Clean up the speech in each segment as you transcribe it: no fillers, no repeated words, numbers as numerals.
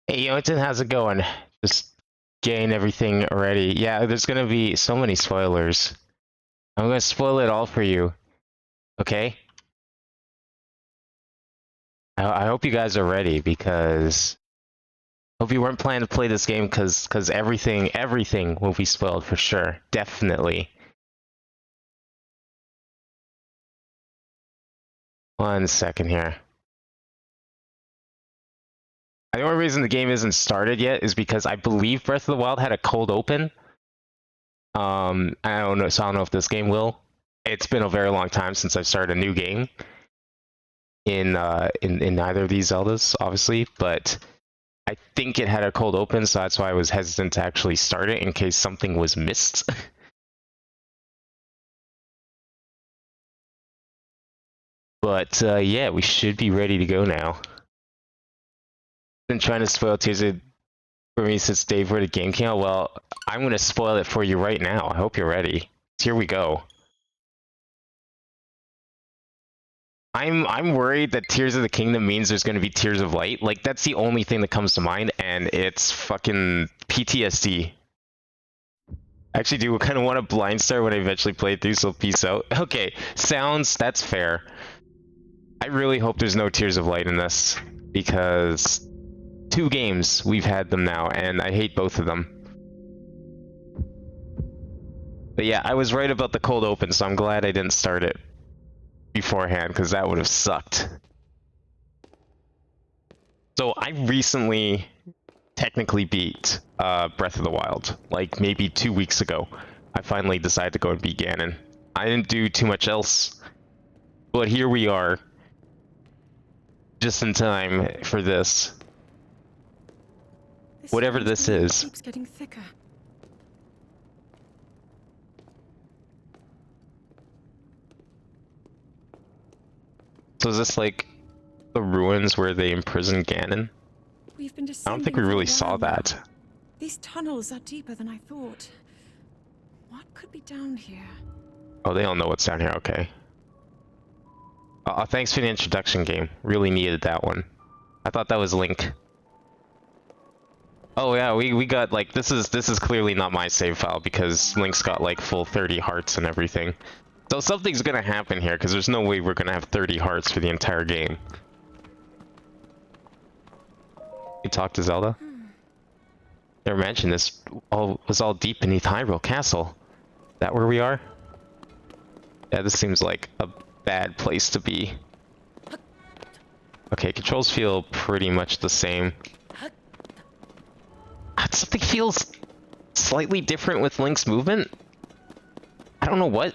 Hey, Youngton, how's it going? Just getting everything already. Yeah, there's gonna be so many spoilers. I'm gonna spoil it all for you, okay? I hope you guys are ready because I hope you weren't planning to play this game because everything will be spoiled for sure. Definitely. One second here. The only reason the game isn't started yet is because I believe Breath of the Wild had a cold open. I don't know, so I don't know if this game will. It's been a very long time since I've started a new game in neither of these Zeldas, obviously, but I think it had a cold open, so that's why I was hesitant to actually start it in case something was missed. But yeah, we should be ready to go now. Been trying to spoil Tears for me since Dave where the game came out. Well, I'm gonna spoil it for you right now. I hope you're ready. Here we go. I'm worried that Tears of the Kingdom means there's gonna be Tears of Light. Like that's the only thing that comes to mind, and it's fucking PTSD. I actually do kind of want a blind star when I eventually play it through, so peace out. Okay, sounds, that's fair. I really hope there's no Tears of Light in this, because 2 games we've had them now, and I hate both of them. But yeah, I was right about the cold open, so I'm glad I didn't start it beforehand, because that would have sucked. So I recently technically beat Breath of the Wild, like maybe 2 weeks ago. I finally decided to go and beat Ganon. I didn't do too much else, but here we are, just in time for this. Whatever this is. Keeps getting thicker. So is this like the ruins where they imprisoned Ganon? We've been I don't think we really saw that. These tunnels are deeper than I thought. What could be down here? Oh, they don't know what's down here. Okay. Thanks for the introduction game. Really needed that one. I thought that was Link. Oh yeah, we got like this is clearly not my save file because Link's got like full 30 hearts and everything. So something's gonna happen here because there's no way we're gonna have 30 hearts for the entire game. You talk to Zelda? Never mentioned this was all deep beneath Hyrule Castle. Is that where we are? Yeah, this seems like a bad place to be. Okay, controls feel pretty much the same. Something feels slightly different with Link's movement. I don't know what.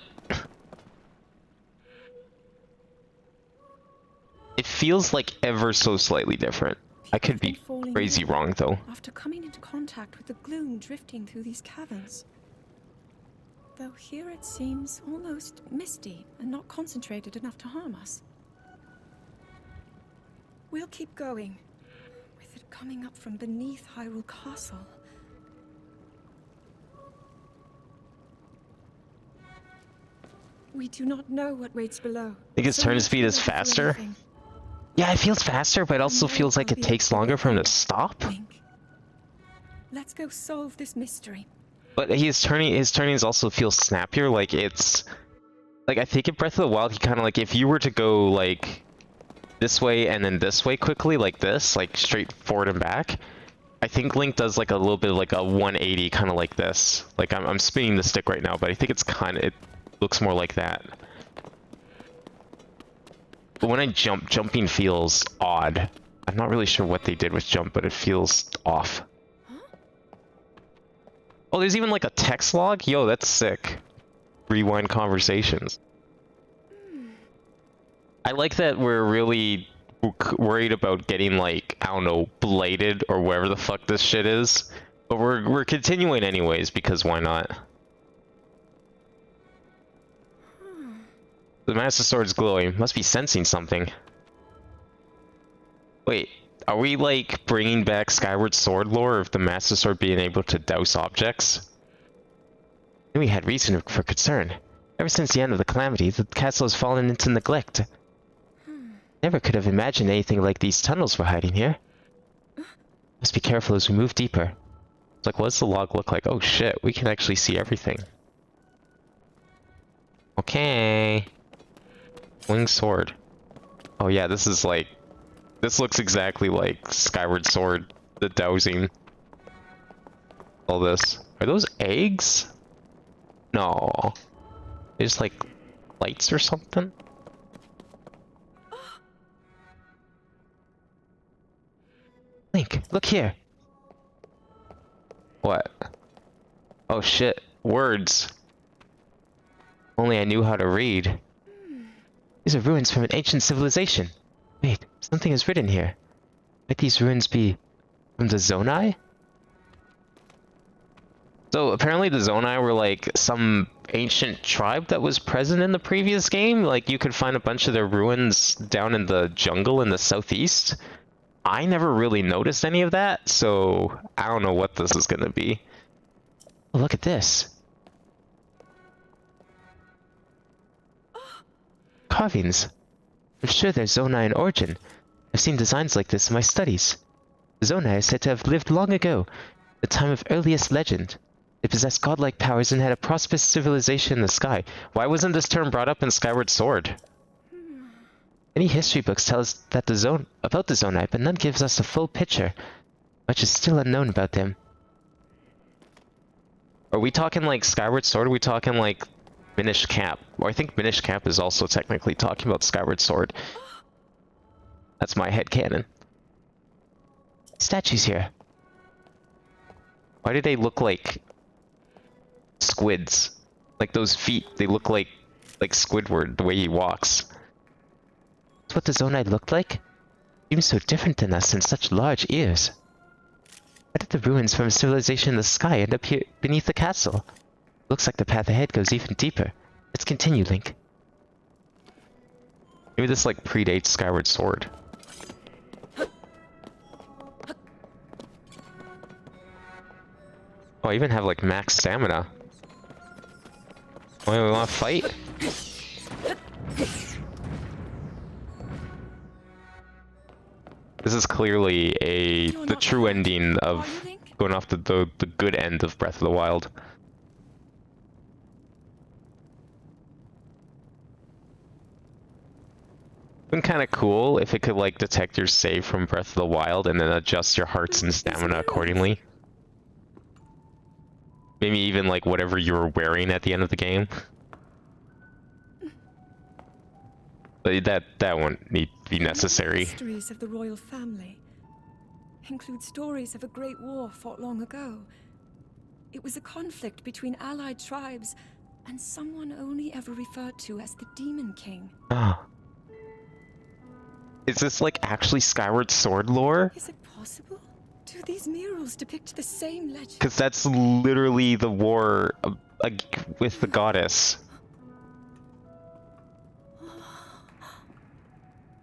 It feels like ever so slightly different. I could be crazy wrong though. After coming into contact with the gloom drifting through these caverns. Though here it seems almost misty and not concentrated enough to harm us. We'll keep going, with it coming up from beneath Hyrule Castle. We do not know what waits below. Think his turn speed is faster? Yeah, it feels faster, but it also feels like it takes longer for him to stop. Let's go solve this mystery. But his turnings also feel snappier, like it's like I think in Breath of the Wild he kinda like if you were to go like this way and then this way quickly, like this, like straight forward and back, I think Link does like a little bit of like a 180 kinda like this. Like I'm spinning the stick right now, but I think it's it looks more like that. But when I jumping feels odd. I'm not really sure what they did with jump, but it feels off. Oh, there's even like a text log? Yo, that's sick. Rewind conversations. I like that we're really worried about getting like, I don't know, bladed or wherever the fuck this shit is. But we're continuing anyways, because why not? The Master Sword's glowing. Must be sensing something. Wait, are we like bringing back Skyward Sword lore of the Master Sword being able to douse objects? We had reason for concern. Ever since the end of the calamity, the castle has fallen into neglect. Never could have imagined anything like these tunnels were hiding here. Must be careful. careful as we move deeper. It's like, what does the log look like? Oh shit, we can actually see everything. Okay. Winged sword. Oh yeah, this is like... This looks exactly like Skyward Sword, the dowsing. All this. Are those eggs? No. They're just like lights or something? Link, look here. What? Oh shit. Words. Only I knew how to read. These are ruins from an ancient civilization. Wait, something is written here. Might these ruins be from the Zonai? So apparently the Zonai were like some ancient tribe that was present in the previous game. Like you could find a bunch of their ruins down in the jungle in the southeast. I never really noticed any of that, so I don't know what this is gonna be. Oh, look at this. Carvings. I'm sure they're Zonai in origin. I've seen designs like this in my studies. The Zonai are said to have lived long ago, the time of earliest legend. They possessed godlike powers and had a prosperous civilization in the sky. Why wasn't this term brought up in Skyward Sword? Many history books tell us that about the Zonai, but none gives us a full picture. Much is still unknown about them. Are we talking like Skyward Sword? Or are we talking like Minish Cap? Well, I think Minish Cap is also technically talking about Skyward Sword. That's my headcanon. Statues here. Why do they look like squids? Like those feet, they look like Squidward, the way he walks. That's what the Zonai looked like? Seems so different than us and such large ears. How did the ruins from a civilization in the sky end up here beneath the castle? Looks like the path ahead goes even deeper. Let's continue, Link. Maybe this like predates Skyward Sword. Oh, I even have like max stamina. Oh, we want to fight? This is clearly the true ending of going off the good end of Breath of the Wild. Been kind of cool if it could like detect your save from Breath of the Wild and then adjust your hearts and stamina accordingly. Maybe even like whatever you were wearing at the end of the game. But that won't need to be necessary. Histories of the royal family include stories of a great war fought long ago. It was a conflict between allied tribes and someone only ever referred to as the Demon King. Ah. Is this like actually Skyward Sword lore? Is it possible? Do these murals depict the same legend? Because that's literally the war with the goddess.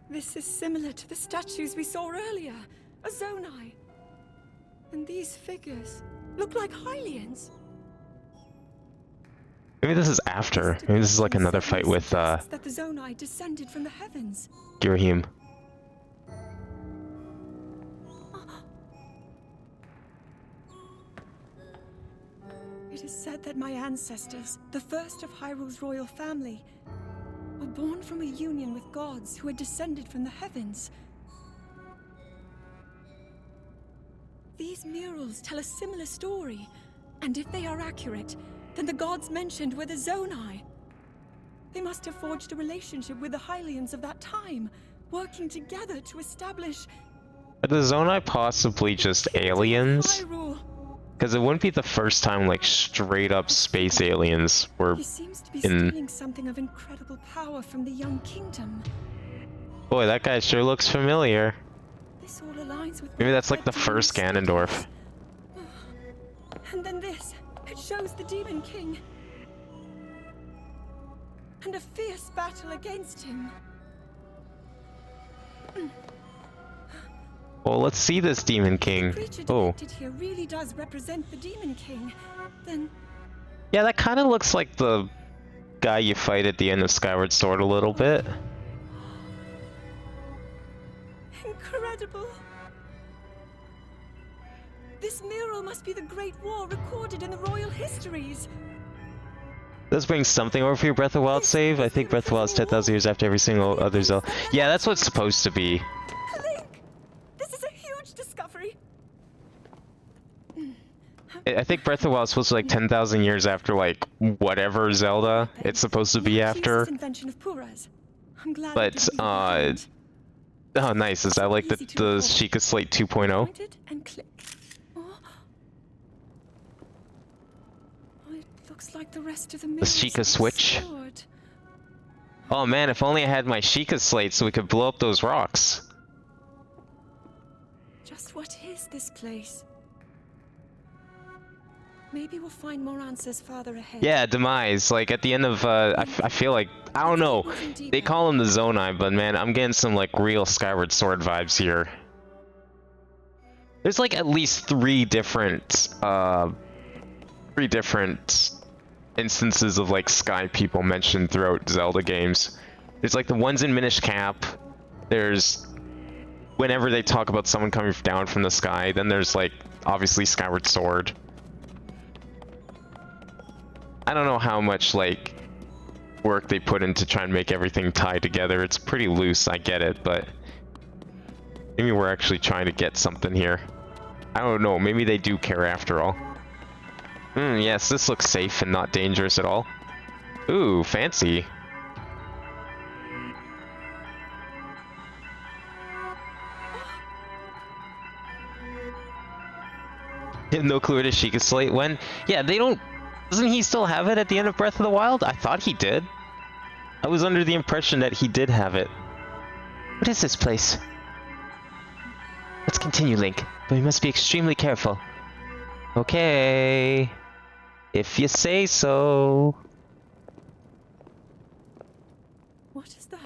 This is similar to the statues we saw earlier, a Zonai. And these figures look like Hylians. Maybe this is after. Maybe this is like another fight with that the Zonai descended from the heavens. Girahim. It is said that my ancestors, the first of Hyrule's royal family, were born from a union with gods who had descended from the heavens. These murals tell a similar story, and if they are accurate, then the gods mentioned were the Zonai. They must have forged a relationship with the Hylians of that time, working together to establish... Are the Zonai possibly just aliens? Hyrule. Because it wouldn't be the first time like straight up space aliens were He seems to be in... stealing something of incredible power from the young kingdom. Boy, that guy sure looks familiar. This all aligns with Maybe that's like the first Ganondorf. And then this. It shows the Demon King. And a fierce battle against him. Well, let's see this Demon King. The creature Oh. depicted here really does represent the Demon King. Then Yeah, that kind of looks like the guy you fight at the end of Skyward Sword a little bit. incredible. This mural must be the Great War recorded in the royal histories. Let's bring something over for your Breath of the Wild save. I think Breath of the Wild is 10,000 years after every single other Zelda. Yeah, that's what it's supposed to be. Link! This is a huge discovery. I think Breath of the Wild is supposed to be like 10,000 years after like whatever Zelda it's supposed to be after. Invention of Pura's. I'm glad But oh nice, is that like the Sheikah Slate 2.0? Pointed and click. Oh, it looks like the rest of the Sheikah switch. sword. Oh man, if only I had my Sheikah Slate so we could blow up those rocks. Just what is this place? Maybe we'll find more answers farther ahead. Yeah, Demise. Like at the end of, I feel like, I don't know. They call them the Zonai, but man, I'm getting some like real Skyward Sword vibes here. There's like at least three different instances of like sky people mentioned throughout Zelda games. There's like the ones in Minish Cap. There's whenever they talk about someone coming down from the sky. Then there's like obviously Skyward Sword. I don't know how much like work they put in to try and make everything tie together. It's pretty loose, I get it, but maybe we're actually trying to get something here. I don't know, maybe they do care after all. Yes, this looks safe and not dangerous at all. Ooh, fancy. No clue where the Sheikah Slate went. Yeah, they don't... Doesn't he still have it at the end of Breath of the Wild? I thought he did. I was under the impression that he did have it. What is this place? Let's continue, Link, but we must be extremely careful. Okay. If you say so. What is that?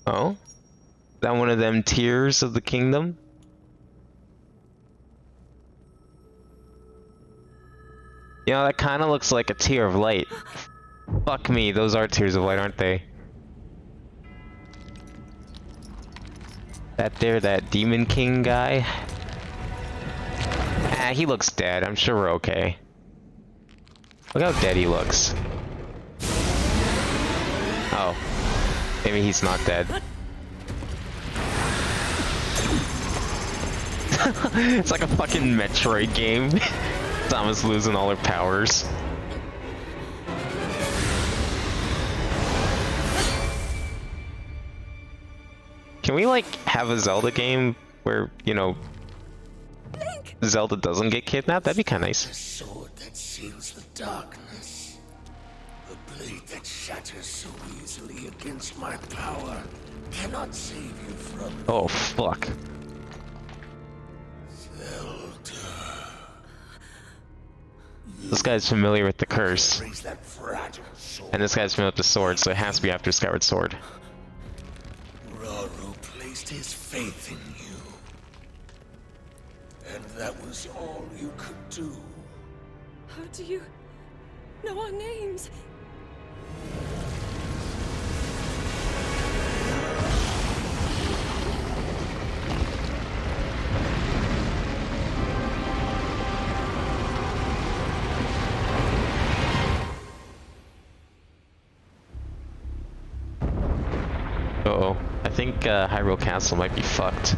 Oh? Is that one of them tears of the kingdom? You know, that kind of looks like a tear of light. Fuck me, those are tears of light, aren't they? That Demon King guy? Ah, he looks dead. I'm sure we're okay. Look how dead he looks. Oh. Maybe he's not dead. It's like a fucking Metroid game. Thomas losing all her powers. Can we like have a Zelda game where, you know, Link! Zelda doesn't get kidnapped? That'd be kind of nice. The sword that seals the darkness. The blade that shatters so easily against my power cannot save you from Oh fuck. Zelda. This guy's familiar with the curse. Raise that fragile sword. And this guy's familiar with the sword, so it has to be after Skyward Sword. Rauru placed his faith in you. And that was all you could do. How do you know our names? Uh-oh. I think Hyrule Castle might be fucked.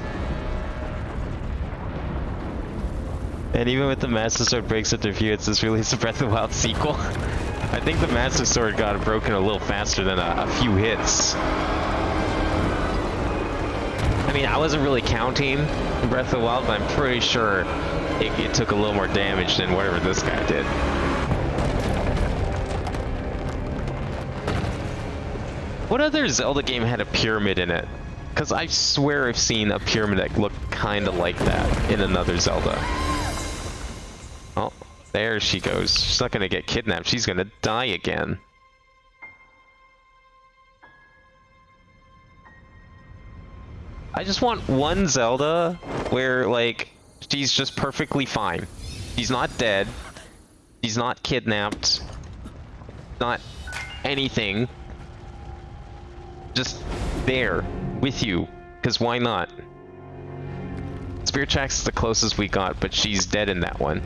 And even with the Master Sword breaks up their view, it's this release of Breath of the Wild sequel. I think the Master Sword got broken a little faster than a few hits. I mean, I wasn't really counting in Breath of the Wild, but I'm pretty sure it took a little more damage than whatever this guy did. What other Zelda game had a pyramid in it? Because I swear I've seen a pyramid that looked kind of like that in another Zelda. Oh, there she goes. She's not gonna get kidnapped, she's gonna die again. I just want one Zelda where, like, she's just perfectly fine. She's not dead. She's not kidnapped. Not anything. Just there with you. Because why not? Spirit Track's the closest we got, but she's dead in that one.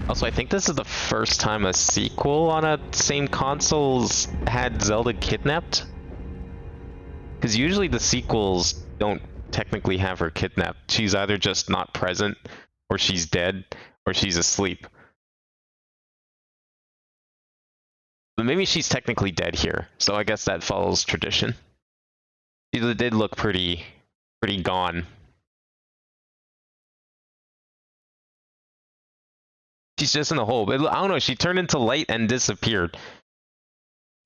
Also, I think this is the first time a sequel on a same console's had Zelda kidnapped. Because usually the sequels don't technically have her kidnapped. She's either just not present, or she's dead, or she's asleep. But maybe she's technically dead here, so I guess that follows tradition. She did look pretty gone. She's just in a hole. But I don't know, she turned into light and disappeared. I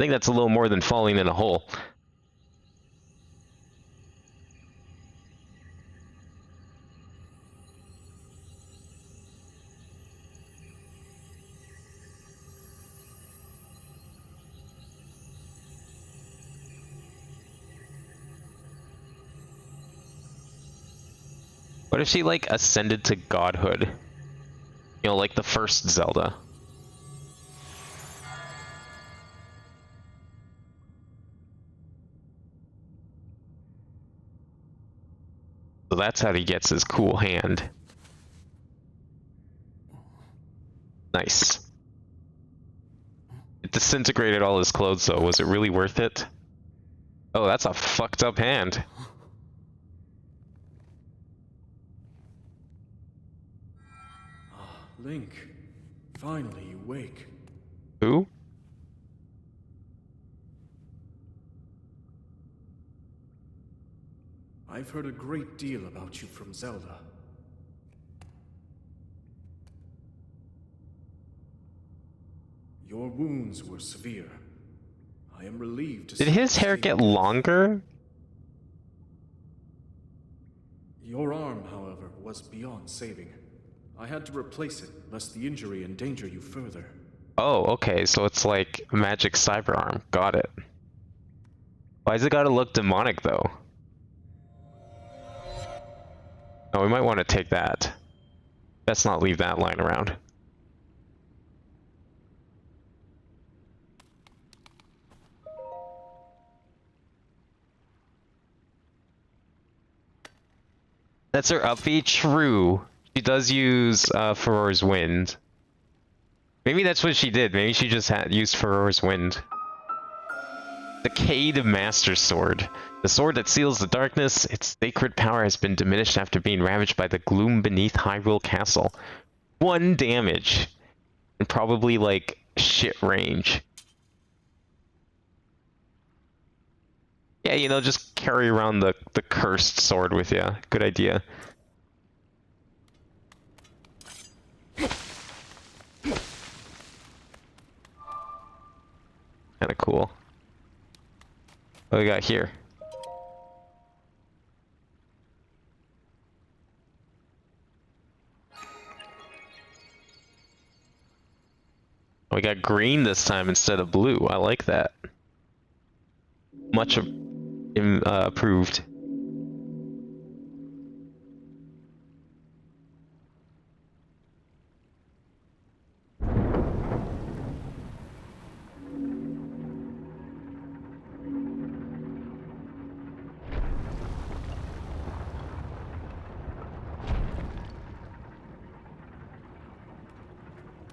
think that's a little more than falling in a hole. What if she, like, ascended to godhood? You know, like the first Zelda. So that's how he gets his cool hand. Nice. It disintegrated all his clothes, though. Was it really worth it? Oh, that's a fucked up hand. Link, finally you wake. Who? I've heard a great deal about you from Zelda. Your wounds were severe. I am relieved to Did see his you hair stay get alive. longer? Your arm, however, was beyond saving. I had to replace it, lest the injury endanger you further. Oh, okay, so it's like magic cyber arm. Got it. Why's it gotta look demonic, though? Oh, we might want to take that. Let's not leave that lying around. That's her upbeat? True. She does use Furor's Wind. Maybe that's what she did. Maybe she just had used Furor's Wind. The Cade Master Sword. The sword that seals the darkness. Its sacred power has been diminished after being ravaged by the gloom beneath Hyrule Castle. 1 damage. And probably, like, shit range. Yeah, you know, just carry around the cursed sword with you. Good idea. Kinda cool. What do we got here? We got green this time instead of blue. I like that. Much improved.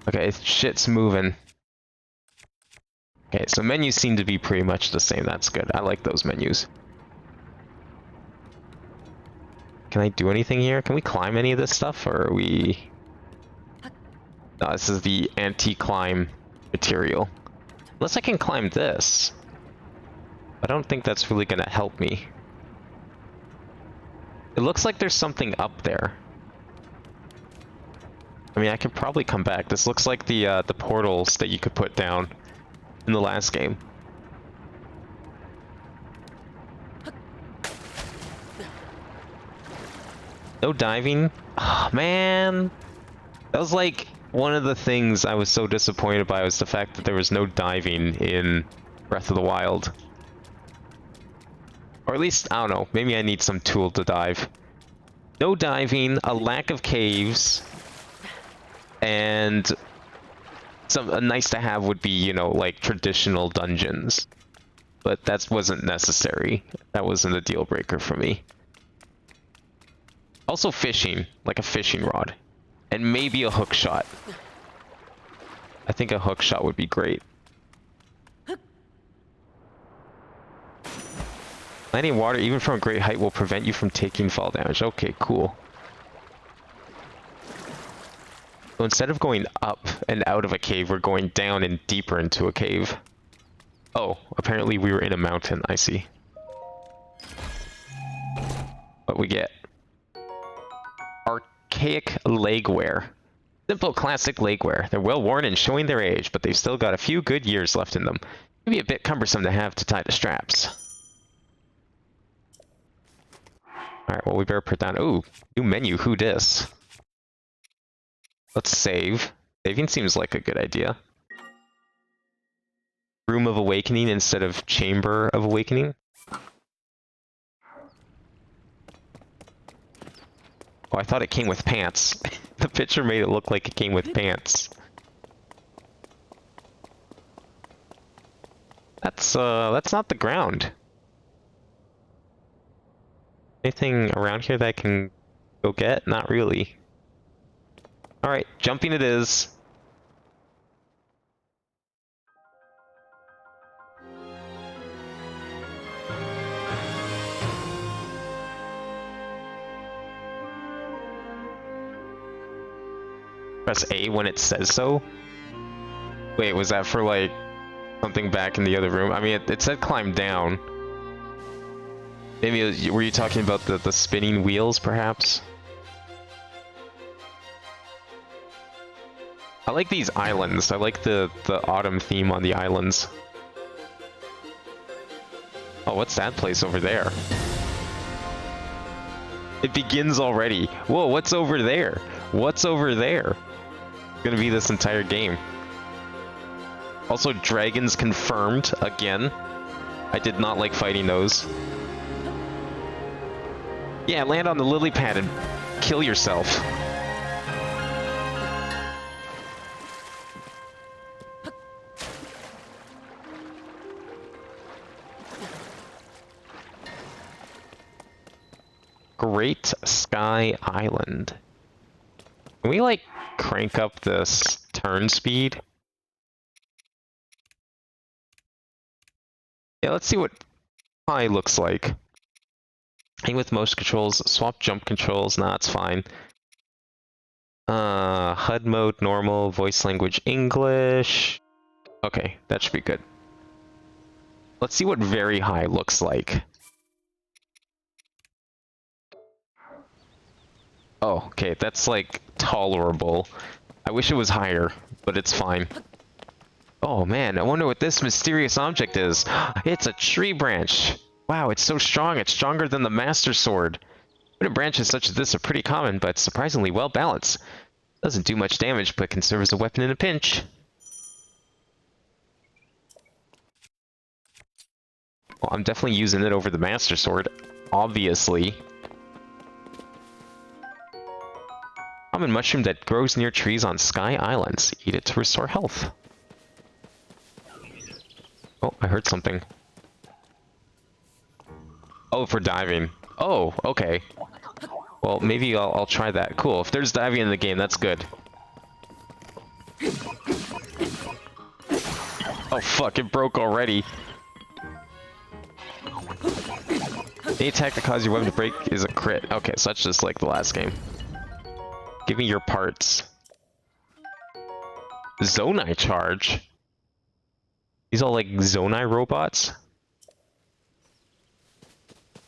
Okay, shit's moving. Okay, so menus seem to be pretty much the same. That's good. I like those menus. Can I do anything here? Can we climb any of this stuff, or are we... No, this is the anti-climb material. Unless I can climb this. I don't think that's really gonna help me. It looks like there's something up there. I mean, I could probably come back. This looks like the portals that you could put down in the last game. No diving? Oh, man. That was like one of the things I was so disappointed by, was the fact that there was no diving in Breath of the Wild. Or at least, I don't know, maybe I need some tool to dive. No diving, a lack of caves, and a nice to have would be, you know, like traditional dungeons. But that wasn't necessary. That wasn't a deal breaker for me. Also fishing, like a fishing rod. And maybe a hook shot. I think a hook shot would be great. Landing water, even from a great height, will prevent you from taking fall damage. Okay, cool. So instead of going up and out of a cave, we're going down and deeper into a cave. Oh, apparently we were in a mountain, I see. What we get? Archaic legwear. Simple classic legwear. They're well worn and showing their age, but they've still got a few good years left in them. Maybe a bit cumbersome to have to tie to straps. Alright, well we better put down... Ooh, new menu, who dis? Let's save. Saving seems like a good idea. Room of Awakening instead of Chamber of Awakening. Oh, I thought it came with pants. The picture made it look like it came with pants. That's not the ground. Anything around here that I can go get? Not really. Alright, jumping it is. Press A when it says so? Wait, was that for like something back in the other room? I mean, it said climb down. Maybe, were you talking about the spinning wheels, perhaps? I like these islands. I like the autumn theme on the islands. Oh, what's that place over there? It begins already. Whoa, what's over there? What's over there? It's gonna be this entire game. Also, dragons confirmed again. I did not like fighting those. Yeah, land on the lily pad and kill yourself. Great Sky Island. Can we, like, crank up this turn speed? Yeah, let's see what high looks like. Aim with motion controls, swap jump controls, nah, it's fine. HUD mode, normal, voice language, English. Okay, that should be good. Let's see what very high looks like. Oh, okay, that's like tolerable. I wish it was higher, but it's fine. Oh man, I wonder what this mysterious object is. It's a tree branch. Wow, it's so strong, it's stronger than the Master Sword. Wooden branches such as this are pretty common, but surprisingly well balanced. Doesn't do much damage, but can serve as a weapon in a pinch. Well, I'm definitely using it over the Master Sword, obviously. Common mushroom that grows near trees on Sky Islands. Eat it to restore health. Oh, I heard something. Oh, for diving. Oh, okay. Well, maybe I'll try that. Cool. If there's diving in the game, that's good. Oh, fuck. It broke already. Any attack that causes your weapon to break is a crit. Okay, so that's just like the last game. Give me your parts. Zonai charge? These all like Zonai robots?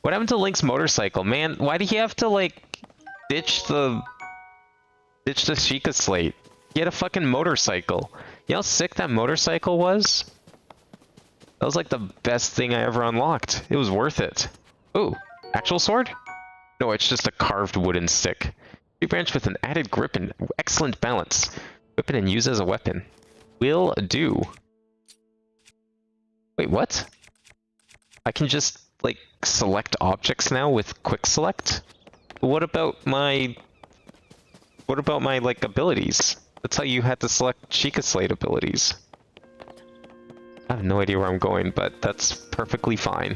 What happened to Link's motorcycle? Man, why did he have to like ditch the Sheikah Slate? He had a fucking motorcycle. You know how sick that motorcycle was? That was like the best thing I ever unlocked. It was worth it. Ooh, actual sword? No, it's just a carved wooden stick. Tree branch with an added grip and excellent balance. Whip it and use as a weapon. Will do. Wait, what? I can just, like, select objects now with quick select? What about my... What about my, like, abilities? That's how you had to select Sheikah Slate abilities. I have no idea where I'm going, but that's perfectly fine.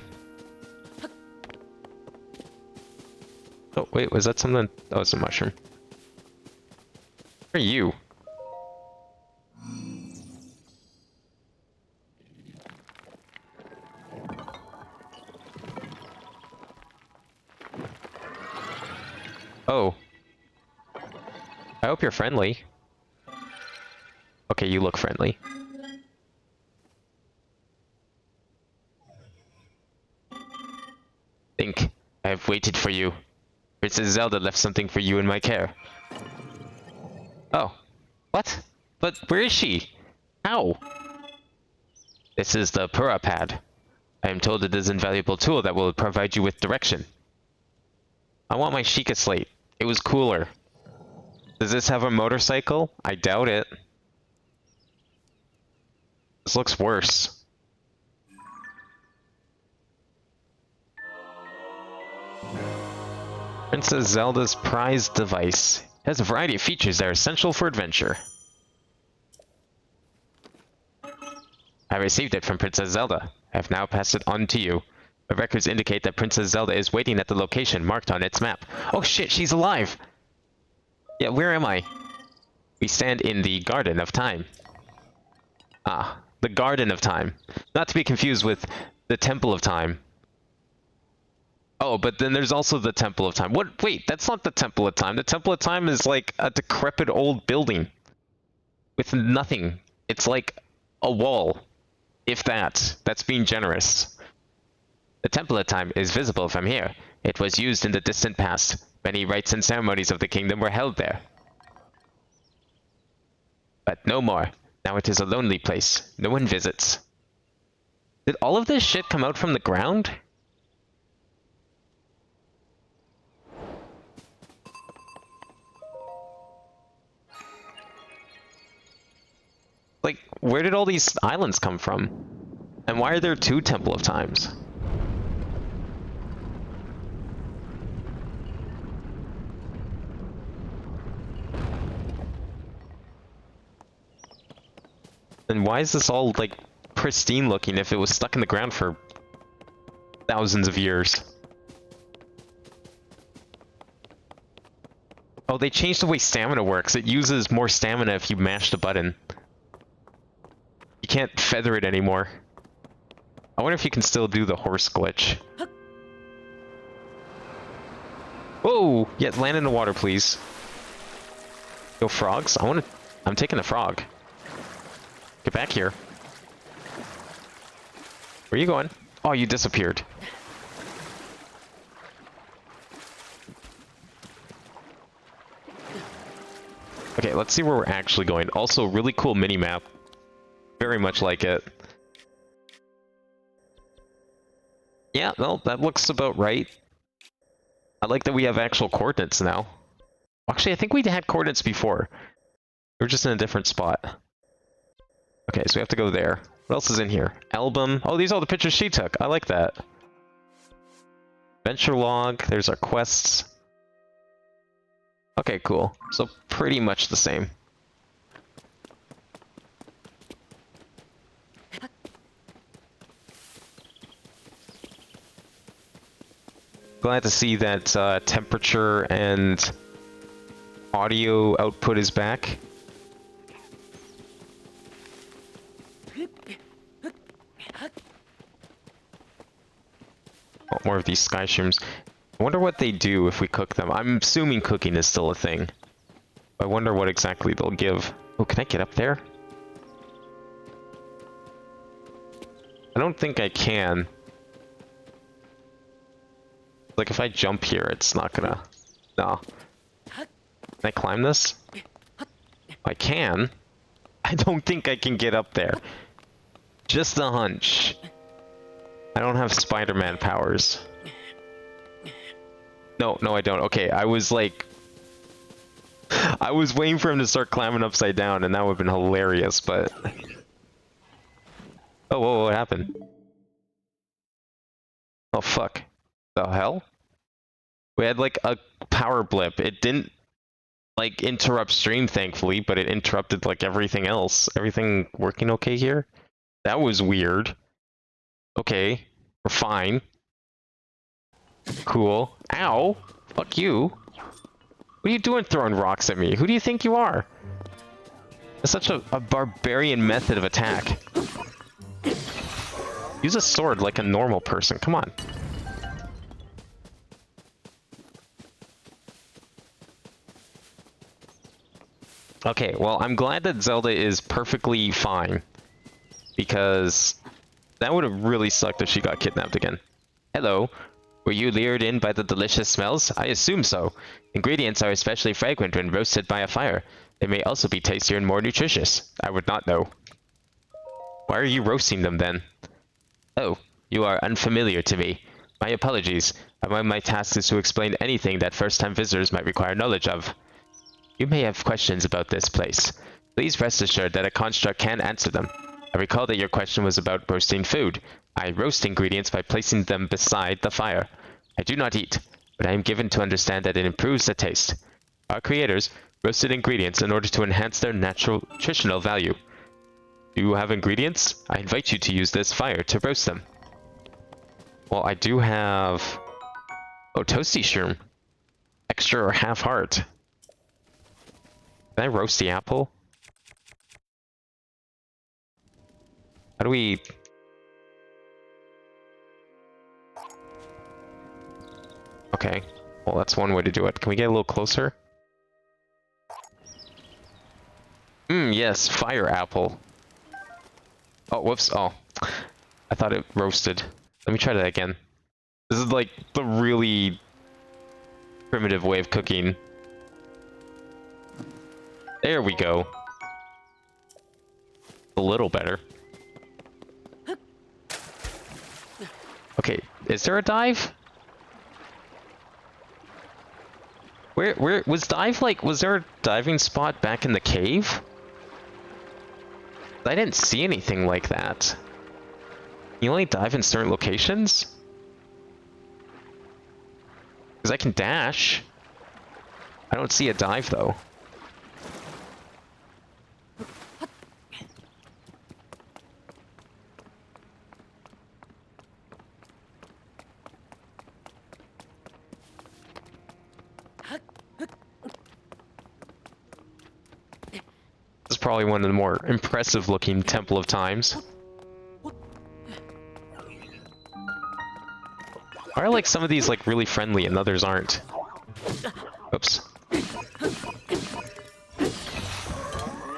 Oh, wait, was that something? Oh, it's a mushroom. Where are you? Oh. I hope you're friendly. Okay, you look friendly. Think. I have waited for you. Princess Zelda left something for you in my care. Oh. What? But where is she? How? This is the Pura Pad. I am told it is an invaluable tool that will provide you with direction. I want my Sheikah Slate. It was cooler. Does this have a motorcycle? I doubt it. This looks worse. Princess Zelda's prized device. It has a variety of features that are essential for adventure. I received it from Princess Zelda. I have now passed it on to you. My records indicate that Princess Zelda is waiting at the location marked on its map. Oh shit, she's alive! Yeah, where am I? We stand in the Garden of Time. Ah, the Garden of Time. Not to be confused with the Temple of Time. Oh, but then there's also the Temple of Time. What? Wait, that's not the Temple of Time. The Temple of Time is like a decrepit old building with nothing. It's like a wall, if that. That's being generous. The Temple of Time is visible from here. It was used in the distant past. Many rites and ceremonies of the kingdom were held there. But no more. Now it is a lonely place. No one visits. Did all of this shit come out from the ground? Like, where did all these islands come from? And why are there two Temple of Times? And why is this all, like, pristine looking if it was stuck in the ground for thousands of years? Oh, they changed the way stamina works. It uses more stamina if you mash the button. You can't feather it anymore. I wonder if you can still do the horse glitch. Whoa! Yeah, land in the water, please. Go frogs? I'm taking the frog. Get back here. Where are you going? Oh, you disappeared. Okay, let's see where we're actually going. Also, really cool mini-map. Very much like it. Yeah, no, that looks about right. I like that we have actual coordinates now. Actually, I think we had coordinates before. We're just in a different spot. Okay, so we have to go there. What else is in here? Album. Oh, these are all the pictures she took. I like that. Adventure log. There's our quests. Okay, cool. So pretty much the same. Glad to see that temperature and audio output is back. Oh, more of these sky shrooms. I wonder what they do if we cook them. I'm assuming cooking is still a thing. I wonder what exactly they'll give. Oh, can I get up there? I don't think I can. Like, if I jump here, it's not gonna... No. Can I climb this? I can. I don't think I can get up there. Just a hunch. I don't have Spider-Man powers. No, I don't. Okay, I was like... I was waiting for him to start climbing upside down, and that would have been hilarious, but... Oh, whoa, what happened? Oh fuck. The hell? We had like a power blip. It didn't like interrupt stream thankfully, but it interrupted like everything else. Everything working okay here? That was weird. Okay. We're fine. Cool. Ow! Fuck you. What are you doing throwing rocks at me? Who do you think you are? That's such a barbarian method of attack. Use a sword like a normal person. Come on. Okay, well, I'm glad that Zelda is perfectly fine. Because that would have really sucked if she got kidnapped again. Hello. Were you lured in by the delicious smells? I assume so. Ingredients are especially fragrant when roasted by a fire. They may also be tastier and more nutritious. I would not know. Why are you roasting them then? Oh, you are unfamiliar to me. My apologies. Among my tasks is to explain anything that first-time visitors might require knowledge of. You may have questions about this place. Please rest assured that a construct can answer them. I recall that your question was about roasting food. I roast ingredients by placing them beside the fire. I do not eat, but I am given to understand that it improves the taste. Our creators roasted ingredients in order to enhance their natural nutritional value. Do you have ingredients? I invite you to use this fire to roast them. Well, I do have... Oh, toasty shroom. Extra or half heart. Can I roast the apple? How do we... Okay. Well, that's one way to do it. Can we get a little closer? Yes, fire apple. Oh, whoops. Oh. I thought it roasted. Let me try that again. This is like the really primitive way of cooking. There we go. A little better. Okay, is there a dive? Where was dive like, was there a diving spot back in the cave? I didn't see anything like that. You only dive in certain locations? Because I can dash. I don't see a dive though. This is probably one of the more impressive looking Temple of Times. Why are like some of these like really friendly and others aren't? Oops.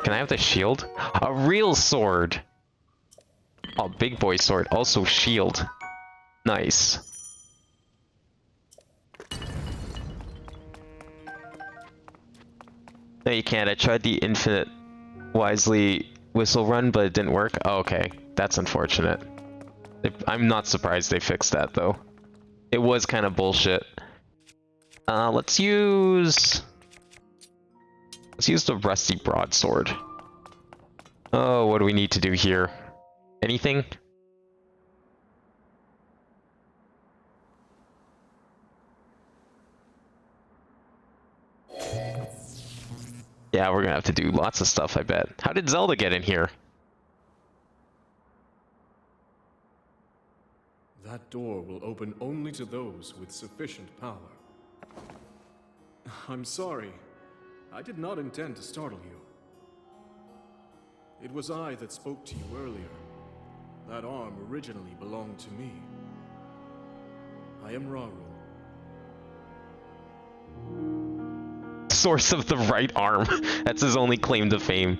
Can I have the shield? A real sword! Oh, big boy sword. Also shield. Nice. No, you can't. I tried the infinite wisely whistle run, but it didn't work. Oh, okay. That's unfortunate. I'm not surprised they fixed that, though. It was kind of bullshit. Let's use the rusty broadsword. Oh, what do we need to do here? Anything? Yeah, we're gonna have to do lots of stuff, I bet. How did Zelda get in here? That door will open only to those with sufficient power. I'm sorry. I did not intend to startle you. It was I that spoke to you earlier. That arm originally belonged to me. I am Raru. Source of the right arm. That's his only claim to fame.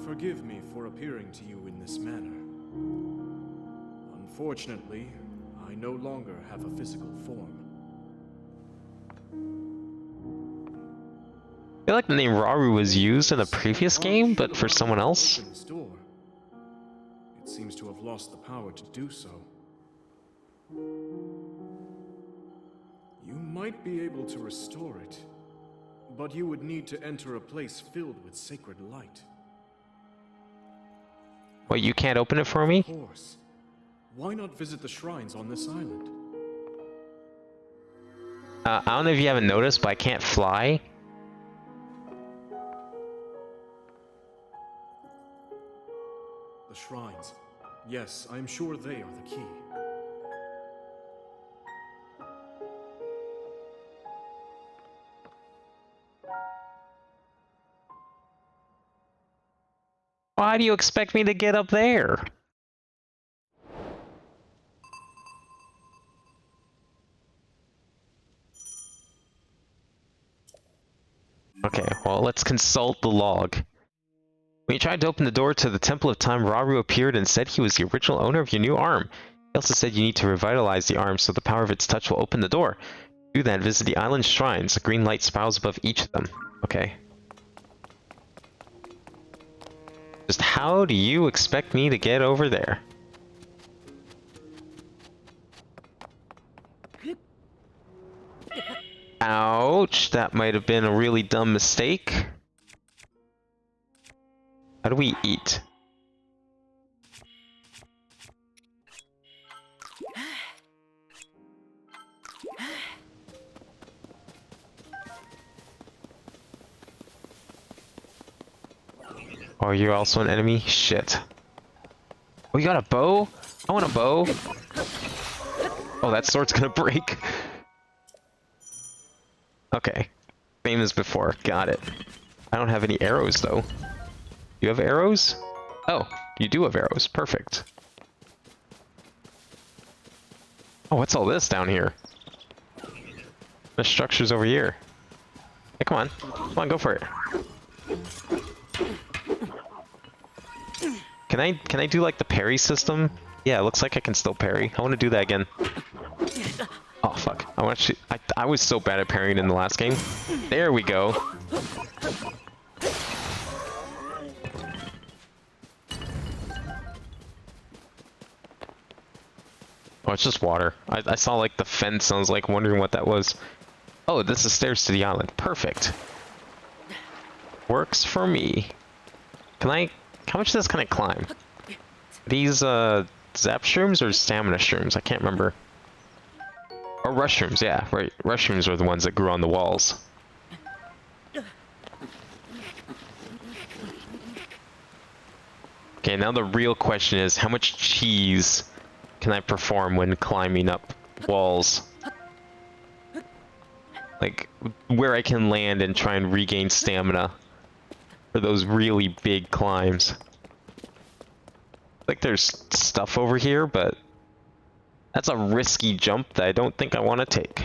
Forgive me for appearing to you in this manner. Unfortunately, I no longer have a physical form. I feel like the name Raru was used in a previous game, but for someone else. It seems to have lost the power to do so. You might be able to restore it, but you would need to enter a place filled with sacred light. Well, you can't open it for me? Of course. Why not visit the shrines on this island? I don't know if you haven't noticed, but I can't fly. The shrines. Yes, I am sure they are the key. Why do you expect me to get up there? Okay, well, let's consult the log. When you tried to open the door to the Temple of Time, Raru appeared and said he was the original owner of your new arm. He also said you need to revitalize the arm so the power of its touch will open the door. Do that, visit the island shrines. A green light spirals above each of them. Okay. Just how do you expect me to get over there? Ouch, that might have been a really dumb mistake. How do we eat? Oh, you're also an enemy? Shit. Oh, you got a bow? I want a bow. Oh, that sword's gonna break. Okay. Same as before. Got it. I don't have any arrows, though. You have arrows? Oh, you do have arrows. Perfect. Oh, what's all this down here? The structure's over here. Hey, come on. Come on, go for it. Can I do like the parry system? Yeah, it looks like I can still parry. I want to do that again. Oh fuck! I was so bad at parrying in the last game. There we go. Oh, it's just water. I saw like the fence. I was like wondering what that was. Oh, this is stairs to the island. Perfect. Works for me. Can I? How much of this can I climb? These zap shrooms or stamina shrooms? I can't remember. Or rush shrooms, yeah, right. Rush shrooms are the ones that grew on the walls. Okay, now the real question is, how much cheese can I perform when climbing up walls? Like, where I can land and try and regain stamina for those really big climbs. Like, there's stuff over here, but that's a risky jump that I don't think I want to take.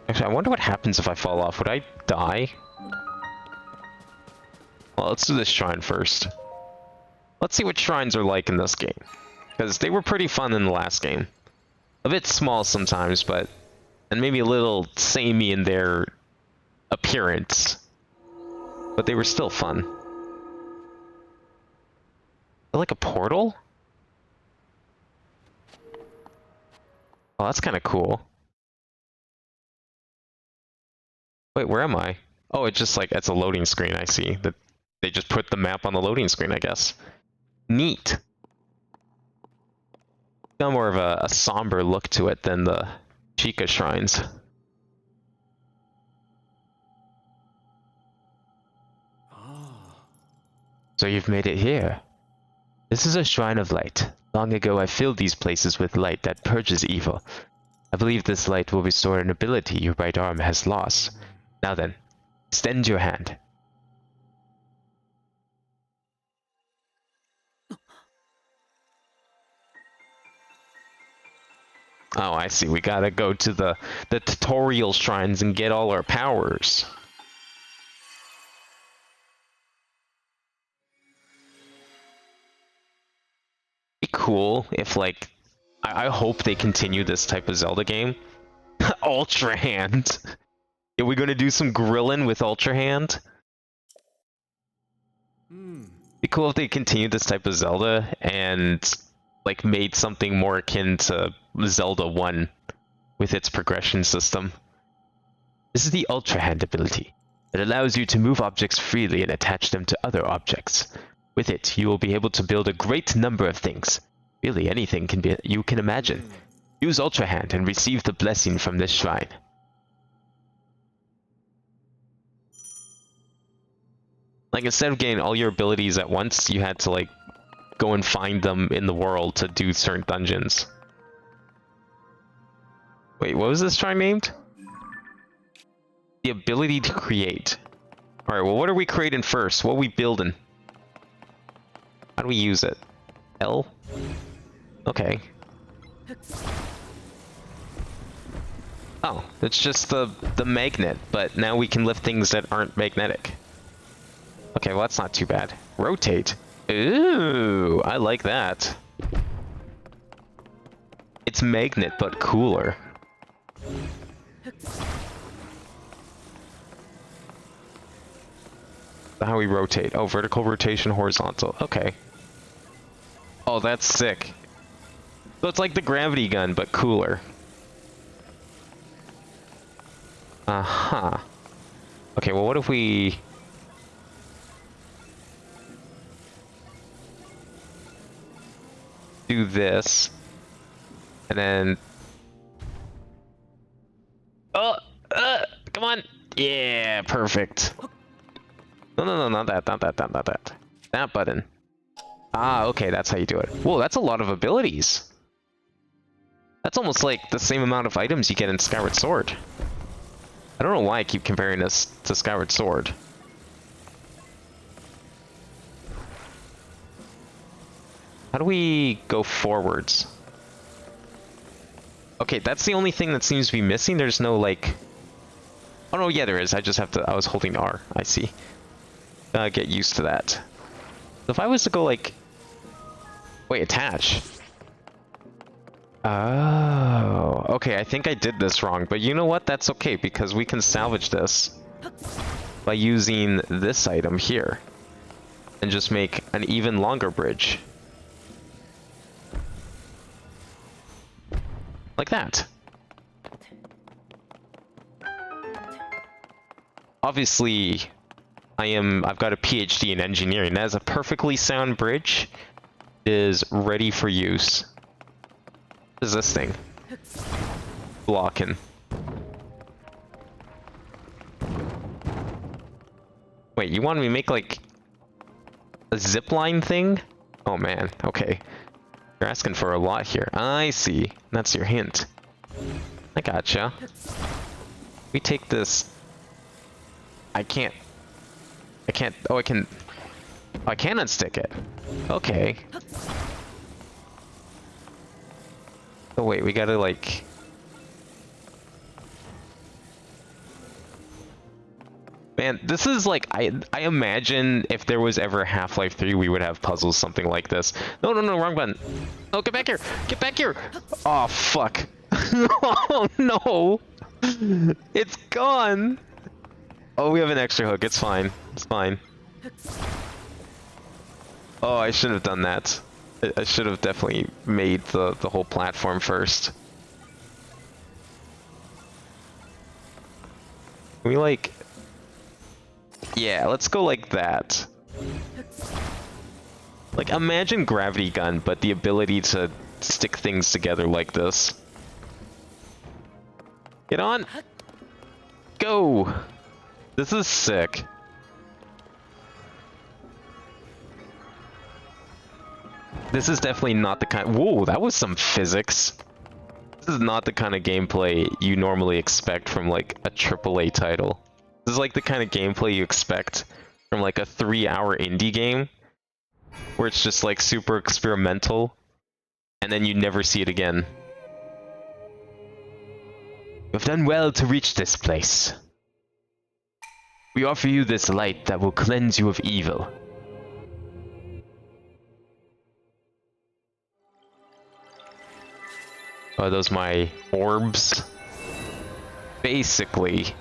Actually, I wonder what happens if I fall off. Would I die? Well, let's do this shrine first. Let's see what shrines are like in this game. Because they were pretty fun in the last game. A bit small sometimes, but... and maybe a little samey in their appearance. But they were still fun. Like a portal? Oh, that's kind of cool. Wait, where am I? Oh, it's just like, it's a loading screen, I see. That they just put the map on the loading screen, I guess. Neat. Got more of a somber look to it than the Chica shrines. So you've made it here. This is a shrine of light. Long ago I filled these places with light that purges evil. I believe this light will restore an ability your right arm has lost. Now then, extend your hand. Oh, I see. We gotta go to the tutorial shrines and get all our powers. Be cool if, like, I hope they continue this type of Zelda game. Ultra Hand. Are we gonna do some grilling with Ultra Hand? Be cool if they continued this type of Zelda and like made something more akin to Zelda 1 with its progression system. This is the Ultra Hand ability. It allows you to move objects freely and attach them to other objects. With it, you will be able to build a great number of things. Really anything you can imagine. Use Ultra Hand and receive the blessing from this shrine. Like, instead of getting all your abilities at once, you had to, like, go and find them in the world to do certain dungeons. Wait, what was this shrine named? The ability to create. Alright, well, what are we creating first? What are we building? How do we use it? L? Okay. Oh, it's just the magnet, but now we can lift things that aren't magnetic. Okay, well, that's not too bad. Rotate. Ooh, I like that. It's magnet, but cooler. How we rotate. Oh, vertical rotation, horizontal. Okay. Oh, that's sick. So it's like the gravity gun, but cooler. Uh-huh. Okay, well, what if we... do this, and then... Oh! Come on! Yeah, perfect. No, not that, not that, not that. That button. Ah, okay, that's how you do it. Whoa, that's a lot of abilities. That's almost like the same amount of items you get in Skyward Sword. I don't know why I keep comparing this to Skyward Sword. How do we go forwards? Okay, that's the only thing that seems to be missing. There's no, like... Oh, no, yeah, there is. I just have to... I was holding R. I see. Get used to that. So if I was to go, like... Wait, attach. Oh, okay, I think I did this wrong, but you know what? That's okay, because we can salvage this by using this item here and just make an even longer bridge. Like that. Obviously, I've got a PhD in engineering. That is a perfectly sound bridge. It is ready for use. What is this thing? Blocking. Wait, you want me to make, like, a zipline thing? Oh man, okay. You're asking for a lot here. I see. That's your hint. I gotcha. We take this... I can't... Oh, I can... Oh, I can unstick it. Okay. Oh wait, we gotta, like... Man, this is like, I imagine if there was ever Half-Life 3, we would have puzzles something like this. No, wrong button. Oh, get back here! Get back here! Oh, fuck. Oh, no! It's gone! Oh, we have an extra hook. It's fine. It's fine. Oh, I should have done that. I should have definitely made the whole platform first. Can we, like... Yeah, let's go like that. Like, imagine Gravity Gun, but the ability to stick things together like this. Get on! Go! This is sick. This is definitely not the kind... Whoa, that was some physics. This is not the kind of gameplay you normally expect from, like, a AAA title. This is like the kind of gameplay you expect from like a 3-hour indie game where it's just like super experimental and then you never see it again. You've done well to reach this place. We offer you this light that will cleanse you of evil. Are those my orbs? Basically.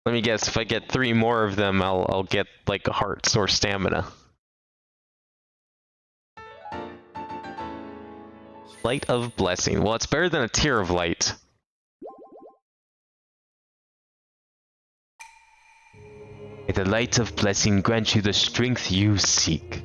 Let me guess, if I get 3 more of them, I'll get like hearts or stamina. Light of Blessing. Well, it's better than a Tear of Light. May the Light of Blessing grant you the strength you seek.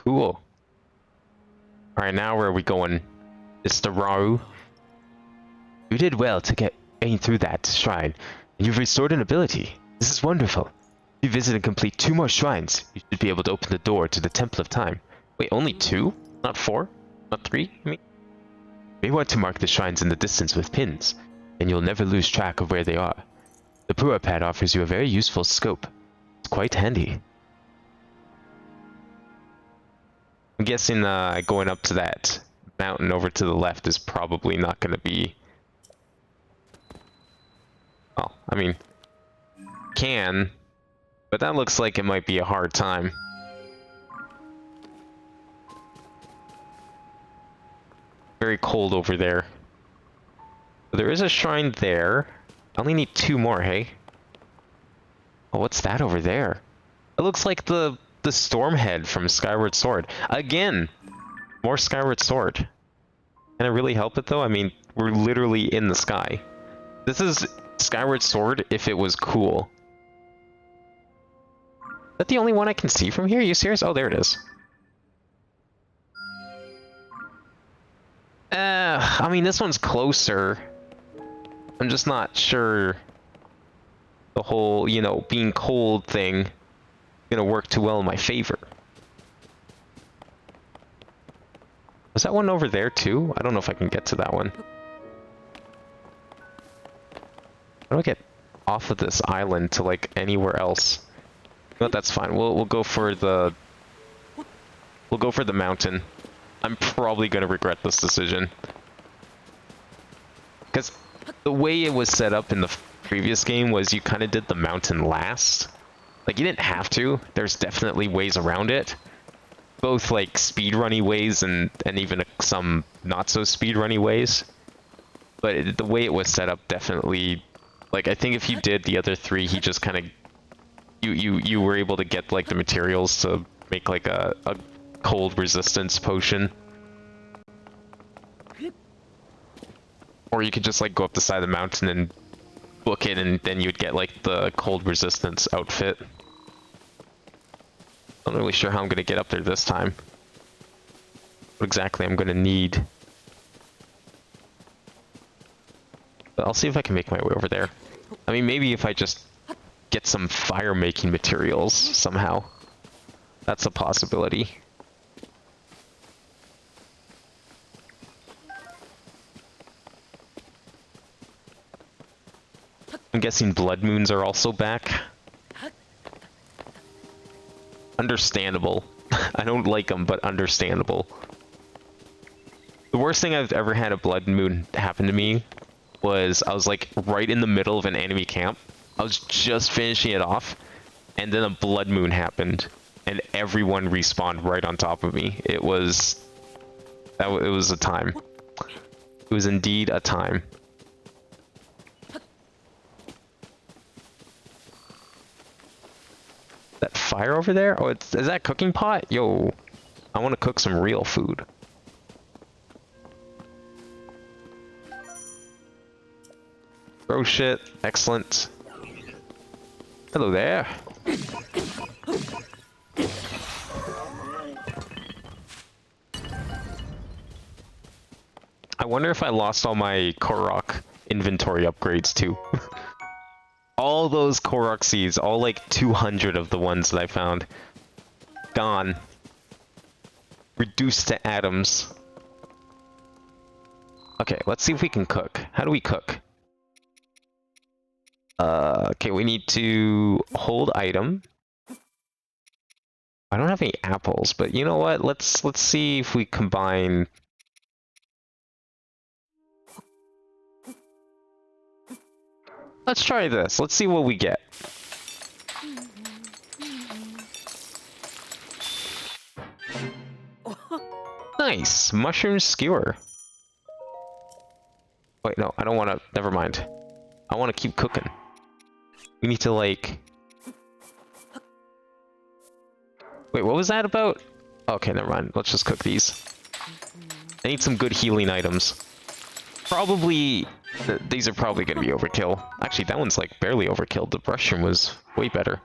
Cool. Alright, now where are we going? Mr. Raru. You did well to getting through that shrine, and you've restored an ability. This is wonderful. If you visit and complete 2 more shrines, you should be able to open the door to the Temple of Time. Wait, only 2? Not 4? Not 3? I mean, you may want to mark the shrines in the distance with pins, and you'll never lose track of where they are. The Pura Pad offers you a very useful scope. It's quite handy. I'm guessing going up to that mountain over to the left is probably not going to be... Well, I mean, can, but that looks like it might be a hard time. Very cold over there. But there is a shrine there. I only need 2 more, hey? Oh, what's that over there? It looks like the Stormhead from Skyward Sword. Again! More Skyward Sword. Can it really help it though? I mean, we're literally in the sky. This is Skyward Sword if it was cool. Is that the only one I can see from here? Are you serious? Oh, there it is. I mean, this one's closer. I'm just not sure the whole, you know, being cold thing gonna work too well in my favor. Was that one over there too? I don't know if I can get to that one. How do I get off of this island to like anywhere else? But that's fine. We'll go for the mountain. I'm probably gonna regret this decision. Because the way it was set up in the previous game was you kind of did the mountain last. Like, you didn't have to. There's definitely ways around it. Both, like, speedrunny ways and even some not-so-speedrunny ways. But the way it was set up definitely... Like, I think if you did the other 3, he just kind of... You were able to get, like, the materials to make, like, a cold resistance potion. Or you could just, like, go up the side of the mountain and book it, and then you'd get, like, the cold resistance outfit. I'm not really sure how I'm gonna get up there this time. What exactly I'm gonna need. But I'll see if I can make my way over there. I mean, maybe if I just get some fire-making materials somehow. That's a possibility. I'm guessing blood moons are also back. Understandable. I don't like them, but understandable. The worst thing I've ever had a blood moon happen to me was I was like right in the middle of an enemy camp. I was just finishing it off, and then a blood moon happened, and everyone respawned right on top of me. It was a time. It was indeed a time. That fire over there? Oh, is that a cooking pot? Yo, I want to cook some real food. Throw shit. Excellent. Hello there. I wonder if I lost all my Korok inventory upgrades too. All those Korok seeds, all like 200 of the ones that I found, gone. Reduced to atoms. Okay, let's see if we can cook. How do we cook? Okay, we need to hold item. I don't have any apples, but you know what? Let's see if we combine Let's try this. Let's see what we get. Nice! Mushroom skewer. Wait, no, I don't want to... Never mind. I want to keep cooking. We need to, like... Wait, what was that about? Okay, never mind. Let's just cook these. I need some good healing items. Probably... These are probably going to be overkill. Actually, that one's, like, barely overkill. The mushroom was way better.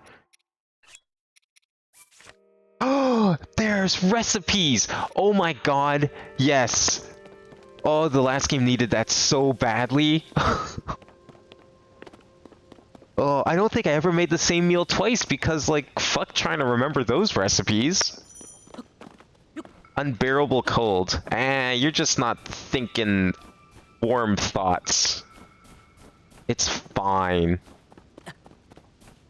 Oh, there's recipes! Oh my god, yes! Oh, the last game needed that so badly. Oh, I don't think I ever made the same meal twice because, like, fuck trying to remember those recipes. Unbearable cold. You're just not thinking warm thoughts. It's fine.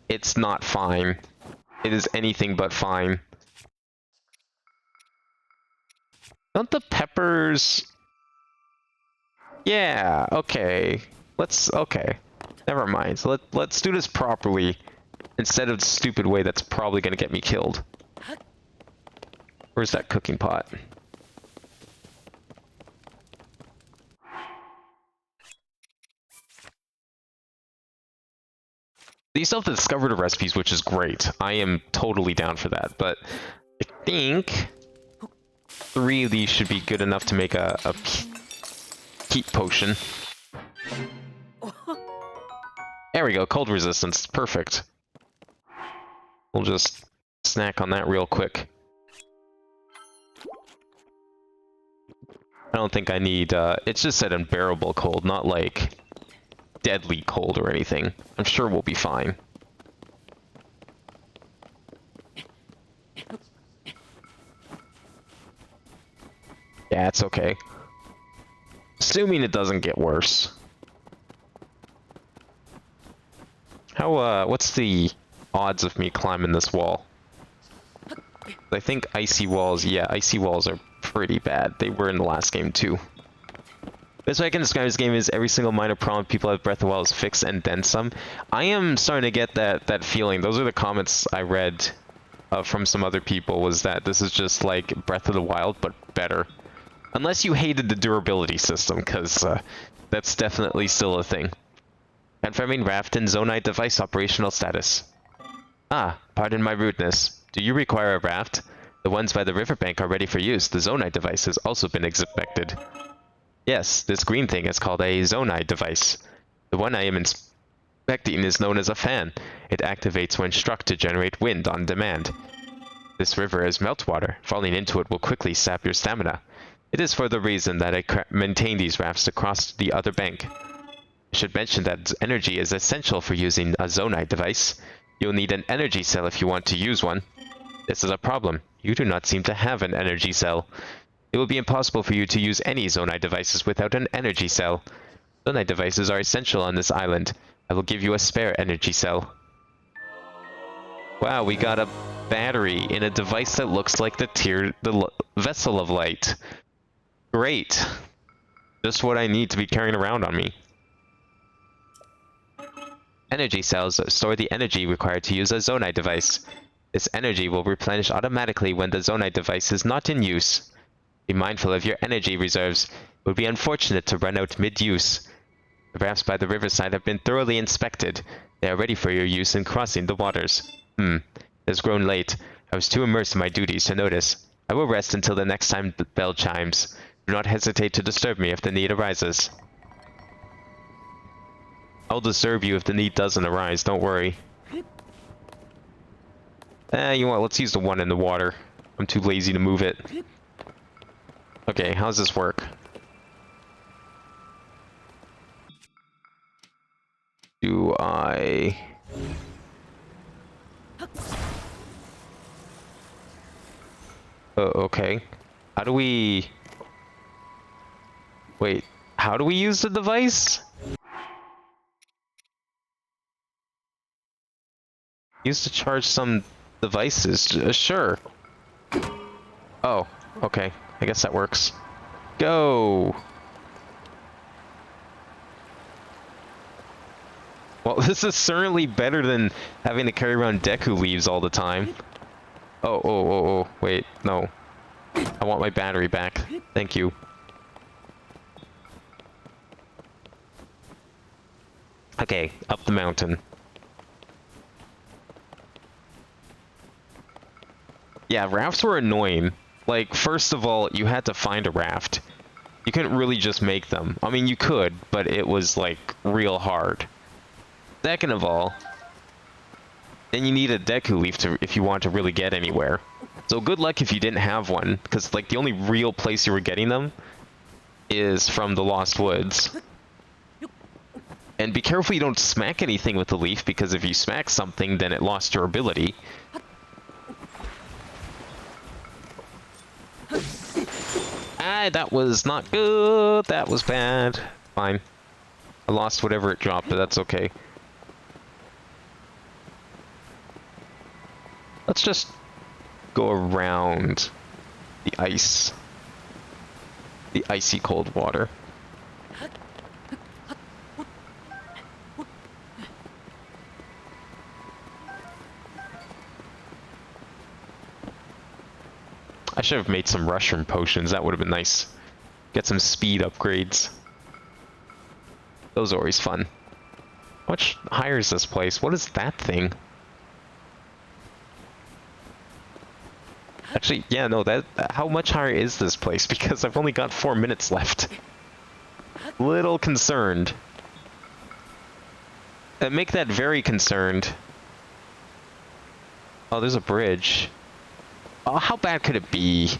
It's not fine. It is anything but fine. Don't the peppers... Yeah, okay. Okay. Never mind. So let's do this properly instead of the stupid way that's probably gonna get me killed. Where's that cooking pot? You still have to discover the recipes, which is great. I am totally down for that, but I think 3 of these should be good enough to make a heat potion. There we go, cold resistance, perfect. We'll just snack on that real quick. I don't think I need, it's just said unbearable cold, not like deadly cold or anything. I'm sure we'll be fine. Yeah, it's okay. Assuming it doesn't get worse. How, what's the odds of me climbing this wall? I think icy walls, yeah, icy walls are pretty bad. They were in the last game too. Best way I can describe this game is every single minor problem people have Breath of the Wild is fixed and then some. I am starting to get that feeling. Those are the comments I read from some other people, was that this is just like Breath of the Wild, but better. Unless you hated the durability system, because that's definitely still a thing. Confirming raft and Zonai device operational status. Ah, pardon my rudeness. Do you require a raft? The ones by the riverbank are ready for use. The Zonai device has also been inspected. Yes, this green thing is called a Zonai device. The one I am inspecting is known as a fan. It activates when struck to generate wind on demand. This river is meltwater. Falling into it will quickly sap your stamina. It is for the reason that I maintain these rafts to cross the other bank. I should mention that energy is essential for using a Zonai device. You'll need an energy cell if you want to use one. This is a problem. You do not seem to have an energy cell. It will be impossible for you to use any Zonai devices without an energy cell. Zonai devices are essential on this island. I will give you a spare energy cell. Wow, we got a battery in a device that looks like the Vessel of Light. Great. Just what I need to be carrying around on me. Energy cells store the energy required to use a Zonai device. This energy will replenish automatically when the Zonai device is not in use. Be mindful of your energy reserves. It would be unfortunate to run out mid-use. The rafts by the riverside have been thoroughly inspected. They are ready for your use in crossing the waters. It has grown late. I was too immersed in my duties to notice. I will rest until the next time the bell chimes. Do not hesitate to disturb me if the need arises. I'll disturb you if the need doesn't arise, don't worry. You know what, let's use the one in the water. I'm too lazy to move it. Okay, how's this work? Do I... okay. How do we... Wait, how do we use the device? Used to charge some devices. Sure. Oh, okay. I guess that works. Go! Well, this is certainly better than having to carry around Deku leaves all the time. Oh, wait, no. I want my battery back. Thank you. Okay, up the mountain. Yeah, rafts were annoying. Like, first of all, you had to find a raft. You couldn't really just make them. I mean, you could, but it was, like, real hard. Second of all, then you need a Deku leaf to, if you want to really get anywhere. So good luck if you didn't have one, because, like, the only real place you were getting them is from the Lost Woods. And be careful you don't smack anything with the leaf, because if you smack something, then it lost your ability. Ah, that was not good. That was bad. Fine. I lost whatever it dropped, but that's okay. Let's just go around the ice. The icy cold water. I should have made some mushroom potions. That would have been nice. Get some speed upgrades. Those are always fun. How much higher is this place? What is that thing? Actually, yeah, no, that... How much higher is this place? Because I've only got 4 minutes left. Little concerned. Make that very concerned. Oh, there's a bridge. Oh, how bad could it be?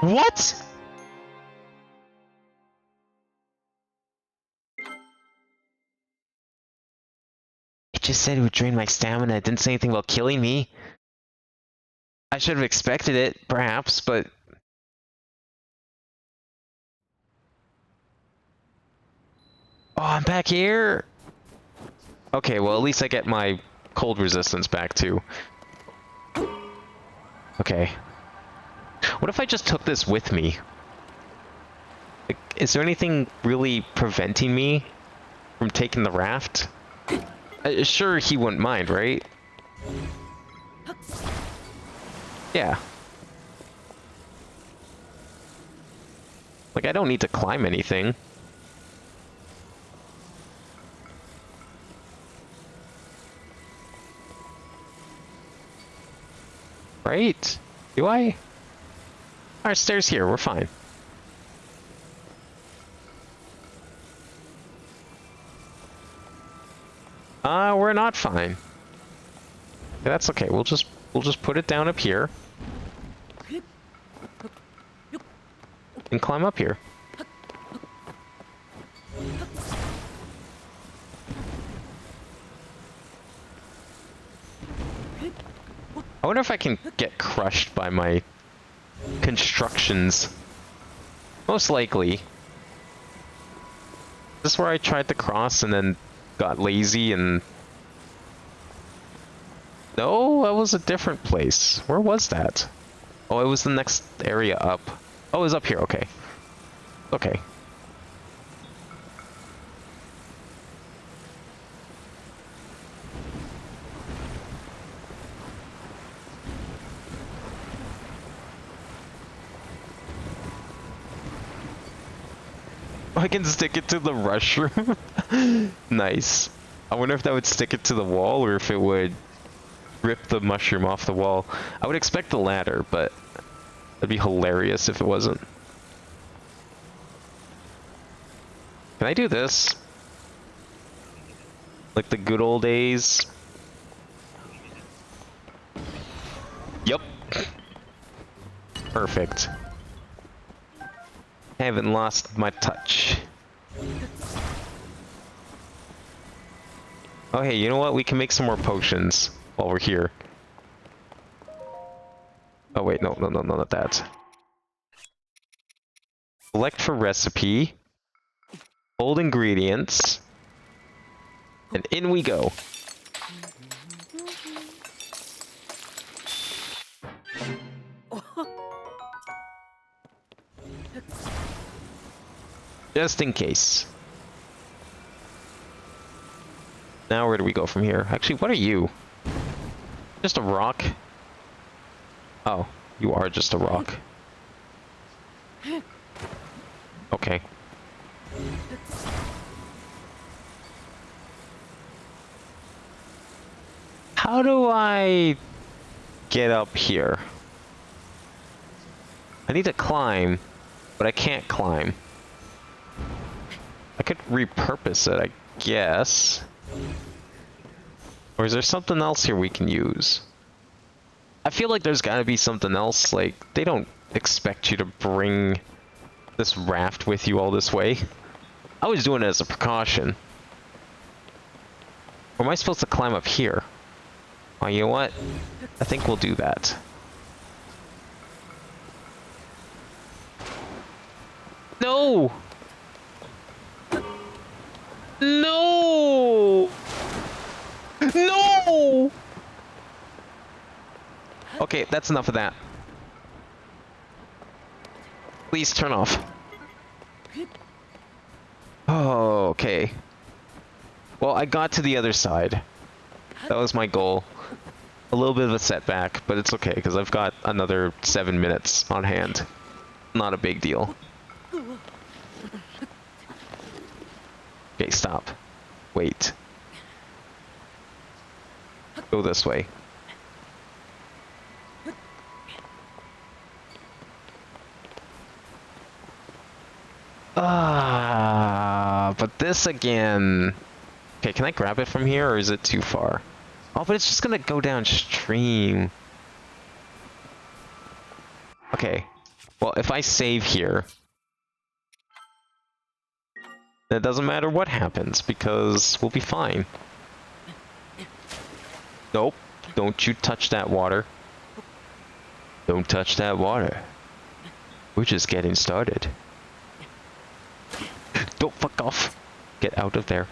What? It just said it would drain my stamina. It didn't say anything about killing me. I should have expected it, perhaps, but... Oh, I'm back here? Okay, well, at least I get my cold resistance back, too. Okay. What if I just took this with me? Like, is there anything really preventing me from taking the raft? Sure, he wouldn't mind, right? Yeah. Like, I don't need to climb anything. Right? Do I? Our stairs here, we're fine. We're not fine. Yeah, that's okay. We'll just put it down up here. And climb up here. I wonder if I can get crushed by my constructions. Most likely. Is this where I tried to cross and then got lazy and... No, that was a different place. Where was that? Oh, it was the next area up. Oh, it was up here, okay. Okay. I can stick it to the mushroom. Nice. I wonder if that would stick it to the wall or if it would rip the mushroom off the wall. I would expect the latter, but that'd be hilarious if it wasn't. Can I do this? Like the good old days? Yup. Perfect. I haven't lost my touch. Oh hey, you know what? We can make some more potions while we're here. Oh wait, no, not that. Select for recipe. Hold ingredients. And in we go. Just in case. Now where do we go from here? Actually, what are you? Just a rock? Oh, you are just a rock. Okay. How do I get up here? I need to climb, but I can't climb. I could repurpose it, I guess. Or is there something else here we can use? I feel like there's gotta be something else. Like, they don't expect you to bring this raft with you all this way. I was doing it as a precaution. Or am I supposed to climb up here? Oh, you know what? I think we'll do that. No! No! No! Okay, that's enough of that. Please turn off. Oh, okay. Well, I got to the other side. That was my goal. A little bit of a setback, but it's okay, because I've got another 7 minutes on hand. Not a big deal. Okay, stop. Wait. Go this way. But this again... Okay, can I grab it from here, or is it too far? Oh, but it's just gonna go downstream. Okay. Well, if I save here... it doesn't matter what happens, because we'll be fine. Nope. Don't you touch that water. Don't touch that water. We're just getting started. Don't fuck off. Get out of there.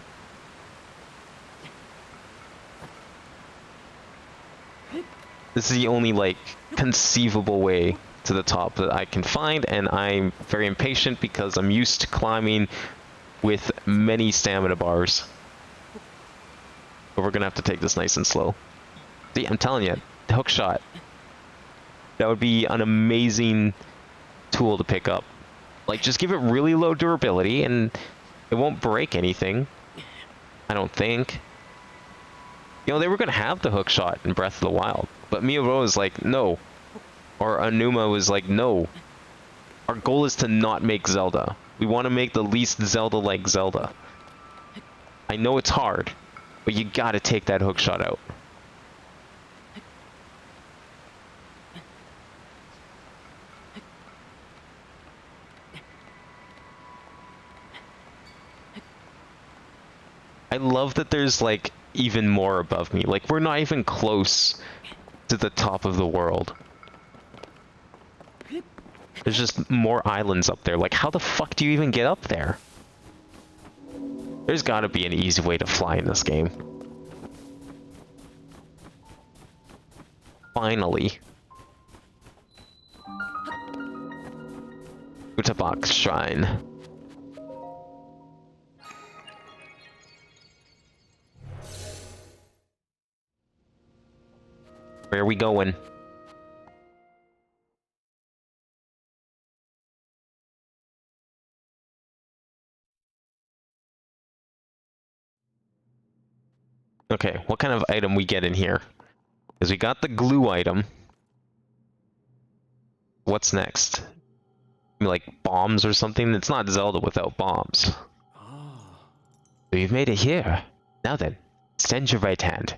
This is the only, like, conceivable way to the top that I can find, and I'm very impatient because I'm used to climbing with many stamina bars. But we're gonna have to take this nice and slow. See, I'm telling you, the hook shot. That would be an amazing tool to pick up. Like, just give it really low durability, and it won't break anything. I don't think. You know, they were gonna have the hook shot in Breath of the Wild, but Miyamoto was like, no. Or Anuma was like, no. Our goal is to not make Zelda. We want to make the least Zelda-like Zelda. I know it's hard, but you gotta take that hook shot out. I love that there's, like, even more above me. Like, we're not even close to the top of the world. There's just more islands up there. Like, how the fuck do you even get up there? There's gotta be an easy way to fly in this game. Finally. Utabox Shrine. Where are we going? Okay, what kind of item we get in here? Because we got the glue item. What's next? Like bombs or something? It's not Zelda without bombs. So you've made it here. Now then, extend your right hand.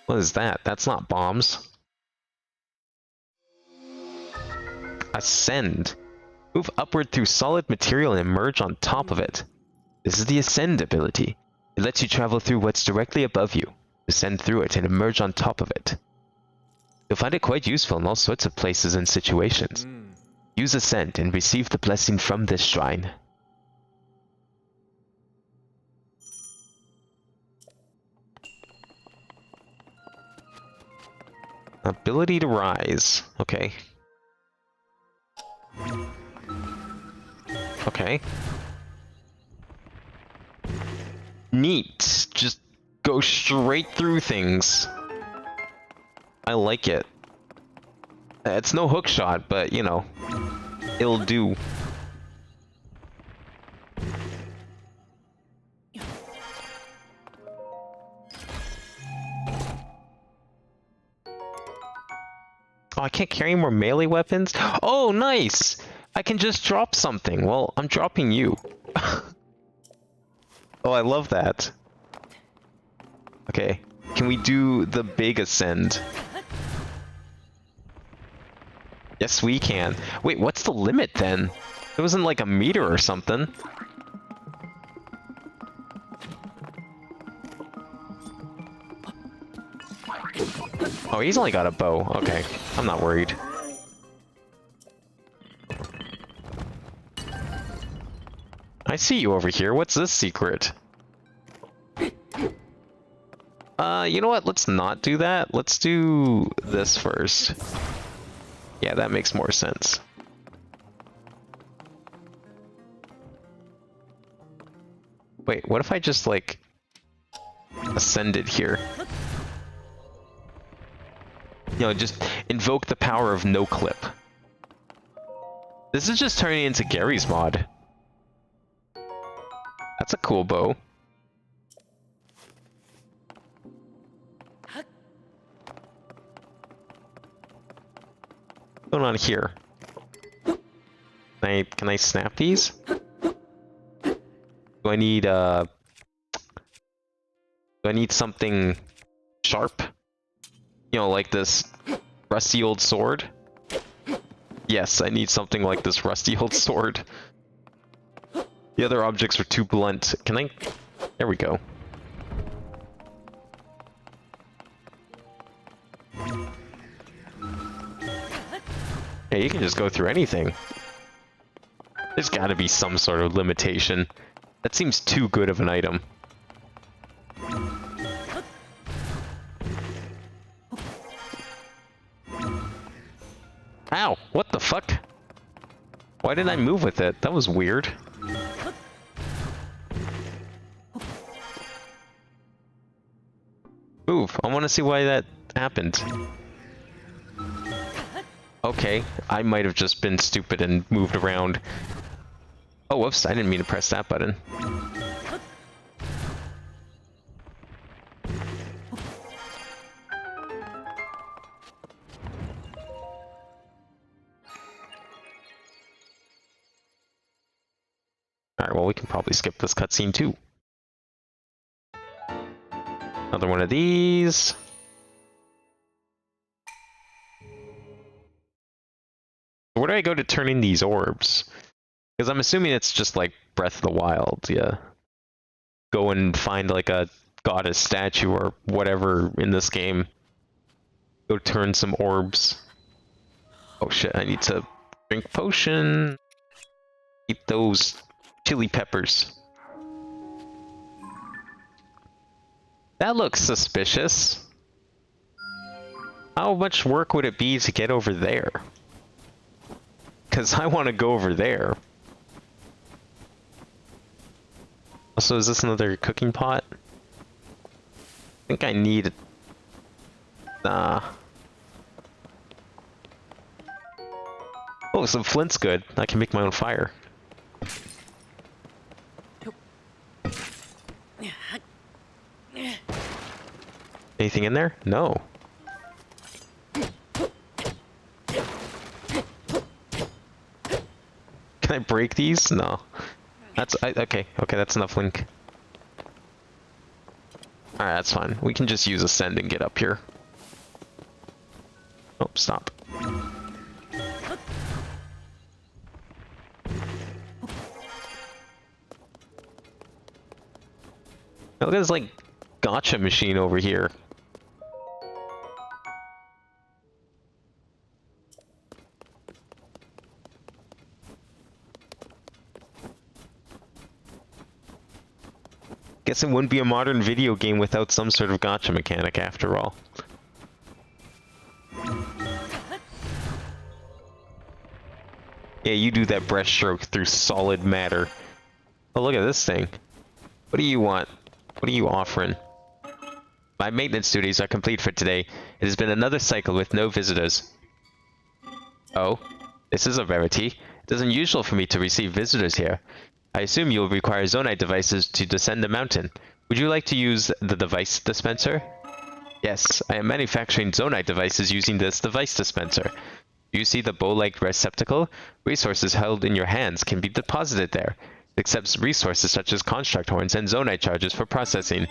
What is that? That's not bombs. Ascend. Move upward through solid material and emerge on top of it. This is the Ascend ability. It lets you travel through what's directly above you, ascend through it, and emerge on top of it. You'll find it quite useful in all sorts of places and situations. Use Ascend and receive the blessing from this shrine. Ability to rise. Okay. Okay. Neat. Just go straight through things. I like it. It's no hook shot, but you know, it'll do. Oh, I can't carry more melee weapons? Oh, nice! I can just drop something. Well, I'm dropping you. Oh, I love that. Okay, can we do the big ascend? Yes, we can. Wait, what's the limit then? It wasn't like a meter or something. Oh, he's only got a bow. Okay, I'm not worried. I see you over here. What's this secret? You know what? Let's not do that. Let's do this first. Yeah, that makes more sense. Wait, what if I just, like, ascended here? You know, just invoke the power of no clip. This is just turning into Gary's mod. That's a cool bow. What's going on here? Can I snap these? Do I need something sharp? You know, like this rusty old sword? Yes, I need something like this rusty old sword. The other objects are too blunt. Can I... There we go. Yeah, you can just go through anything. There's gotta be some sort of limitation. That seems too good of an item. Ow! What the fuck? Why didn't I move with it? That was weird. Move. I want to see why that happened. Okay, I might have just been stupid and moved around. Oh, whoops, I didn't mean to press that button. Alright, well, we can probably skip this cutscene too. Another one of these. Where do I go to turn in these orbs? Because I'm assuming it's just like Breath of the Wild, yeah. Go and find like a goddess statue or whatever in this game. Go turn some orbs. Oh shit, I need to drink potion. Eat those chili peppers. That looks suspicious. How much work would it be to get over there? Because I want to go over there. Also, is this another cooking pot? I think I need... Nah. Oh, some flint's good. I can make my own fire. Anything in there? No. Can I break these? No. Okay, that's enough, Link. Alright, that's fine. We can just use Ascend and get up here. Oh, stop. Look at this, like, gotcha machine over here. Guess it wouldn't be a modern video game without some sort of gotcha mechanic after all. Okay, you do that breaststroke through solid matter. Oh, look at this thing. What do you want? What are you offering? My maintenance duties are complete for today. It has been another cycle with no visitors. Oh, this is a rarity. It isn't usual for me to receive visitors here. I assume you will require Zonite devices to descend the mountain. Would you like to use the device dispenser? Yes, I am manufacturing Zonite devices using this device dispenser. Do you see the bow-like receptacle? Resources held in your hands can be deposited there. It accepts resources such as construct horns and Zonite charges for processing.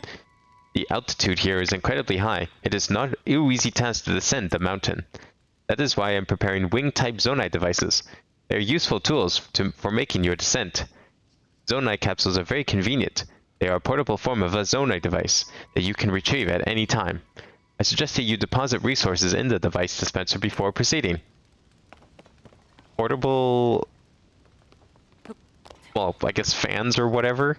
The altitude here is incredibly high. It is not an easy task to descend the mountain. That is why I am preparing wing-type Zonite devices. They are useful tools for making your descent. Zonite capsules are very convenient. They are a portable form of a Zonite device that you can retrieve at any time. I suggest that you deposit resources in the device dispenser before proceeding. Portable... well, I guess fans or whatever.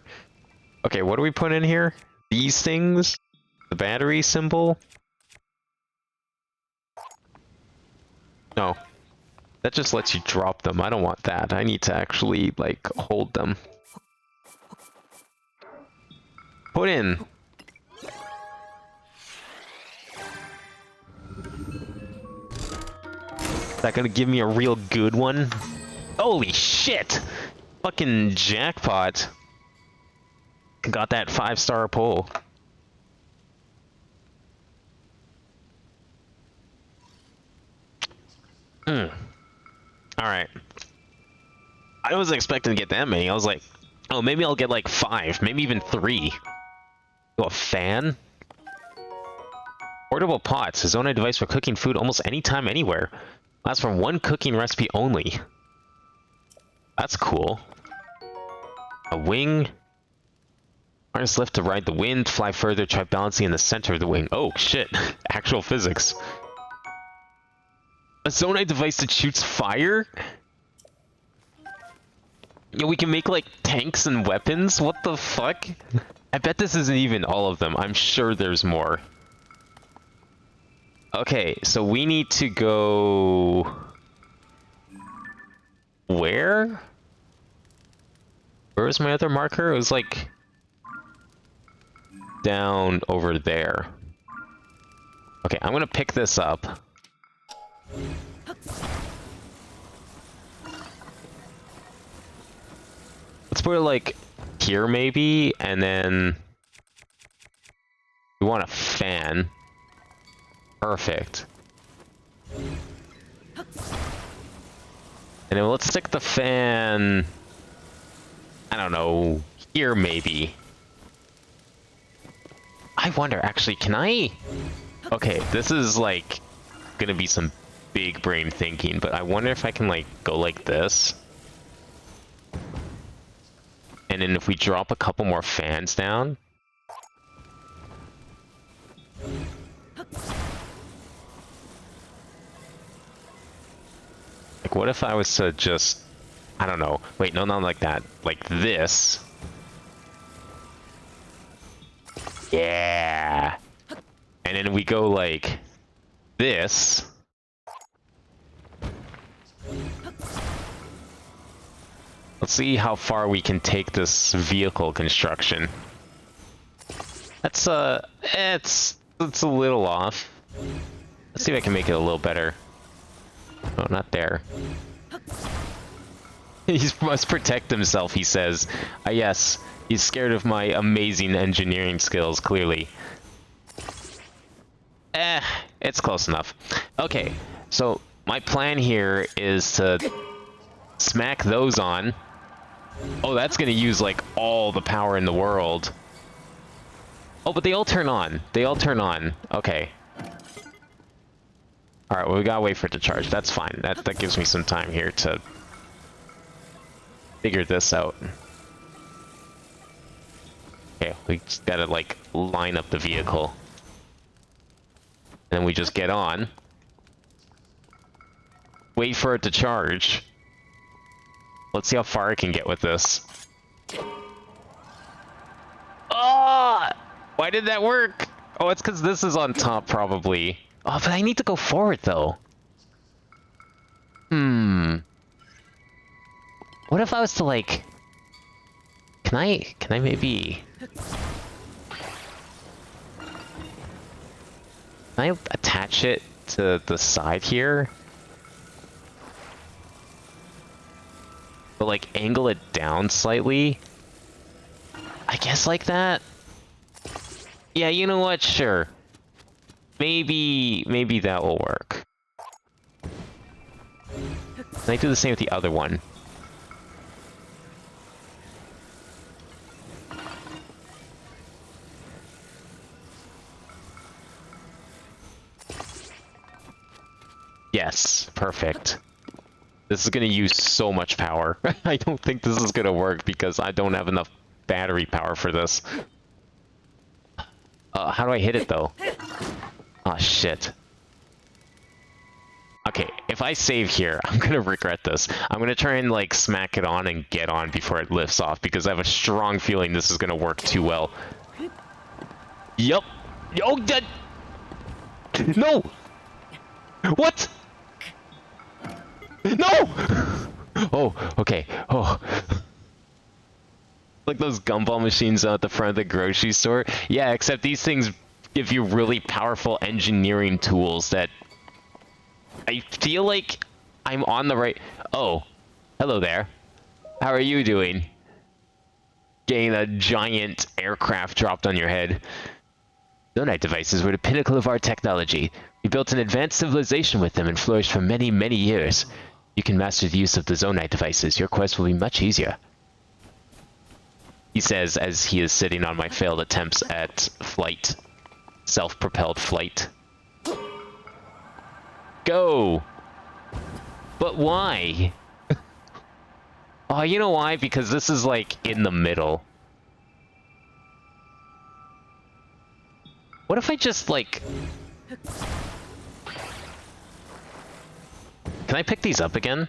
Okay, what do we put in here? These things? The battery symbol? No. That just lets you drop them. I don't want that. I need to actually, like, hold them. Put in. Is that gonna give me a real good one? Holy shit! Fucking jackpot. Got that 5-star pull. Alright. I wasn't expecting to get that many. I was like, oh, maybe I'll get like 5, maybe even 3. Oh, a fan? Portable pots. A Zonite device for cooking food almost anytime, anywhere. Lasts for one cooking recipe only. That's cool. A wing. Harness lift to ride the wind. Fly further. Try balancing in the center of the wing. Oh, shit. Actual physics. A Zonite device that shoots fire? Yeah, we can make, like, tanks and weapons? What the fuck? I bet this isn't even all of them. I'm sure there's more. Okay, so we need to go... where? Where was my other marker? It was, like... down over there. Okay, I'm gonna pick this up. Let's put it like here maybe, and then we want a fan. Perfect. And then let's stick the fan, I don't know, here maybe. I wonder, actually, can I? Okay, this is like gonna be some big brain thinking, but I wonder if I can like go like this. And then if we drop a couple more fans down. Like, what if I was to just, I don't know, wait, no, not like that, like this. Yeah. And then we go like this. Let's see how far we can take this vehicle construction. That's it's a little off. Let's see if I can make it a little better. Oh, not there. He must protect himself, he says. Ah, yes, he's scared of my amazing engineering skills, clearly. It's close enough. Okay, so my plan here is to smack those on. Oh, that's gonna use, like, all the power in the world. Oh, but they all turn on. They all turn on. Okay. Alright, well, we gotta wait for it to charge. That's fine. That gives me some time here to figure this out. Okay, we just gotta, like, line up the vehicle. And then we just get on. Wait for it to charge. Let's see how far I can get with this. Ah! Why did that work? Oh, it's because this is on top, probably. Oh, but I need to go forward, though. What if I was to like... Can I maybe... Can I attach it to the side here? But like angle it down slightly? I guess like that? Yeah, you know what? Sure. Maybe that will work. Can I do the same with the other one? Yes, perfect. This is gonna use so much power. I don't think this is gonna work because I don't have enough battery power for this. How do I hit it though? Oh shit. Okay, if I save here, I'm gonna regret this. I'm gonna try and like smack it on and get on before it lifts off because I have a strong feeling this is gonna work too well. Yup. Oh, that. No. What? No. Oh, okay. Oh. Like those gumball machines out at the front of the grocery store. Yeah, except these things give you really powerful engineering tools that I feel like I'm on the right... Oh, hello there. How are you doing? Getting a giant aircraft dropped on your head. Zonite devices were the pinnacle of our technology. We built an advanced civilization with them and flourished for many, many years. You can master the use of the Zonite devices. Your quest will be much easier. He says as he is sitting on my failed attempts at flight. Self-propelled flight. Go! But why? Oh, you know why? Because this is like in the middle. What if I just like... Can I pick these up again?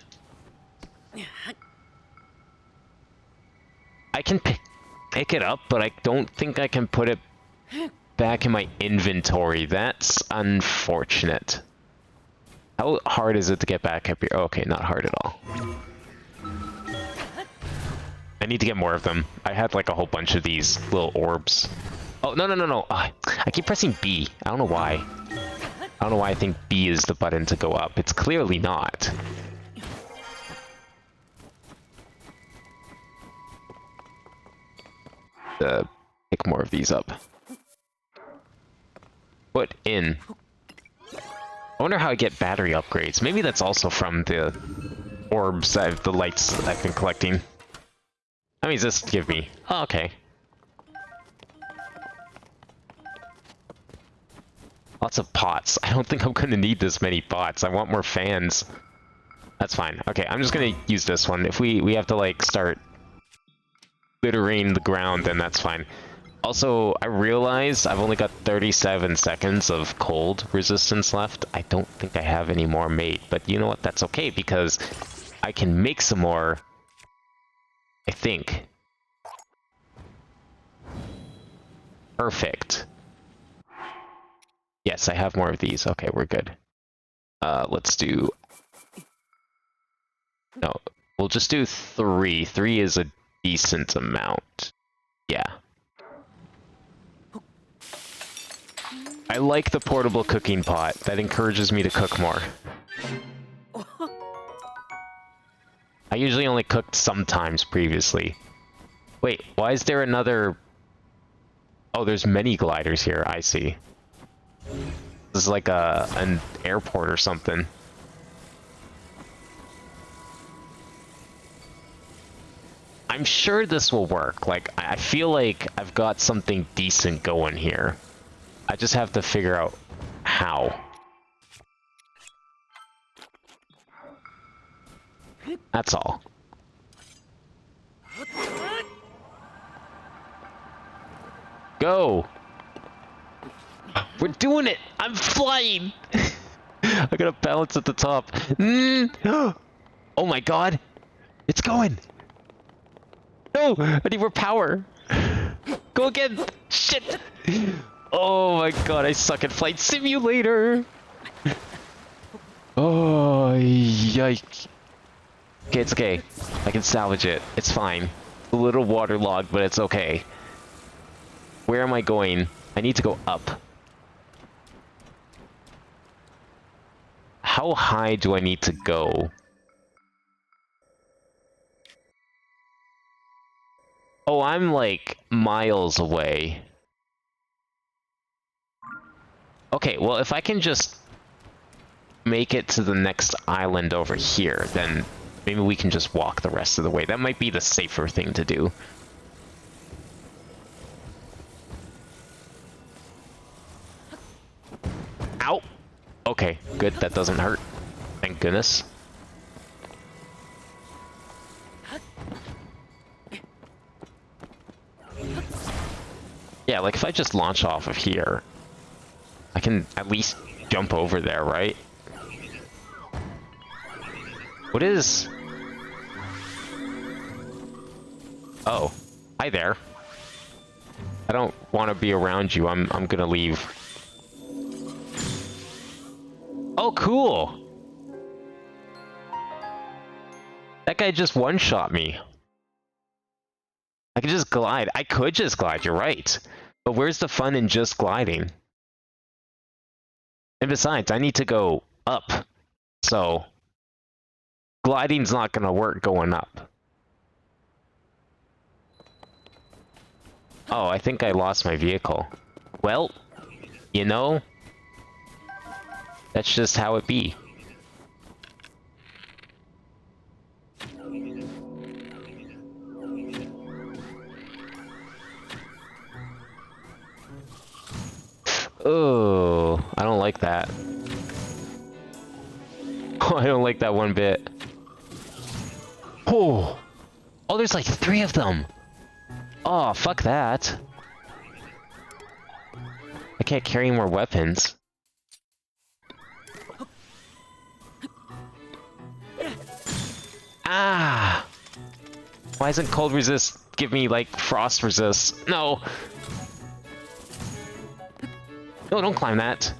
I can pick it up, but I don't think I can put it back in my inventory. That's unfortunate. How hard is it to get back up here? Oh, okay, not hard at all. I need to get more of them. I had like a whole bunch of these little orbs. Oh, no, no, no, no. I keep pressing B. I don't know why. I don't know why I think B is the button to go up. It's clearly not. Pick more of these up. Put in. I wonder how I get battery upgrades. Maybe that's also from the orbs, the lights I've been collecting. How many does this give me? Oh, okay. Lots of pots. I don't think I'm gonna need this many pots. I want more fans. That's fine. Okay, I'm just gonna use this one. If we have to like start littering the ground, then that's fine. Also, I realized I've only got 37 seconds of cold resistance left. I don't think I have any more made, but you know what? That's okay because I can make some more, I think. Perfect. Yes, I have more of these. Okay, we're good. Let's do... No, we'll just do 3. 3 is a decent amount. Yeah. I like the portable cooking pot. That encourages me to cook more. I usually only cooked sometimes previously. Wait, why is there another... Oh, there's many gliders here. I see. This is like an airport or something. I'm sure this will work. Like, I feel like I've got something decent going here. I just have to figure out how. That's all. Go! We're doing it! I'm flying! I gotta balance at the top. Oh my god! It's going! No! I need more power! Go again! Shit! Oh my god, I suck at Flight Simulator! Oh, yike. Okay, it's okay. I can salvage it. It's fine. A little waterlogged, but it's okay. Where am I going? I need to go up. How high do I need to go? Oh, I'm like miles away. Okay, well, if I can just make it to the next island over here, then maybe we can just walk the rest of the way. That might be the safer thing to do. Ow! Okay, good. That doesn't hurt. Thank goodness. Yeah, like if I just launch off of here, I can at least jump over there, right? What is... Oh. Hi there. I don't want to be around you. I'm gonna leave. Oh, cool! That guy just one-shot me. I could just glide. I could just glide, you're right. But where's the fun in just gliding? And besides, I need to go up. So, gliding's not gonna work going up. Oh, I think I lost my vehicle. Well, you know, that's just how it be. Oh, I don't like that. Oh, I don't like that one bit. Oh, oh, there's like 3 of them. Oh, fuck that. I can't carry more weapons. Ah! Why isn't cold resist give me, like, frost resist? No! No, don't climb that.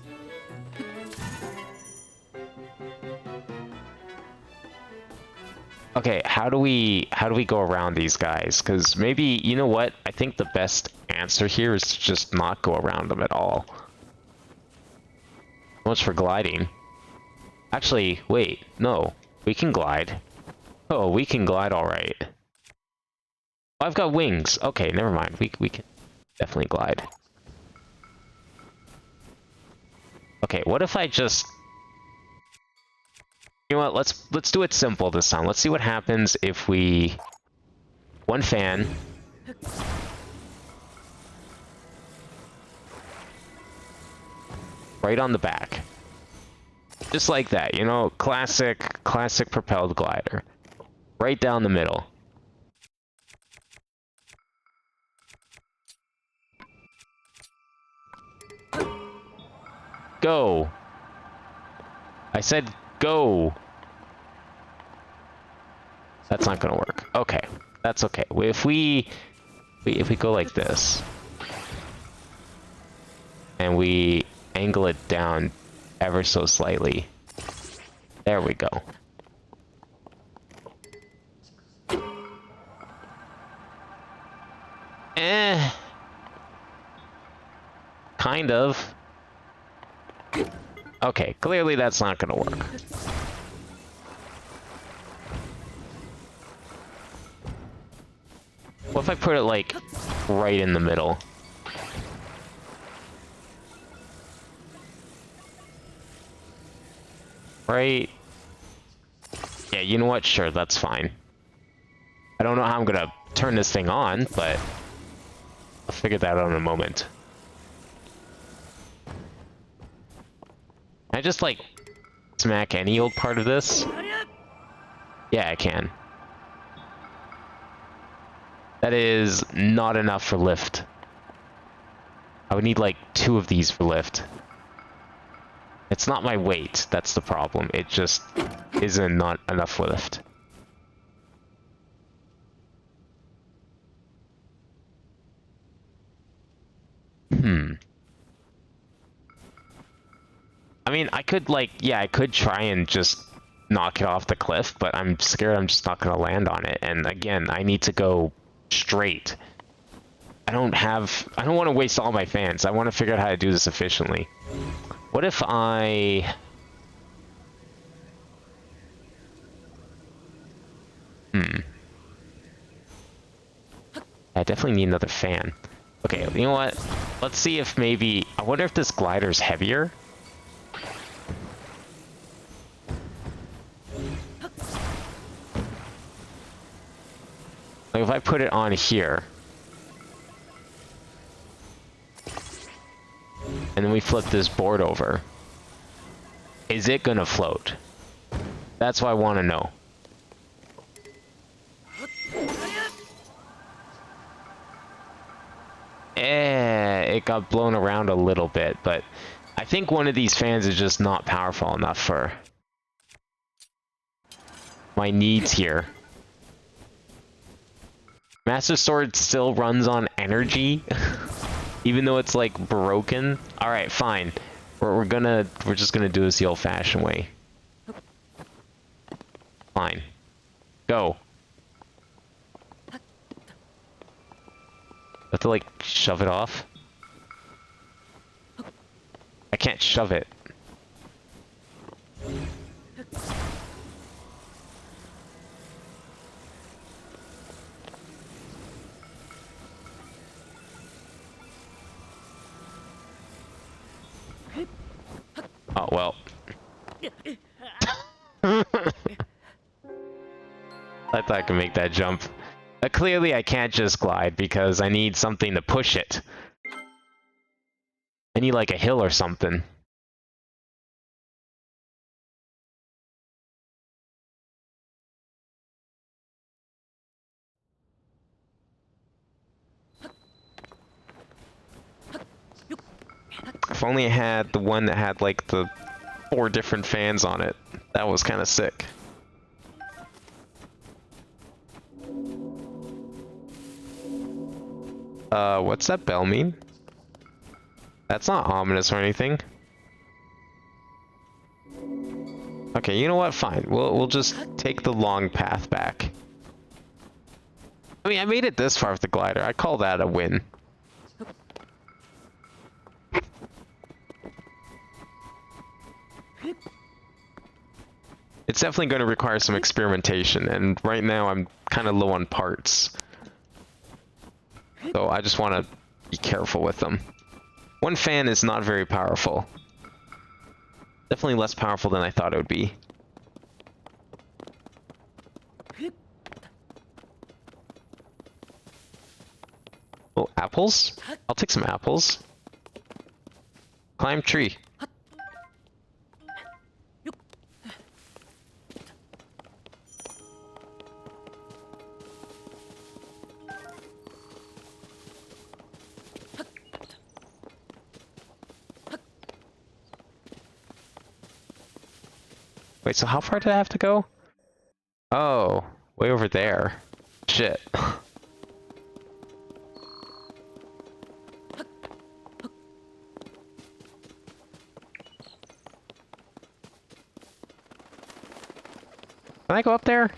Okay, how do we go around these guys? Because maybe, you know what? I think the best answer here is to just not go around them at all. So much for gliding. Actually, wait, no. We can glide. Oh, we can glide alright. Oh, I've got wings. Okay, never mind. We can definitely glide. Okay, what if I just... You know what, let's do it simple this time. Let's see what happens if we... One fan. Right on the back. Just like that, you know, classic propelled glider. Right down the middle. Go. I said go. That's not gonna work. Okay, that's okay. If we go like this, and we angle it down ever so slightly, there we go. Kind of. Okay, clearly that's not gonna work. What if I put it, like, right in the middle? Right? Yeah, you know what? Sure, that's fine. I don't know how I'm gonna turn this thing on, but I'll figure that out in a moment. Can I just, like, smack any old part of this? Yeah, I can. That is not enough for lift. I would need, like, 2 of these for lift. It's not my weight, that's the problem. It just isn't not enough lift. I mean, I could, like, yeah, I could try and just knock it off the cliff, but I'm scared I'm just not gonna land on it. And again, I need to go straight. I don't want to waste all my fans. I want to figure out how to do this efficiently. What if I... I definitely need another fan. Okay, you know what? Let's see if maybe... I wonder if this glider's heavier? Like, if I put it on here... and then we flip this board over... is it gonna float? That's what I want to know. It got blown around a little bit, but I think one of these fans is just not powerful enough for my needs here. Master Sword still runs on energy, even though it's like broken. All right, fine. We're just gonna do this the old-fashioned way. Fine. Go. I have to like shove it off. I can't shove it. Oh well. I thought I could make that jump. Clearly I can't just glide because I need something to push it. I need like a hill or something. If only I had the one that had like the 4 different fans on it. That was kind of sick. What's that bell mean? That's not ominous or anything. Okay, you know what? Fine. We'll just take the long path back. I mean, I made it this far with the glider. I call that a win. It's definitely going to require some experimentation, and right now I'm kind of low on parts. So I just want to be careful with them. One fan is not very powerful. Definitely less powerful than I thought it would be. Oh, apples? I'll take some apples. Climb tree. Wait, so how far did I have to go? Oh, way over there. Shit. Can I go up there?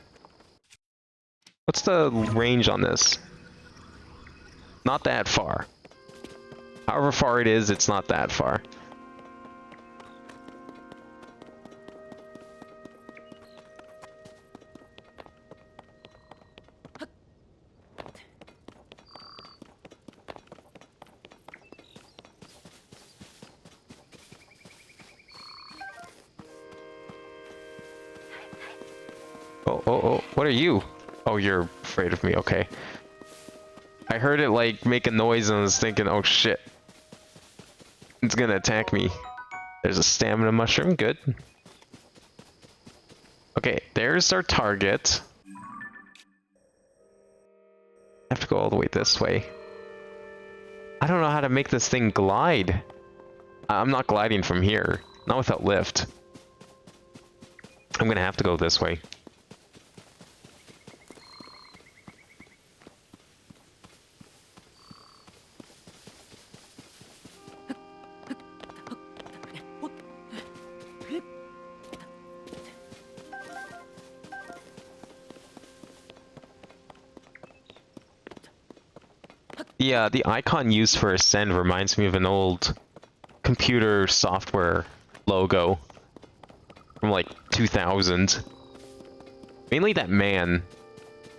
What's the range on this? Not that far. However far it is, it's not that far. Oh, what are you? Oh, you're afraid of me, okay. I heard it like make a noise and I was thinking, oh shit. It's gonna attack me. There's a stamina mushroom, good. Okay, there's our target. I have to go all the way this way. I don't know how to make this thing glide. I'm not gliding from here. Not without lift. I'm gonna have to go this way. The icon used for Ascend reminds me of an old computer software logo from like 2000. Mainly that man.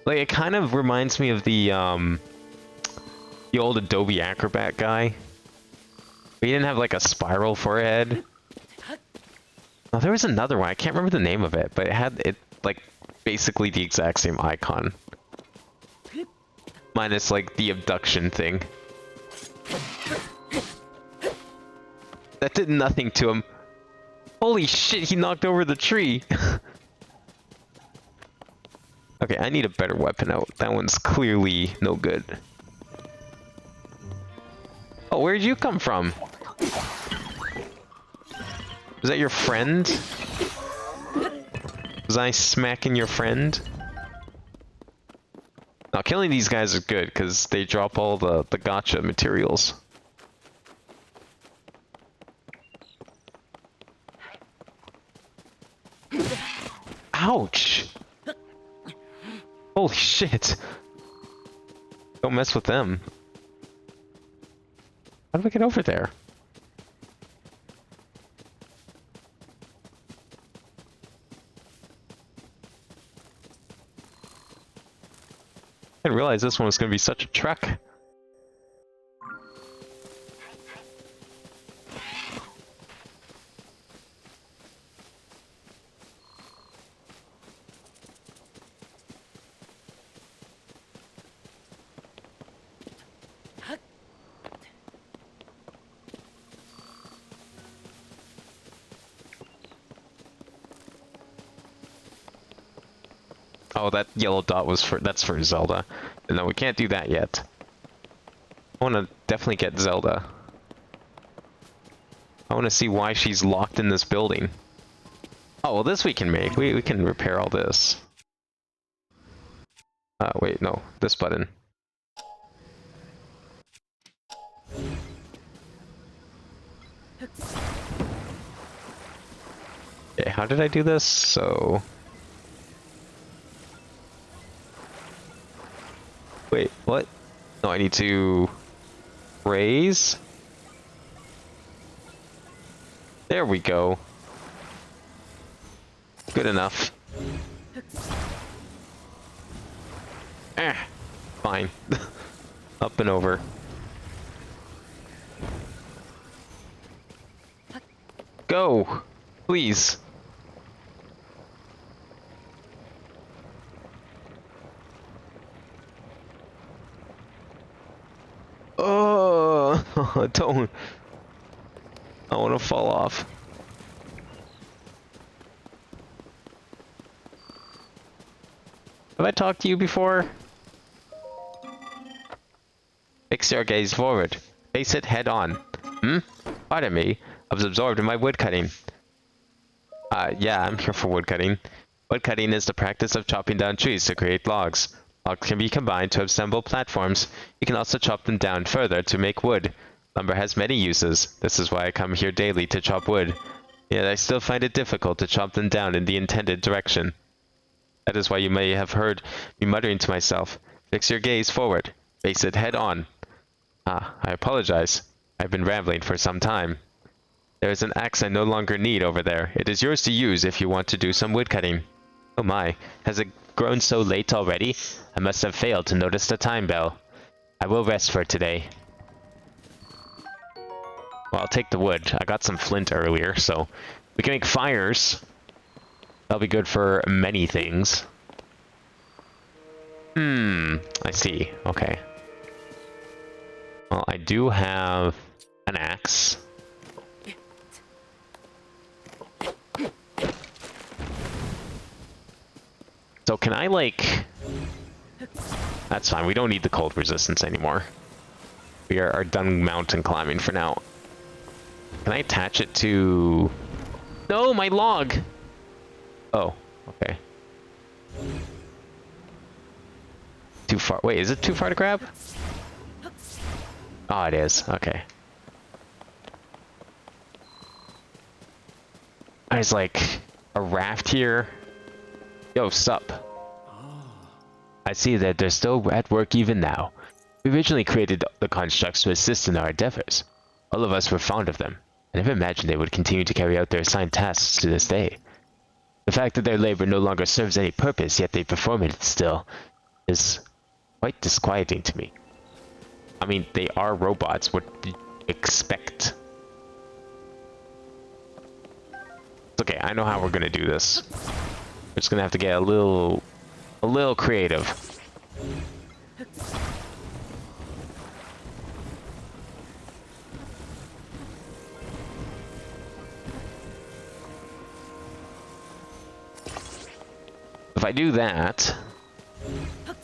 Like, it kind of reminds me of the old Adobe Acrobat guy. But he didn't have like a spiral forehead. Oh, there was another one. I can't remember the name of it, but it had like basically the exact same icon. Minus like the abduction thing. That did nothing to him. Holy shit, he knocked over the tree. Okay, I need a better weapon out. That one's clearly no good. Oh, where'd you come from? Was that your friend? Was I smacking your friend? Now, killing these guys is good, because they drop all the gacha materials. Ouch! Holy shit! Don't mess with them. How do I get over there? I didn't realize this one was going to be such a trek. Oh, that yellow dot was that's for Zelda. No, we can't do that yet. I want to definitely get Zelda. I want to see why she's locked in this building. Oh, well, this we can make. We can repair all this. Wait, no. This button. Okay, how did I do this? So... Wait, what? No, I need to... raise? There we go. Good enough. Fine. Up and over. Go! Please. Oh, don't. I want to fall off. Have I talked to you before? Fix your gaze forward. Face it head on. Hmm? Pardon me. I was absorbed in my woodcutting. Yeah, I'm here for woodcutting. Woodcutting is the practice of chopping down trees to create logs. Logs can be combined to assemble platforms. You can also chop them down further to make wood. Lumber has many uses. This is why I come here daily to chop wood. Yet I still find it difficult to chop them down in the intended direction. That is why you may have heard me muttering to myself, fix your gaze forward, face it head on. I apologize. I've been rambling for some time. There is an axe I no longer need over there. It is yours to use if you want to do some woodcutting. Oh my, has it grown so late already? I must have failed to notice the time bell. I will rest for today. Well, I'll take the wood. I got some flint earlier, so we can make fires. That'll be good for many things. I see. Okay. Well, I do have an axe. So can I, like... That's fine. We don't need the cold resistance anymore. We are done mountain climbing for now. Can I attach it to... No, my log! Oh, okay. Too far. Wait, is it too far to grab? Oh, it is. Okay. There's like a raft here. Yo, sup? I see that they're still at work even now. We originally created the constructs to assist in our endeavors. All of us were fond of them. I never imagined they would continue to carry out their assigned tasks to this day. The fact that their labor no longer serves any purpose, yet they perform it still, is quite disquieting to me. I mean, they are robots. What do you expect? It's okay, I know how we're gonna do this. We're just gonna have to get a little creative. If I do that, and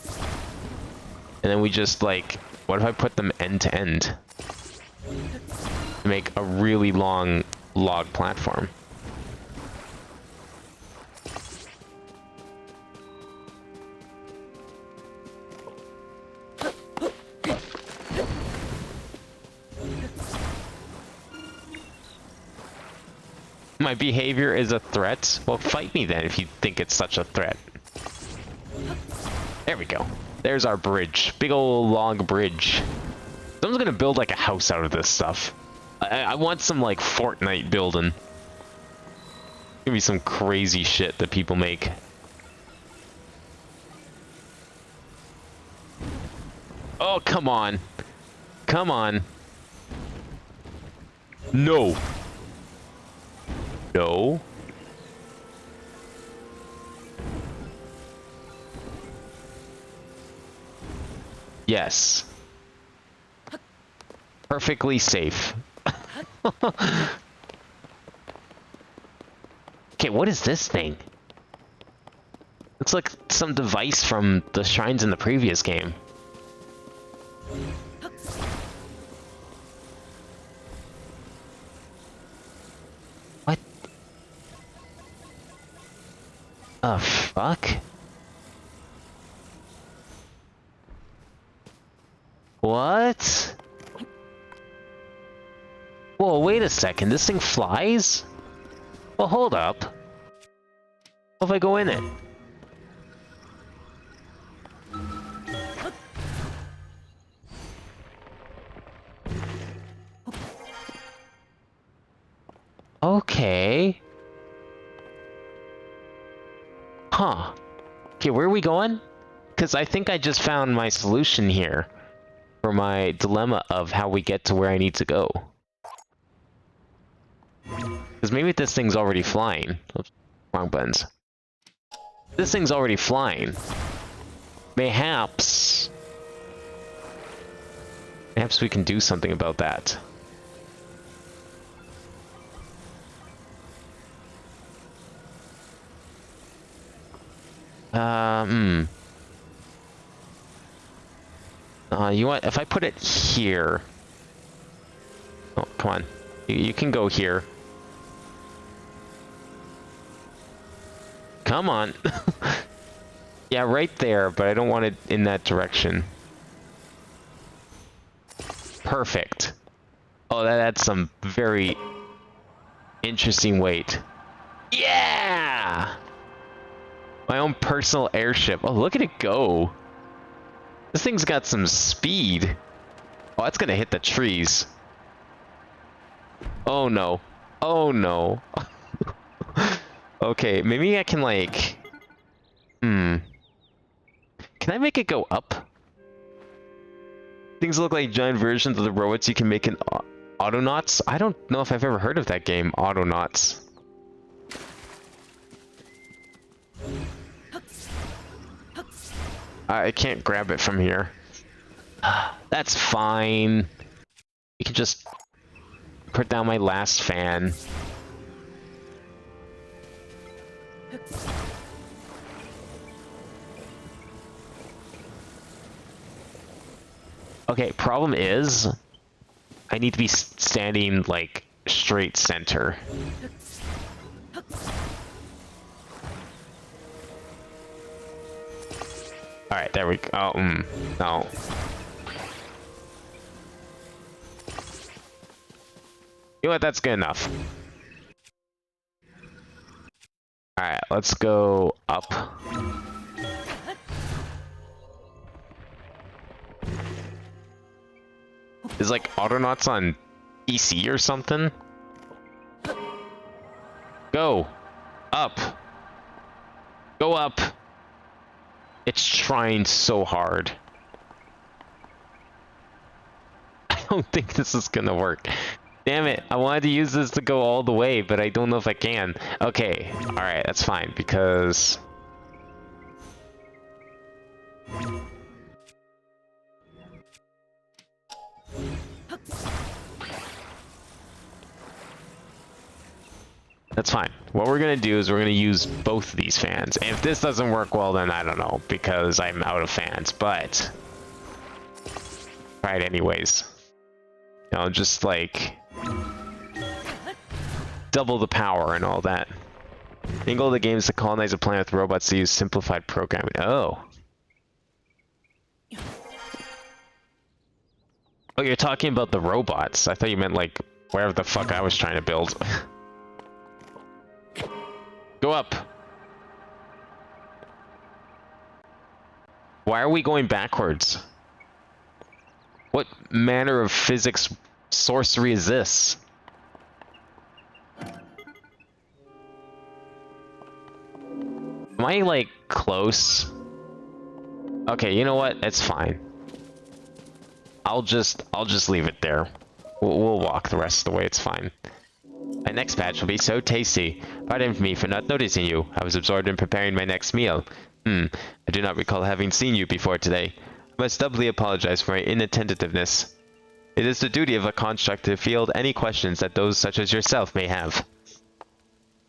then we just like, what if I put them end to end? To make a really long log platform. My behavior is a threat? Well, fight me then if you think it's such a threat. There we go. There's our bridge. Big old log bridge. Someone's gonna build like a house out of this stuff. I want some like Fortnite building. Gonna be some crazy shit that people make. Oh, come on. Come on. No. No. Yes. Perfectly safe. Okay, what is this thing? Looks like some device from the shrines in the previous game. What? The fuck? What? Whoa, wait a second. This thing flies? Well, hold up. What if I go in it? Okay. Huh. Okay, where are we going? Because I think I just found my solution here for my dilemma of how we get to where I need to go. Because maybe this thing's already flying. Oops, wrong buttons. This thing's already flying. Mayhaps we can do something about that. You know what? If I put it here... Oh, come on. You can go here. Come on. Yeah, right there, but I don't want it in that direction. Perfect. Oh, that adds some very interesting weight. Yeah! My own personal airship. Oh, look at it go. This thing's got some speed. Oh, that's gonna hit the trees. Oh no. Oh no. Okay, maybe I can like... Can I make it go up? Things look like giant versions of the robots you can make in Autonauts. I don't know if I've ever heard of that game, Autonauts. I can't grab it from here. That's fine. You can just put down my last fan. Okay, problem is, I need to be standing, like, straight center. Alright, there we go. Oh, no. You know what, that's good enough. Alright, let's go up. Is like Autonauts on PC or something? Go! Up! Go up! It's trying so hard. I don't think this is gonna work. Damn it, I wanted to use this to go all the way, but I don't know if I can. Okay, alright, that's fine, because... That's fine. What we're gonna do is we're gonna use both of these fans. And if this doesn't work well, then I don't know, because I'm out of fans, but... Try it anyways. You know, just like... double the power and all that. The goal of the game is to colonize a planet with robots to use simplified programming. Oh. Oh, you're talking about the robots. I thought you meant like wherever the fuck I was trying to build. Go up. Why are we going backwards? What manner of physics sorcery is this? Am I like close? Okay, you know what? It's fine. I'll just leave it there. We'll walk the rest of the way. It's fine. My next batch will be so tasty. Pardon me for not noticing you. I was absorbed in preparing my next meal. I do not recall having seen you before today. I must doubly apologize for my inattentiveness. It is the duty of a construct to field any questions that those such as yourself may have.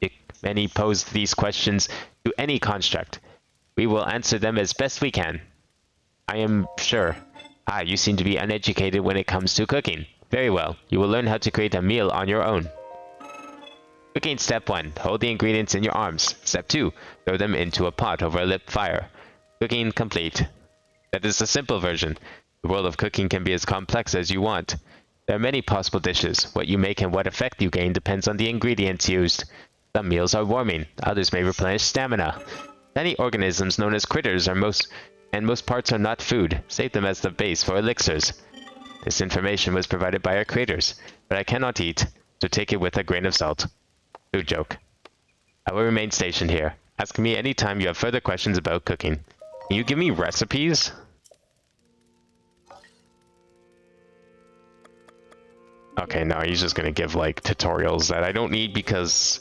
If any pose these questions to any construct, we will answer them as best we can. I am sure. You seem to be uneducated when it comes to cooking. Very well, you will learn how to create a meal on your own. Cooking step 1. Hold the ingredients in your arms. Step 2. Throw them into a pot over a lit fire. Cooking complete. That is the simple version. The world of cooking can be as complex as you want. There are many possible dishes. What you make and what effect you gain depends on the ingredients used. Some meals are warming. Others may replenish stamina. Tiny organisms known as critters are most parts are not food. Save them as the base for elixirs. This information was provided by our creators, but I cannot eat, so take it with a grain of salt. No joke. I will remain stationed here. Ask me anytime you have further questions about cooking. Can you give me recipes? Okay, no, he's just gonna give, like, tutorials that I don't need because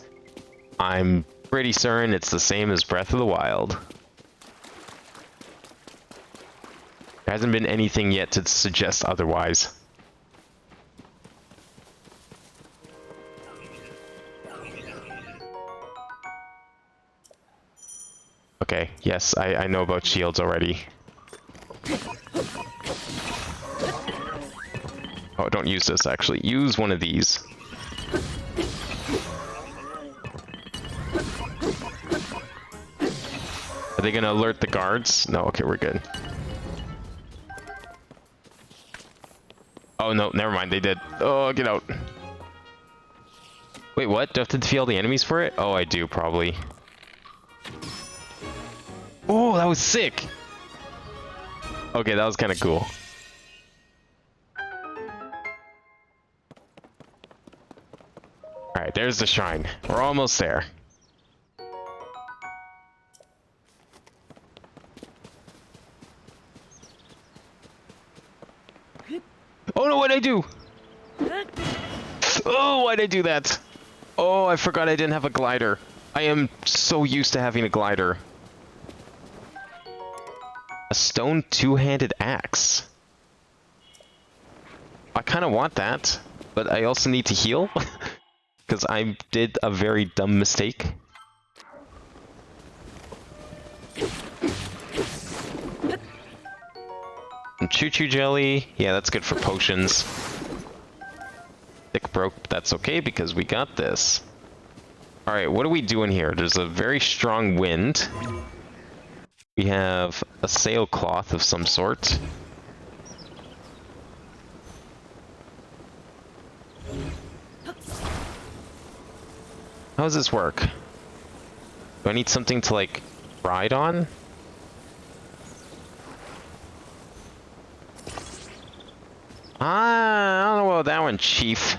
I'm pretty certain it's the same as Breath of the Wild. There hasn't been anything yet to suggest otherwise. Okay, yes, I know about shields already. Oh, don't use this, actually. Use one of these. Are they gonna alert the guards? No, okay, we're good. Oh, no, never mind, they did. Oh, get out. Wait, what? Do I have to defeat all the enemies for it? Oh, I do, probably. Oh, that was sick! Okay, that was kind of cool. Alright, there's the shrine. We're almost there. Oh no, what'd I do? Oh, why'd I do that? Oh, I forgot I didn't have a glider. I am so used to having a glider. A stone two-handed axe. I kind of want that, but I also need to heal. Because I did a very dumb mistake. And choo-choo jelly. Yeah, that's good for potions. Stick broke, that's okay because we got this. Alright, what are we doing here? There's a very strong wind. We have a sailcloth of some sort. How does this work? Do I need something to, like, ride on? I don't know about that one, Chief.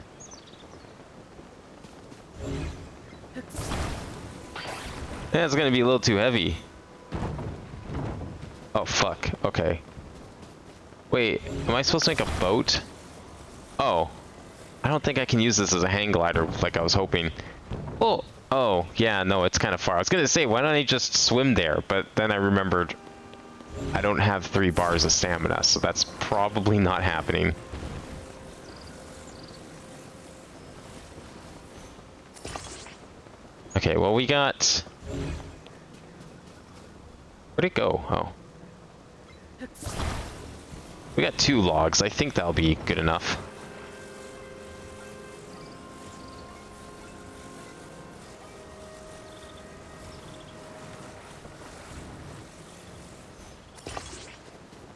Yeah, it's gonna be a little too heavy. Oh, fuck. Okay. Wait, am I supposed to make a boat? Oh. I don't think I can use this as a hang glider like I was hoping. Oh. Oh, yeah, no, it's kind of far. I was gonna say, why don't I just swim there? But then I remembered I don't have 3 bars of stamina, so that's probably not happening. Okay, well, we got... Where'd it go? Oh. We got 2 logs. I think that'll be good enough.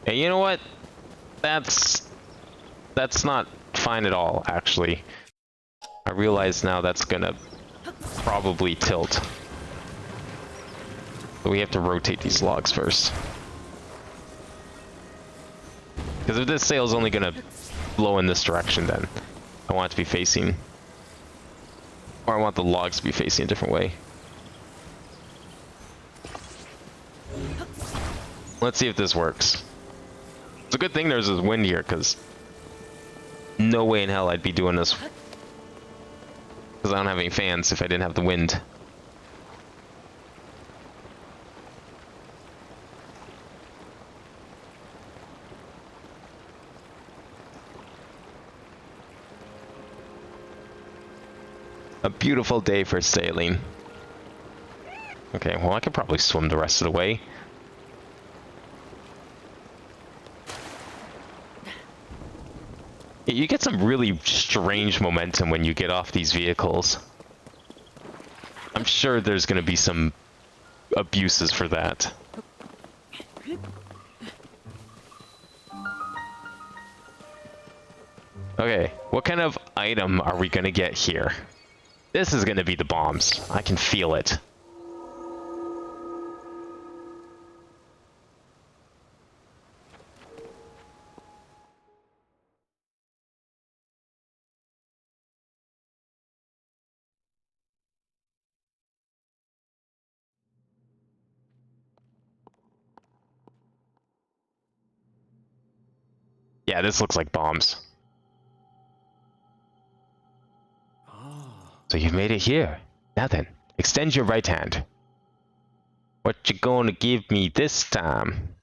Hey, you know what? That's not fine at all, actually. I realize now that's gonna probably tilt. But we have to rotate these logs first. Because if this sail's only gonna blow in this direction, then I want it to be facing... Or I want the logs to be facing a different way. Let's see if this works. It's a good thing there's this wind here, because no way in hell I'd be doing this. Because I don't have any fans if I didn't have the wind. A beautiful day for sailing. Okay, well, I could probably swim the rest of the way. You get some really strange momentum when you get off these vehicles. I'm sure there's going to be some abuses for that. Okay, what kind of item are we going to get here? This is going to be the bombs. I can feel it. Yeah, this looks like bombs. So you've made it here. Now then, extend your right hand. What you gonna give me this time?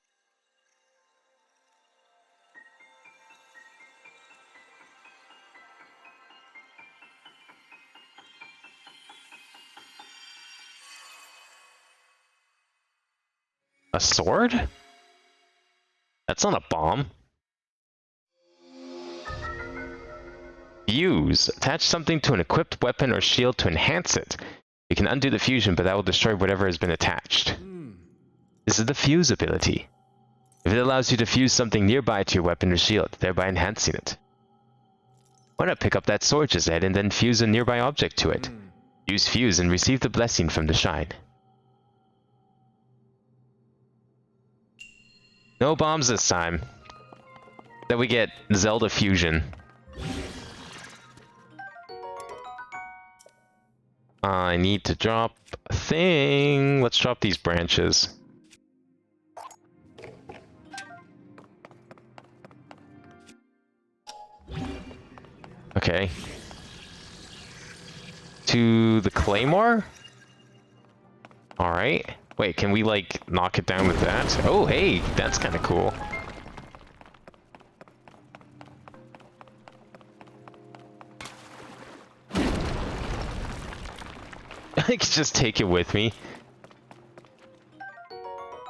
A sword? That's not a bomb. Fuse. Attach something to an equipped weapon or shield to enhance it. You can undo the fusion, but that will destroy whatever has been attached. This is the fuse ability. If it allows you to fuse something nearby to your weapon or shield, thereby enhancing it. Why not pick up that sword just ahead and then fuse a nearby object to it? Use fuse and receive the blessing from the shrine. No bombs this time. Then we get Zelda fusion. I need to drop a thing. Let's drop these branches. Okay. To the claymore? Alright. Wait, can we, like, knock it down with that? Oh, hey, that's kind of cool. I could just take it with me.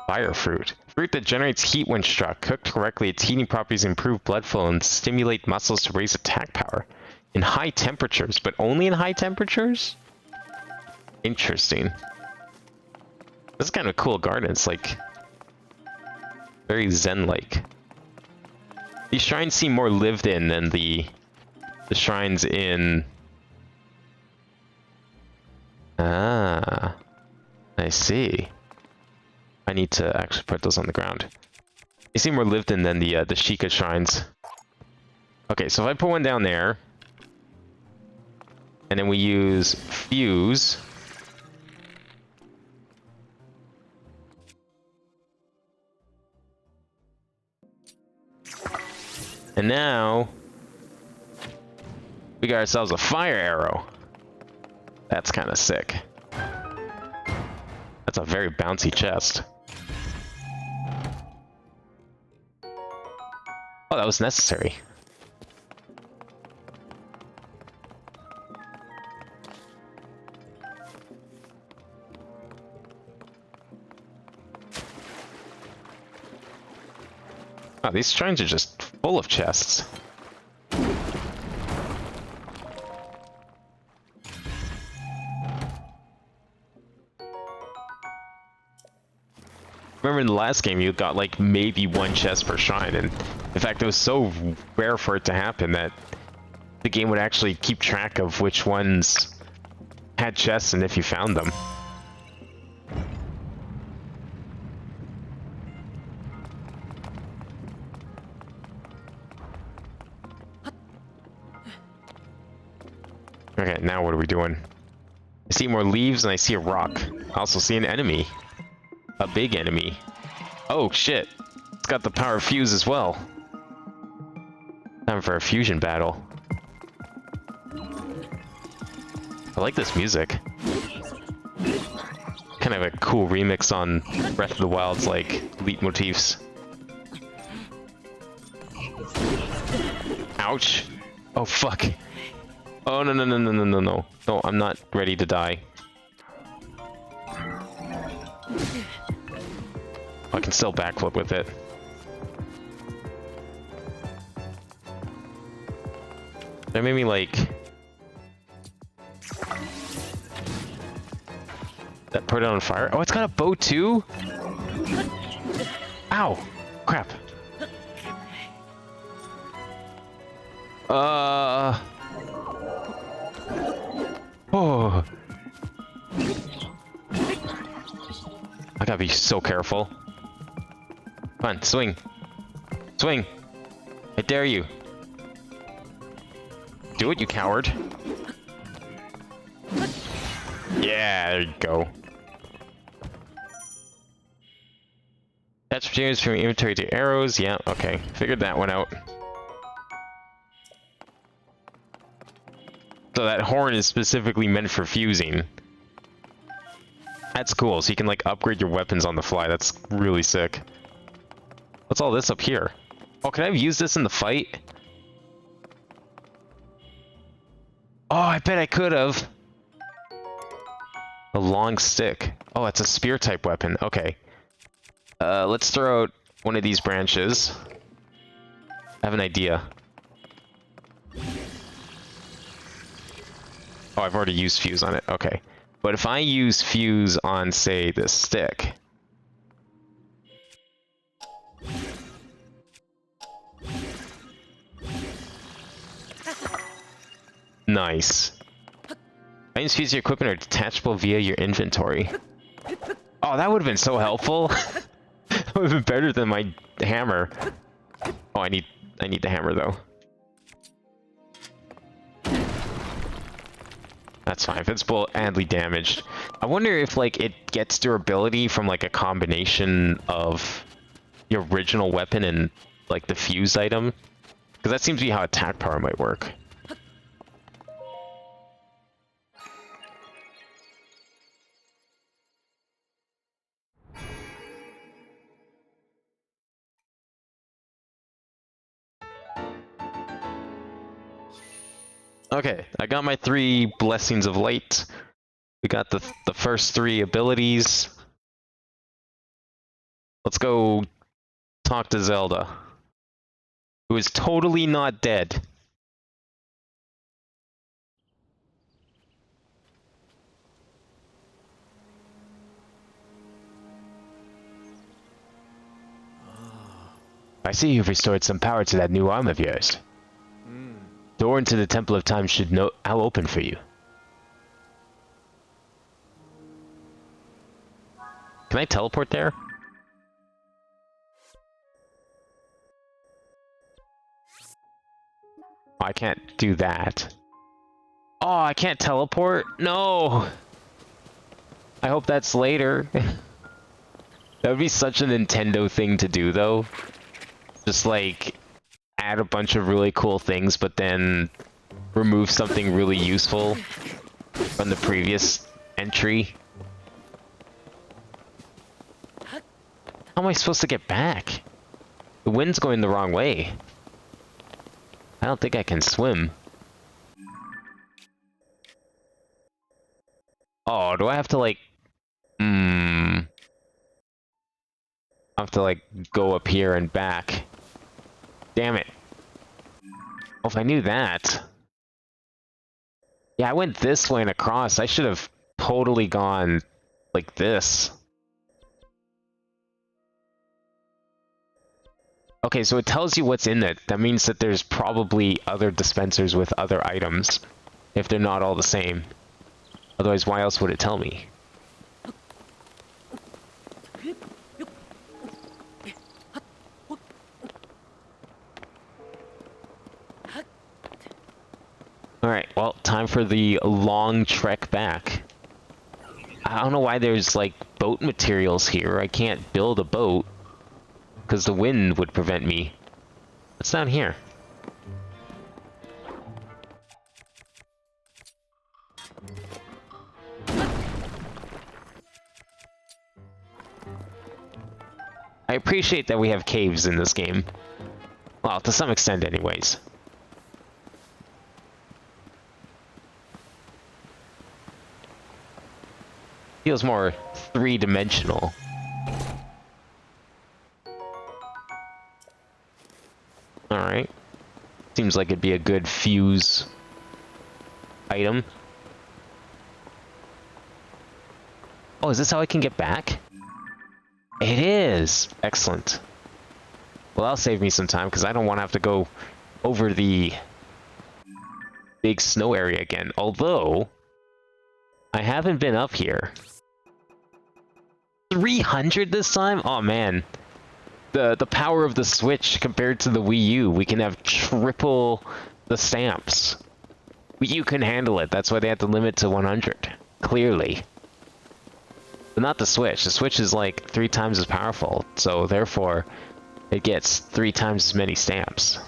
Fire fruit. Fruit that generates heat when struck. Cooked correctly, its heating properties improve blood flow and stimulate muscles to raise attack power. In high temperatures, but only in high temperatures? Interesting. This is kind of a cool garden. It's like very zen-like. These shrines seem more lived in than the shrines in... Ah, I see. I need to actually put those on the ground. They seem more lived in than the Sheikah shrines. Okay, so if I put one down there, and then we use fuse. And now we got ourselves a fire arrow. That's kind of sick. That's a very bouncy chest. Oh, that was necessary. Oh, these shrines are just full of chests. Remember in the last game you got like maybe one chest per shrine, and in fact it was so rare for it to happen that the game would actually keep track of which ones had chests and if you found them. Okay, now what are we doing? I see more leaves and I see a rock. I also see an enemy. A big enemy. Oh shit. It's got the power of fuse as well. Time for a fusion battle. I like this music. Kind of a cool remix on Breath of the Wild's like leitmotifs. Ouch. Oh fuck. Oh no no no no no no no. No, I'm not ready to die. I can still backflip with it. That made me like... That put it on fire? Oh, it's got a bow too? Ow! Crap. Oh. I gotta be so careful. Come on, swing. Swing. I dare you. Do it, you coward. Yeah, there you go. Attach materials from inventory to arrows. Yeah, okay. Figured that one out. So that horn is specifically meant for fusing. That's cool, so you can like upgrade your weapons on the fly. That's really sick. What's all this up here? Oh, can I use this in the fight? Oh, I bet I could have. A long stick. Oh, it's a spear type weapon. Okay. Let's throw out one of these branches. I have an idea. Oh, I've already used fuse on it. Okay. But if I use fuse on, say, this stick... Nice. Items fuse your equipment are detachable via your inventory. Oh, that would have been so helpful. That would have been better than my hammer. Oh, I need the hammer though. That's fine. If it's bullet badly damaged. I wonder if like it gets durability from like a combination of your original weapon and like the fuse item. Because that seems to be how attack power might work. Okay, I got my 3 blessings of light. We got the first 3 abilities. Let's go talk to Zelda, who is totally not dead. I see you've restored some power to that new arm of yours. Door into the Temple of Time should now open for you. Can I teleport there? I can't do that. Oh, I can't teleport? No! I hope that's later. That would be such a Nintendo thing to do, though. Just, like, add a bunch of really cool things, but then remove something really useful from the previous entry. How am I supposed to get back? The wind's going the wrong way. I don't think I can swim. Oh, do I have to, like... I have to, like, go up here and back. Damn it. Oh, if I knew that... Yeah, I went this way and across. I should have totally gone like this. Okay, so it tells you what's in it. That means that there's probably other dispensers with other items, if they're not all the same. Otherwise, why else would it tell me? Alright, well, time for the long trek back. I don't know why there's, like, boat materials here. I can't build a boat, because the wind would prevent me. What's down here? I appreciate that we have caves in this game. Well, to some extent anyways. Feels more three-dimensional. Alright. Seems like it'd be a good fuse item. Oh, is this how I can get back? It is! Excellent. Well, that'll save me some time, because I don't want to have to go over the big snow area again. Although, I haven't been up here. 300 this time? Oh man. The power of the Switch compared to the Wii U. We can have triple the stamps. Wii U can handle it. That's why they had to limit to 100. Clearly. But not the Switch. The Switch is like 3 times as powerful. So therefore, it gets 3 times as many stamps.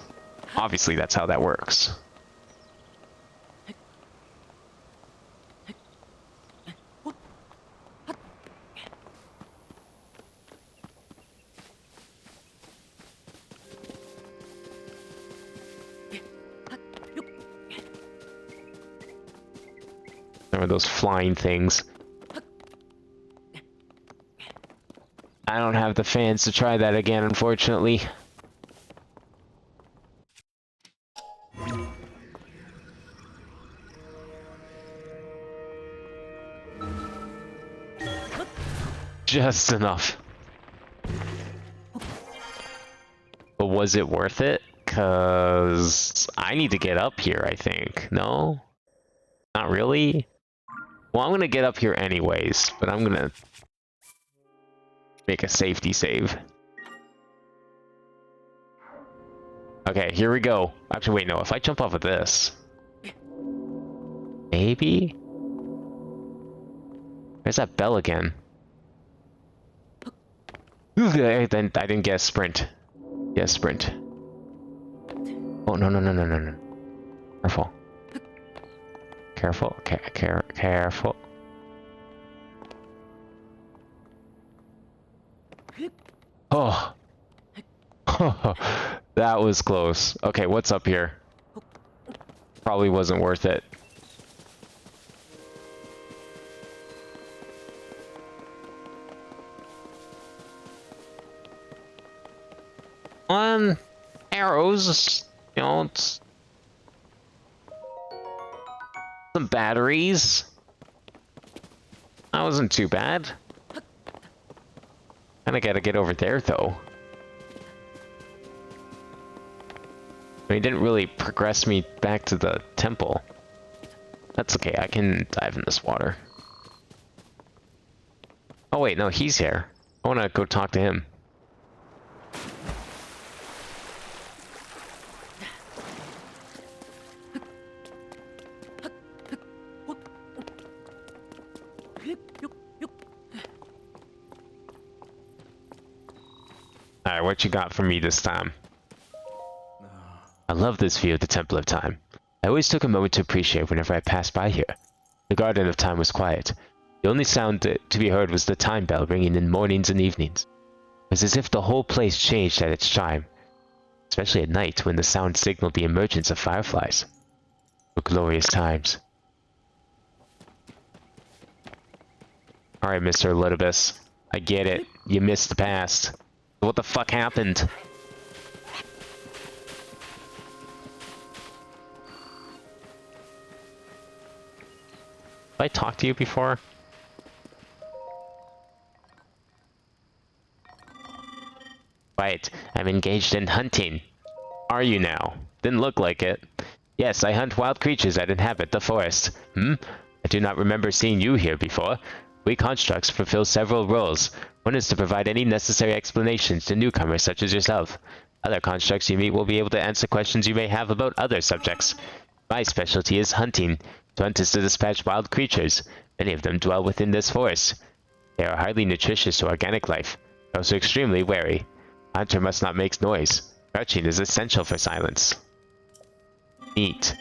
Obviously, that's how that works. Remember those flying things. I don't have the fans to try that again, unfortunately. Just enough. But was it worth it? 'Cause I need to get up here, I think. No? Not really? Well, I'm gonna get up here anyways, but I'm gonna make a safety save. Okay, here we go. Actually, wait, no. If I jump off of this... Maybe? Where's that bell again? I didn't guess sprint. Yes, sprint. Oh, no, no, no, no, no, no. Careful. Careful. Careful. Oh. That was close. Okay, what's up here? Probably wasn't worth it. Arrows, you know, it's some batteries. That wasn't too bad. Kinda gotta get over there, though. I mean, it didn't really progress me back to the temple. That's okay, I can dive in this water. Oh wait, no, he's here. I wanna go talk to him. Alright, what you got for me this time? I love this view of the Temple of Time. I always took a moment to appreciate whenever I passed by here. The Garden of Time was quiet. The only sound to be heard was the time bell ringing in mornings and evenings. It was as if the whole place changed at its chime, especially at night when the sound signaled the emergence of fireflies. Were glorious times. Alright, Mr. Elidibus. I get it. You missed the past. What the fuck happened? Have I talked to you before? Right, I'm engaged in hunting. Are you now? Didn't look like it. Yes, I hunt wild creatures that inhabit the forest. I do not remember seeing you here before. We constructs fulfill several roles. One is to provide any necessary explanations to newcomers such as yourself. Other constructs you meet will be able to answer questions you may have about other subjects. My specialty is hunting. To hunt is to dispatch wild creatures. Many of them dwell within this forest. They are highly nutritious to organic life, also extremely wary. A hunter must not make noise. Crouching is essential for silence. Neat.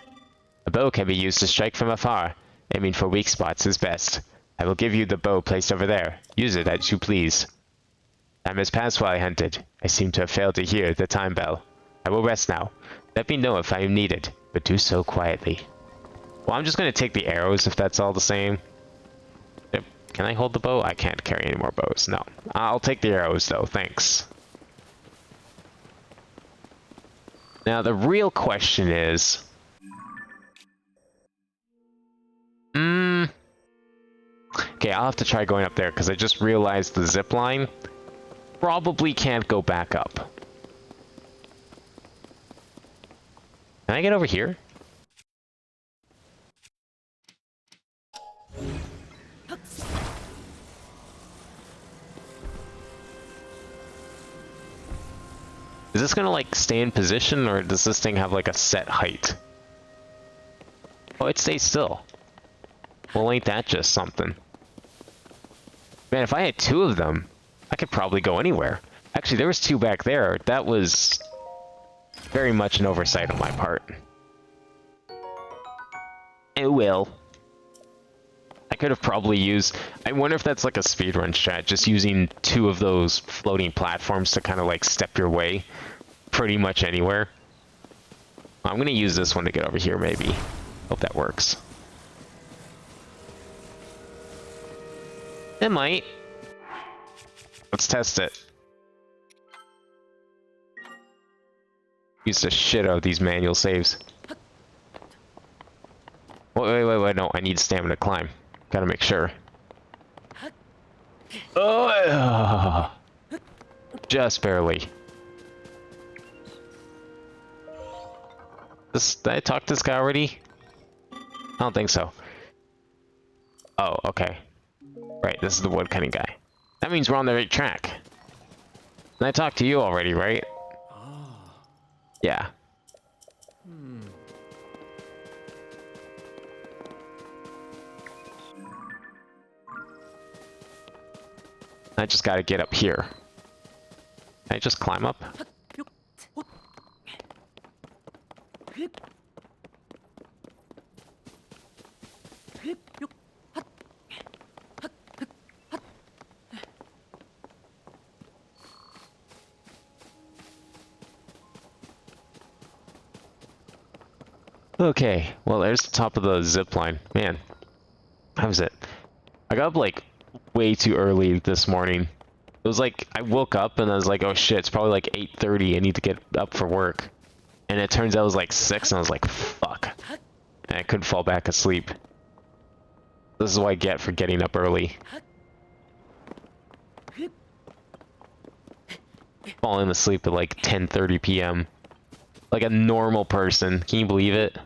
A bow can be used to strike from afar. Aiming for weak spots is best. I will give you the bow placed over there. Use it as you please. Time has passed while I hunted. I seem to have failed to hear the time bell. I will rest now. Let me know if I am needed, but do so quietly. Well, I'm just going to take the arrows if that's all the same. Yep. Can I hold the bow? I can't carry any more bows. No. I'll take the arrows though. Thanks. Now, the real question is... Okay, I'll have to try going up there, because I just realized the zip line probably can't go back up. Can I get over here? Is this gonna, like, stay in position, or does this thing have, like, a set height? Oh, it stays still. Well, ain't that just something? Man, if I had two of them, I could probably go anywhere. Actually, there was two back there. That was very much an oversight on my part. It will. I could have probably used... I wonder if that's like a speedrun strat, just using two of those floating platforms to kind of like step your way pretty much anywhere. I'm gonna use this one to get over here, maybe. Hope that works. It might. Let's test it. Use the shit out of these manual saves. Wait, no, I need stamina to climb. Gotta make sure. Oh, just barely. Did I talk to this guy already? I don't think so. Oh, okay. Right, this is the woodcutting guy. That means we're on the right track. And I talked to you already, right? Yeah. I just gotta get up here. Can I just climb up? Okay, well there's the top of the zip line. Man, how was it? I got up like way too early this morning. It was like, I woke up and I was like, oh shit, it's probably like 8:30, I need to get up for work. And it turns out it was like 6 and I was like, fuck. And I couldn't fall back asleep. This is what I get for getting up early. Falling asleep at like 10:30 p.m. Like a normal person. Can you believe it?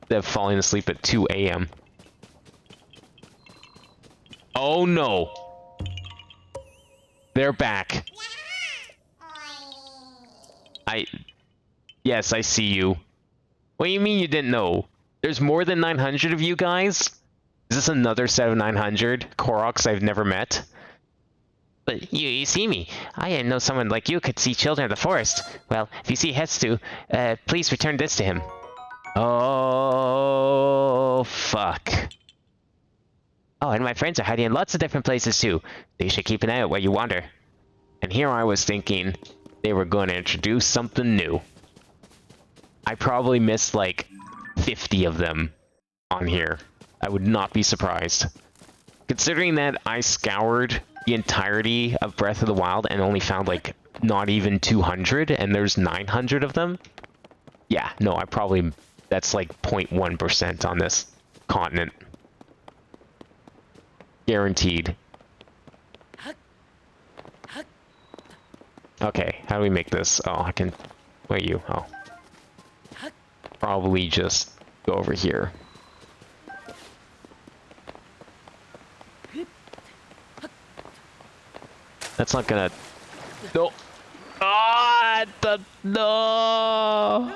They're falling asleep at 2 a.m. Oh no! They're back. Yes, I see you. What do you mean you didn't know? There's more than 900 of you guys? Is this another set of 900 Koroks I've never met? But you see me. I didn't know someone like you could see children of the forest. Well, if you see Hetsu, please return this to him. Oh, fuck. Oh, and my friends are hiding in lots of different places too. You should keep an eye out where you wander. And here I was thinking they were going to introduce something new. I probably missed like 50 of them on here. I would not be surprised. Considering that I scoured the entirety of Breath of the Wild and only found like not even 200 and there's 900 of them. Yeah, no, that's like 0.1% on this continent. Guaranteed. Okay, how do we make this? Oh, I can... Where are you? Oh. Probably just go over here. That's not gonna... No! Ah, no!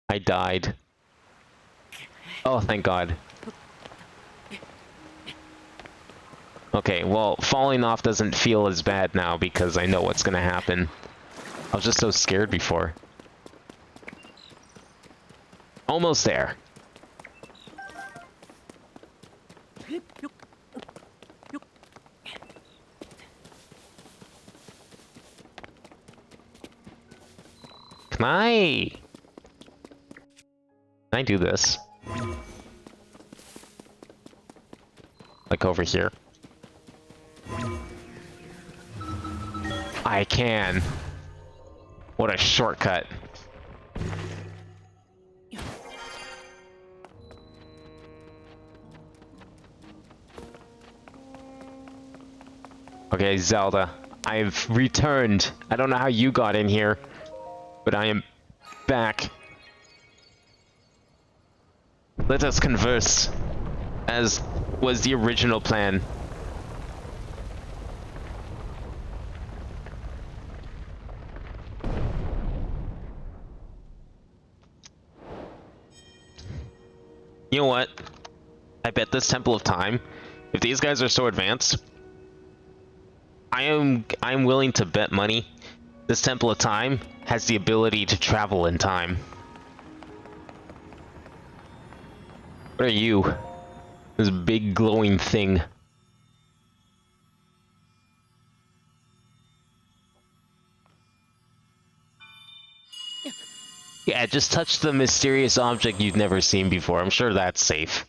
I died. Oh, thank God. Okay, well, falling off doesn't feel as bad now because I know what's gonna happen. I was just so scared before. Almost there. Can I do this? Like over here? I can. What a shortcut. Okay, Zelda. I've returned. I don't know how you got in here, but I am back. Let us converse, as was the original plan. You know what? I bet this Temple of Time, if these guys are so advanced, I'm willing to bet money this Temple of Time has the ability to travel in time. What are you? This big glowing thing. Yeah, just touch the mysterious object you've never seen before. I'm sure that's safe.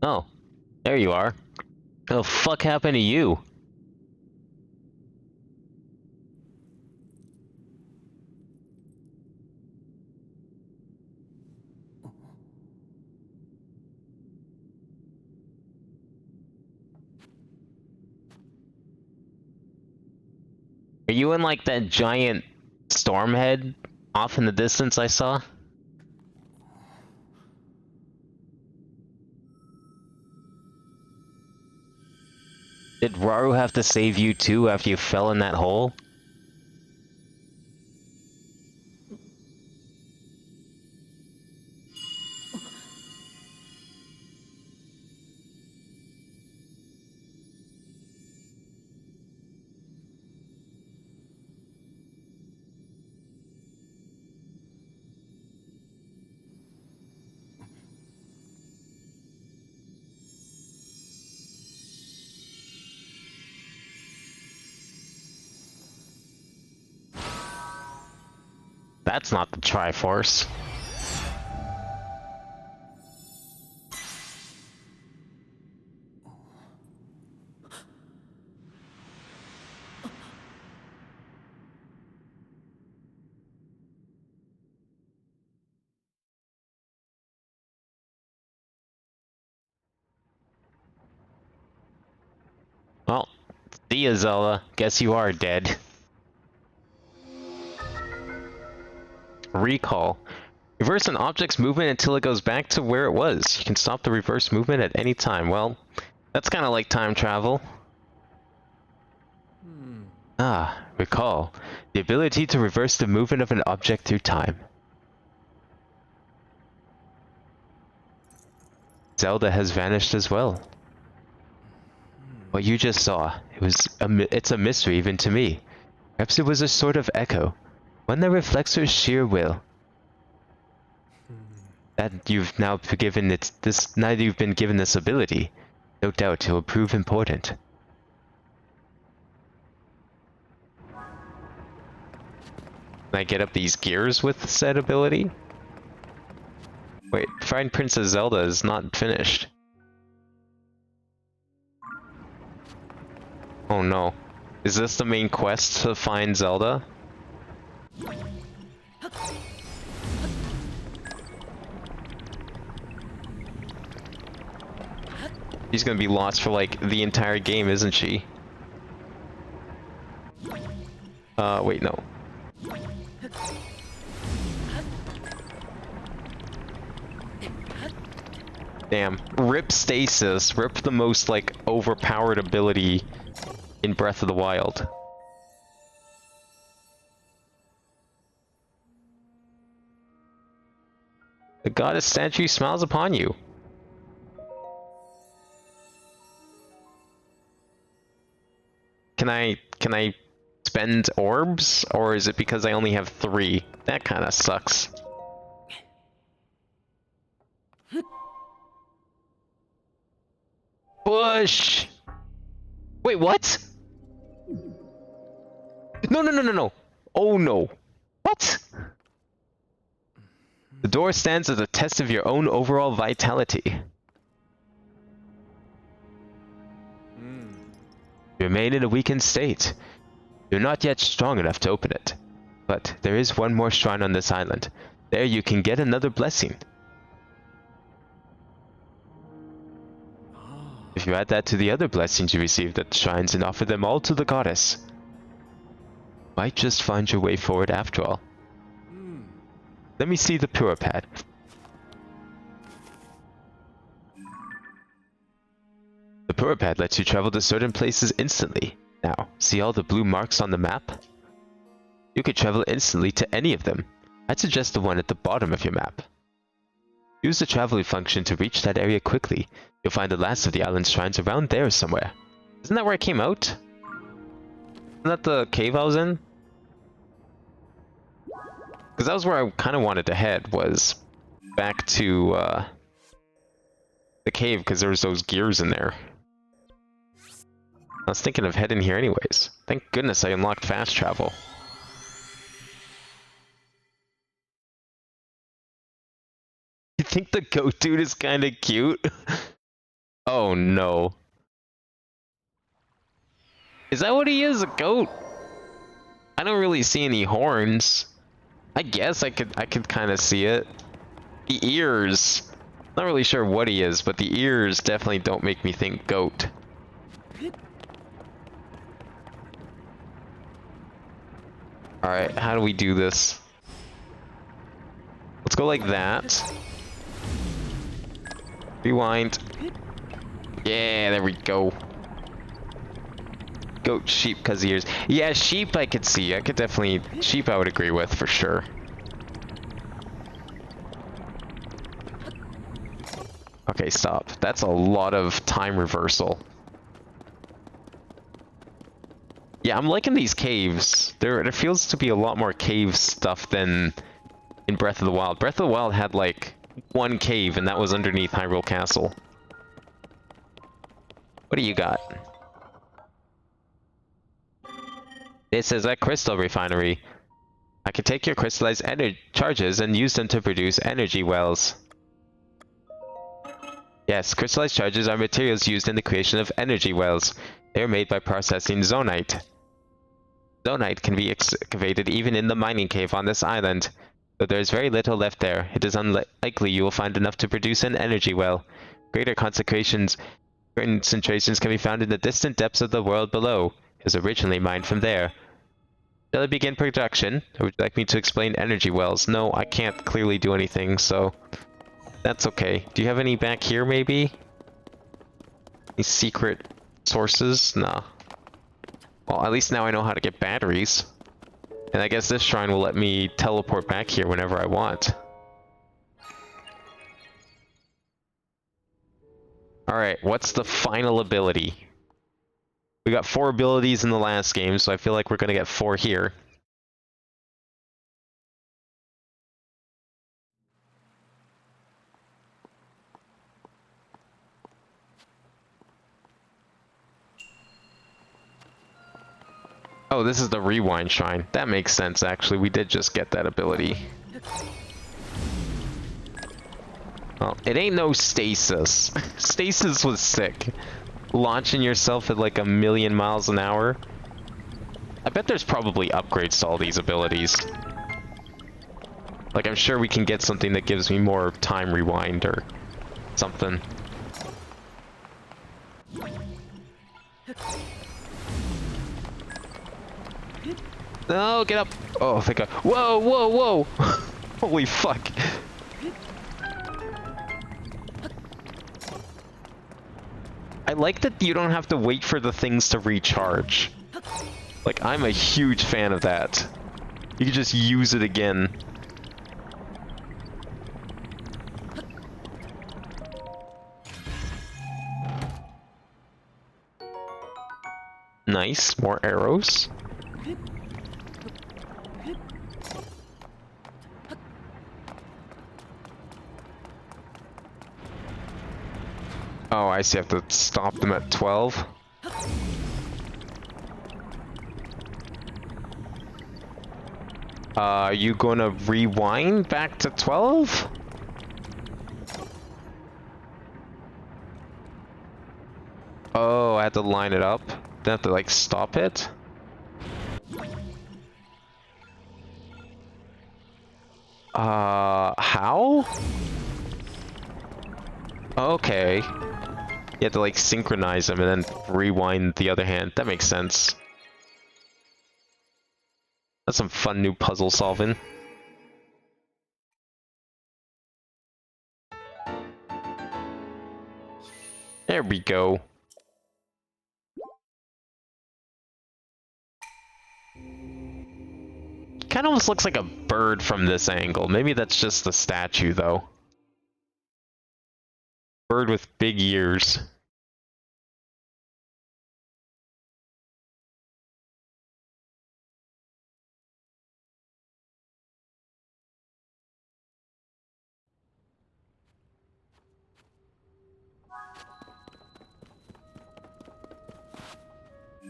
Oh, there you are. What the fuck happened to you? Are you in like that giant storm head off in the distance I saw? Did Raru have to save you too after you fell in that hole? That's not the Triforce. Well, see ya, Zelda. Guess you are dead. Recall. Reverse an object's movement until it goes back to where it was. You can stop the reverse movement at any time. Well, that's kind of like time travel. Ah, Recall. The ability to reverse the movement of an object through time. Zelda has vanished as well. What you just saw, it's a mystery even to me. Perhaps it was a sort of echo, one that reflects her sheer will. That you've now been given now that you've been given this ability, no doubt it will prove important. Can I get up these gears with said ability? Wait, find Princess Zelda is not finished. Oh no. Is this the main quest to find Zelda? She's gonna be lost for like the entire game, isn't she? Wait, no. Damn. Rip Stasis. Rip the most, like, overpowered ability in Breath of the Wild. The goddess statue smiles upon you. Can I spend orbs? Or is it because I only have 3? That kinda sucks. Push! Wait, what? No. Oh no. What? The door stands as a test of your own overall vitality. You remain in a weakened state. You're not yet strong enough to open it. But there is one more shrine on this island. There you can get another blessing. If you add that to the other blessings you received at the shrines and offer them all to the goddess, might just find your way forward after all. Let me see the Pura Pad. The Pura Pad lets you travel to certain places instantly. Now, see all the blue marks on the map? You could travel instantly to any of them. I'd suggest the one at the bottom of your map. Use the traveling function to reach that area quickly. You'll find the last of the island's shrines around there somewhere. Isn't that where I came out? Isn't that the cave I was in? Because that was where I kind of wanted to head, was back to the cave, because there was those gears in there. I was thinking of heading here anyways. Thank goodness I unlocked fast travel. You think the goat dude is kind of cute? Oh no. Is that what he is, a goat? I don't really see any horns. I guess I could kind of see it. The ears. Not really sure what he is, but the ears definitely don't make me think goat. Alright, how do we do this? Let's go like that. Rewind. Yeah, there we go. Goat, sheep, because ears. Yeah, sheep I could see. I could definitely... Sheep I would agree with, for sure. Okay, stop. That's a lot of time reversal. Yeah, I'm liking these caves. There feels to be a lot more cave stuff than in Breath of the Wild. Breath of the Wild had, like, one cave, and that was underneath Hyrule Castle. What do you got? It says at Crystal Refinery. I can take your crystallized charges and use them to produce energy wells. Yes, crystallized charges are materials used in the creation of energy wells. They are made by processing zonite. Zonite can be excavated even in the mining cave on this island. Though there is very little left there, it is unlikely you will find enough to produce an energy well. Greater concentrations can be found in the distant depths of the world below. It was originally mined from there. Shall I begin production? Or would you like me to explain energy wells? No, I can't clearly do anything, so that's okay. Do you have any back here, maybe? Any secret sources? Nah. Well, at least now I know how to get batteries. And I guess this shrine will let me teleport back here whenever I want. Alright, what's the final ability? We got 4 abilities in the last game, so I feel like we're gonna get 4 here. Oh, this is the rewind shrine. That makes sense, actually. We did just get that ability. Well, it ain't no stasis. Stasis was sick. Launching yourself at like 1,000,000 miles an hour. I bet there's probably upgrades to all these abilities. Like, I'm sure we can get something that gives me more time rewind or something. No, get up! Oh, thank God. Whoa, whoa, whoa! Holy fuck. I like that you don't have to wait for the things to recharge. Like, I'm a huge fan of that. You can just use it again. Nice, more arrows. Oh, I see. I have to stop them at 12. Are you gonna rewind back to 12? Oh, I had to line it up. Then I have to, like, stop it? How? Okay. You have to, like, synchronize them and then rewind the other hand. That makes sense. That's some fun new puzzle solving. There we go. Kind of almost looks like a bird from this angle. Maybe that's just the statue, though. Bird with big ears.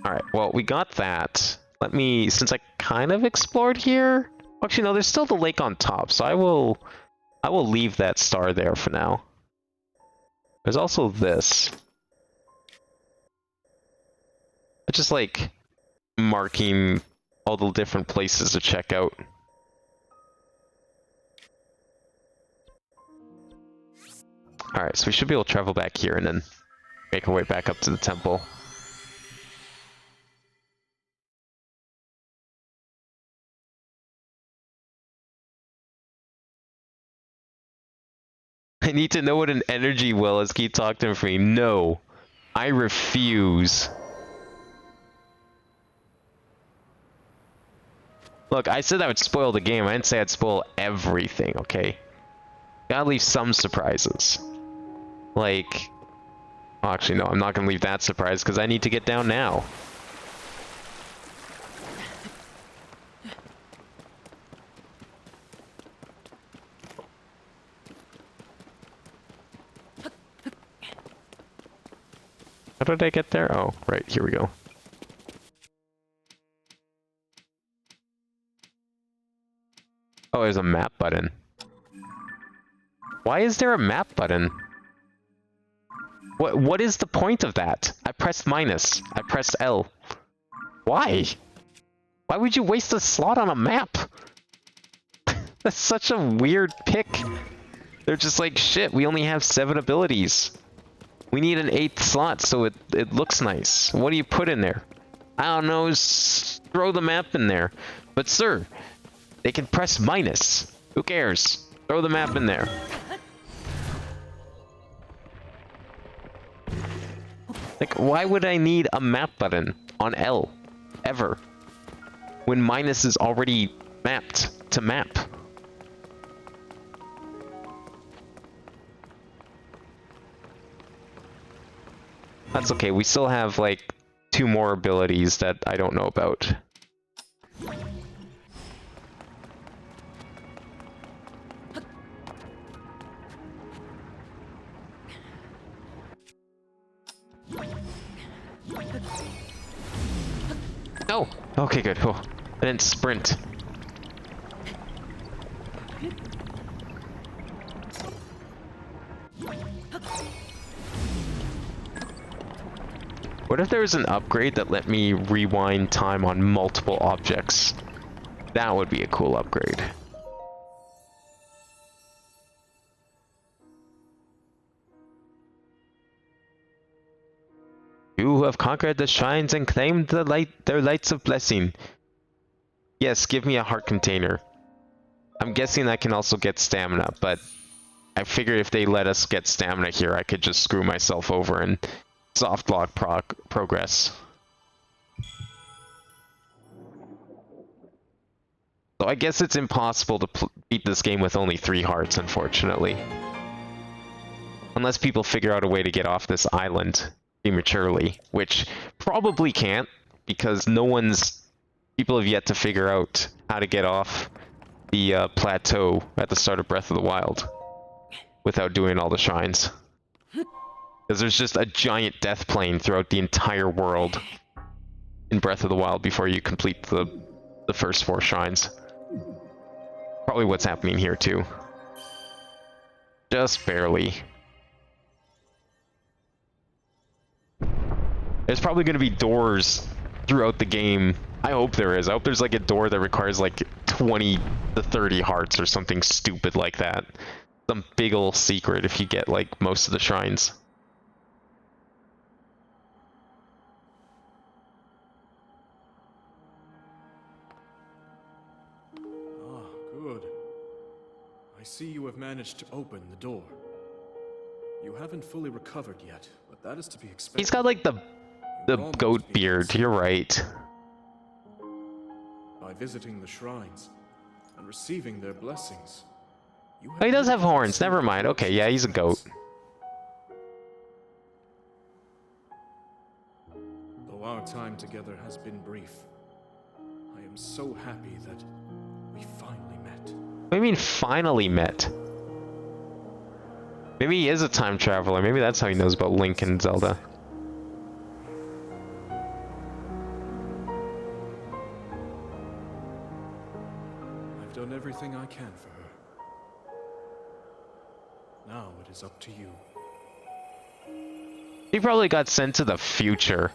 Alright, well, we got that. Let me, since I kind of explored here... Actually, no, there's still the lake on top, so I will leave that star there for now. There's also this. It's just like marking all the different places to check out. Alright, so we should be able to travel back here and then make our way back up to the temple. I need to know what an energy well is. Keep talking to me. No. I refuse. Look, I said I would spoil the game. I didn't say I'd spoil everything, okay? Gotta leave some surprises. Like... Well, actually, no, I'm not gonna leave that surprise because I need to get down now. How did I get there? Oh, right, here we go. Oh, there's a map button. Why is there a map button? What is the point of that? I pressed minus. I pressed L. Why? Why would you waste a slot on a map? That's such a weird pick. They're just like, shit, we only have 7 abilities. We need an 8th slot so it looks nice. What do you put in there? I don't know, throw the map in there. But sir, they can press minus. Who cares? Throw the map in there. Like, why would I need a map button on L? ever. When minus is already mapped to map. That's okay, we still have like 2 more abilities that I don't know about. Oh! Okay, good. Oh, I didn't sprint. What if there was an upgrade that let me rewind time on multiple objects? That would be a cool upgrade. You who have conquered the shrines and claimed their lights of blessing. Yes, give me a heart container. I'm guessing I can also get stamina, but I figured if they let us get stamina here, I could just screw myself over and soft lock progress. So I guess it's impossible to beat this game with only 3 hearts, unfortunately. Unless people figure out a way to get off this island prematurely, which probably can't, because people have yet to figure out how to get off the plateau at the start of Breath of the Wild without doing all the shrines. Because there's just a giant death plane throughout the entire world in Breath of the Wild before you complete the first 4 shrines. Probably what's happening here too. Just barely. There's probably going to be doors throughout the game. I hope there is. I hope there's like a door that requires like 20 to 30 hearts or something stupid like that. Some big ol' secret if you get like most of the shrines. Ah, good. I see you have managed to open the door. You haven't fully recovered yet, but that is to be expected. He's got like the goat beard, you're right. By visiting the shrines and receiving their blessings, you Oh, he does have horns, never mind. Okay, yeah, he's a goat. Though our time together has been brief, I am so happy that we finally met. What do you mean, finally met? Maybe he is a time traveler. Maybe that's how he knows about Link and Zelda. I've done everything I can for her. Now it is up to you. He probably got sent to the future.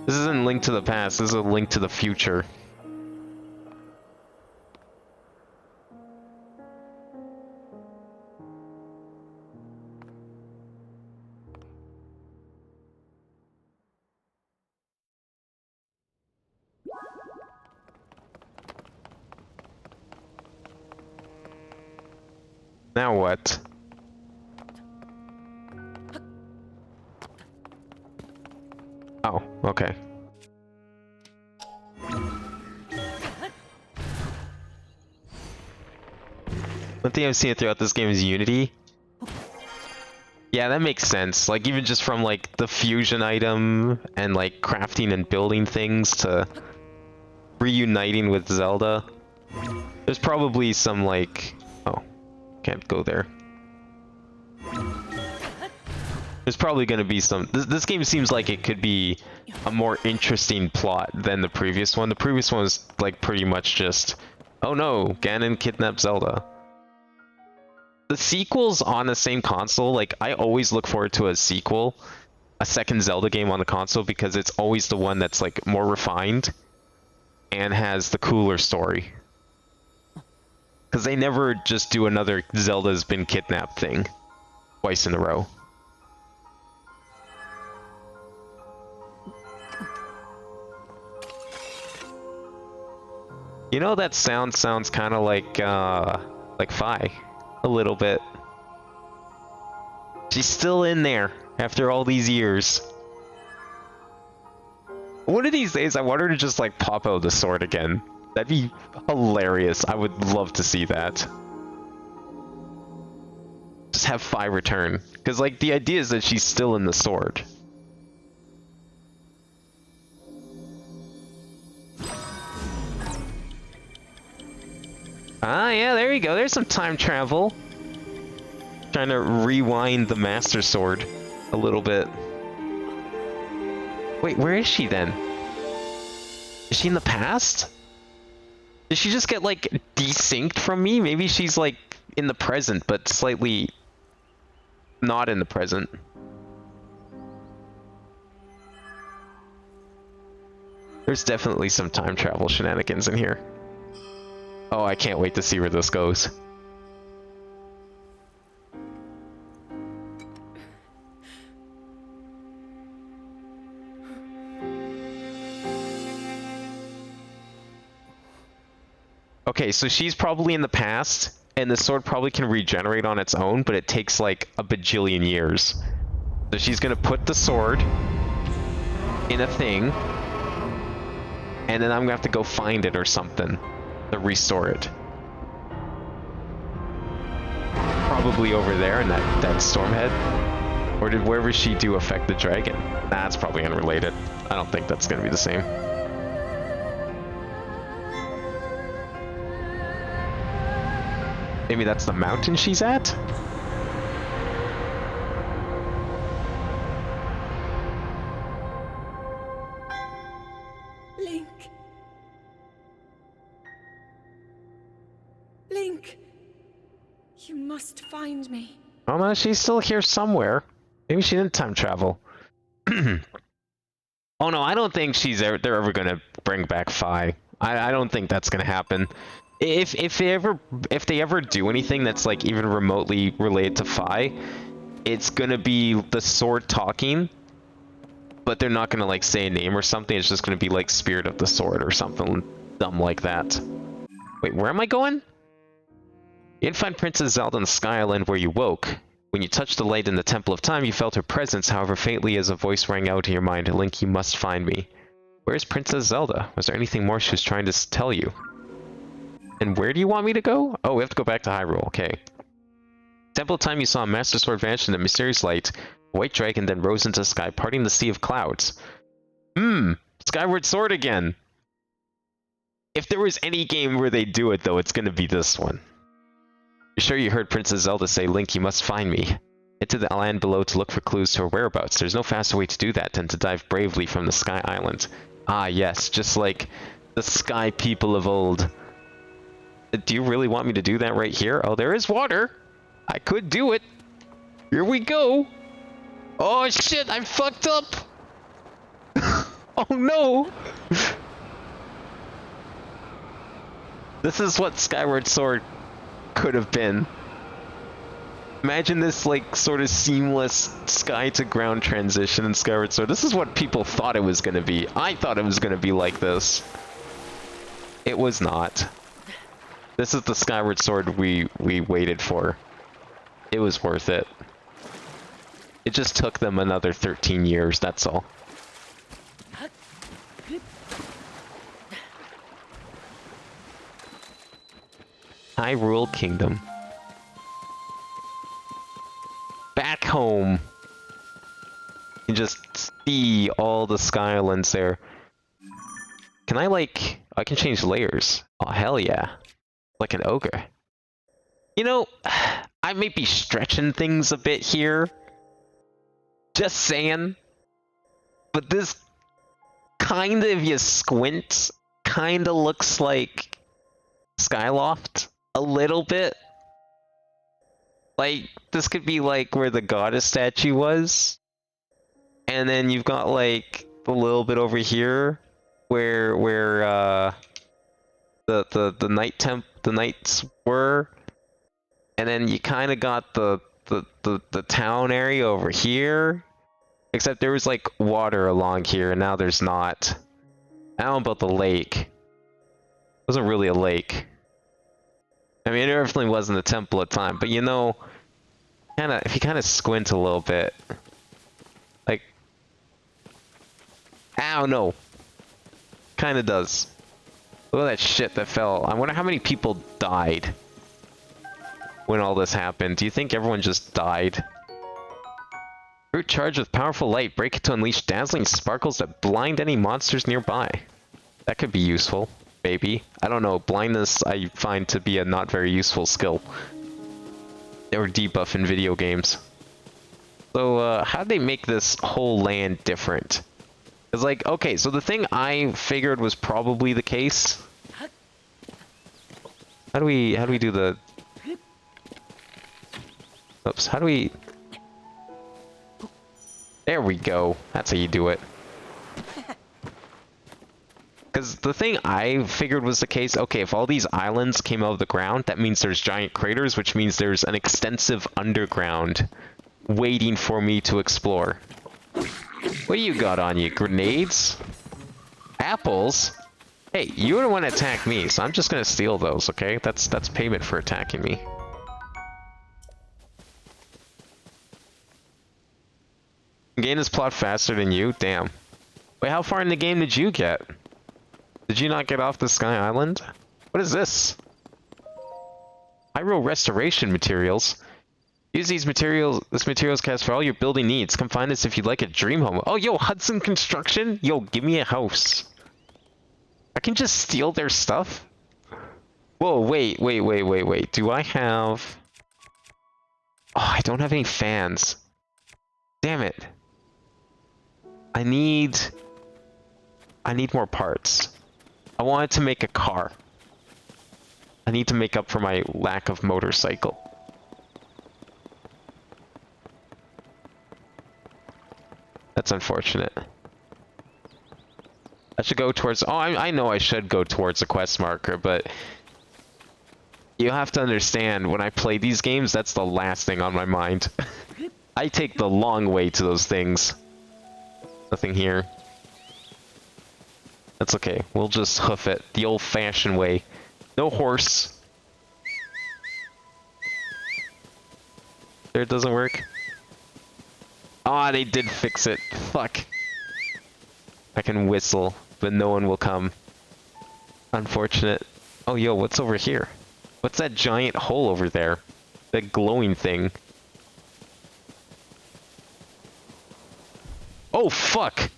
This isn't Link to the past, this is a Link to the future. Now what? Oh, okay. One thing I've seen throughout this game is Unity. Yeah, that makes sense. Like, even just from, like, the fusion item and, like, crafting and building things to reuniting with Zelda. There's probably some, like... Oh, can't go there. There's probably going to be some... This game seems like it could be a more interesting plot than the previous one. The previous one was, like, pretty much just... Oh no, Ganon kidnapped Zelda. The sequels on the same console, like, I always look forward to a sequel, a second Zelda game on the console, because it's always the one that's, like, more refined and has the cooler story. Because they never just do another Zelda's been kidnapped thing twice in a row. You know, that sounds kind of like Fi. A little bit. She's still in there after all these years. One of these days, I want her to just like pop out the sword again. That'd be hilarious. I would love to see that. Just have Fi return. Because like the idea is that she's still in the sword. Ah, yeah, there you go. There's some time travel. Trying to rewind the Master Sword a little bit. Wait, where is she then? Is she in the past? Did she just get like desynced from me? Maybe she's like in the present, but slightly not in the present. There's definitely some time travel shenanigans in here. Oh, I can't wait to see where this goes. Okay, so she's probably in the past, and the sword probably can regenerate on its own, but it takes like a bajillion years. So she's gonna put the sword in a thing, and then I'm gonna have to go find it or something to restore it. Probably over there in that storm head. Or did wherever she do affect the dragon? That's probably unrelated. I don't think that's gonna be the same. Maybe that's the mountain she's at? Link. Link. You must find me. Oh no, she's still here somewhere. Maybe she didn't time travel. Oh no, I don't think they're ever gonna bring back Fi. I don't think that's gonna happen. If they ever do anything that's like even remotely related to Fi, it's gonna be the sword talking, but they're not gonna like say a name or something. It's just gonna be like Spirit of the Sword or something dumb like that. Wait, where am I going? You didn't find Princess Zelda in the Sky Island where you woke. When you touched the light in the Temple of Time, you felt her presence, however faintly as a voice rang out in your mind, Link, you must find me. Where's Princess Zelda? Was there anything more she was trying to tell you? And where do you want me to go? Oh, we have to go back to Hyrule, okay. Temple of Time, you saw a Master Sword vanish in a mysterious light. A white dragon then rose into the sky, parting the sea of clouds. Skyward Sword again! If there was any game where they do it, though, it's gonna be this one. You're sure you heard Princess Zelda say, Link, you must find me. Head to the land below to look for clues to her whereabouts. There's no faster way to do that than to dive bravely from the Sky Island. Ah, yes, just like the Sky people of old. Do you really want me to do that right here? Oh, there is water! I could do it! Here we go! Oh shit, I fucked up! Oh no! This is what Skyward Sword could have been. Imagine this like sort of seamless sky to ground transition in Skyward Sword. This is what people thought it was gonna be. I thought it was gonna be like this. It was not. This is the Skyward Sword we waited for. It was worth it. It just took them another 13 years, that's all. Hyrule Kingdom. Back home. You can just see all the Sky Islands there. Can I like... I can change layers. Oh, hell yeah. Like an ogre. You know, I may be stretching things a bit here. Just saying. But this kind of, if you squint, kind of looks like Skyloft. A little bit. Like, this could be like where the goddess statue was. And then you've got like a little bit over here where the knights were. And then you kind of got the town area over here. Except there was like water along here and now there's not. I don't know about the lake. It wasn't really a lake. I mean, it definitely wasn't a temple at the time, but you know, if you kind of squint a little bit, like, I don't know. kind of does. Look at that shit that fell. I wonder how many people died when all this happened. Do you think everyone just died? Fruit charged with powerful light. Break it to unleash dazzling sparkles that blind any monsters nearby. That could be useful. Maybe. I don't know. Blindness I find to be a not very useful skill. Or debuff in video games. So, how'd they make this whole land different? It's like, okay, so the thing I figured was probably the case. How do we do the... Oops, how do we... There we go. That's how you do it. Because the thing I figured was the case, okay, if all these islands came out of the ground, that means there's giant craters, which means there's an extensive underground waiting for me to explore. What do you got on you? Grenades? Apples? Hey, you were the one to attack me, so I'm just gonna steal those, okay? That's payment for attacking me. Gain this plot faster than you? Damn. Wait, how far in the game did you get? Did you not get off the Sky Island? What is this? Hyrule restoration materials. Use this materials cast for all your building needs. Come find us if you'd like a dream home. Oh, yo, Hudson Construction? Yo, give me a house. I can just steal their stuff? Whoa, wait. Do I have... Oh, I don't have any fans. Damn it. I need more parts. I wanted to make a car. I need to make up for my lack of motorcycle. That's unfortunate. I should go towards... Oh, I know I should go towards a quest marker, but... You have to understand, when I play these games, that's the last thing on my mind. I take the long way to those things. Nothing here. That's okay. We'll just hoof it the old-fashioned way. No horse. There, it doesn't work. Ah, they did fix it. Fuck. I can whistle, but no one will come. Unfortunate. Oh, yo, what's over here? What's that giant hole over there? That glowing thing. Oh, fuck!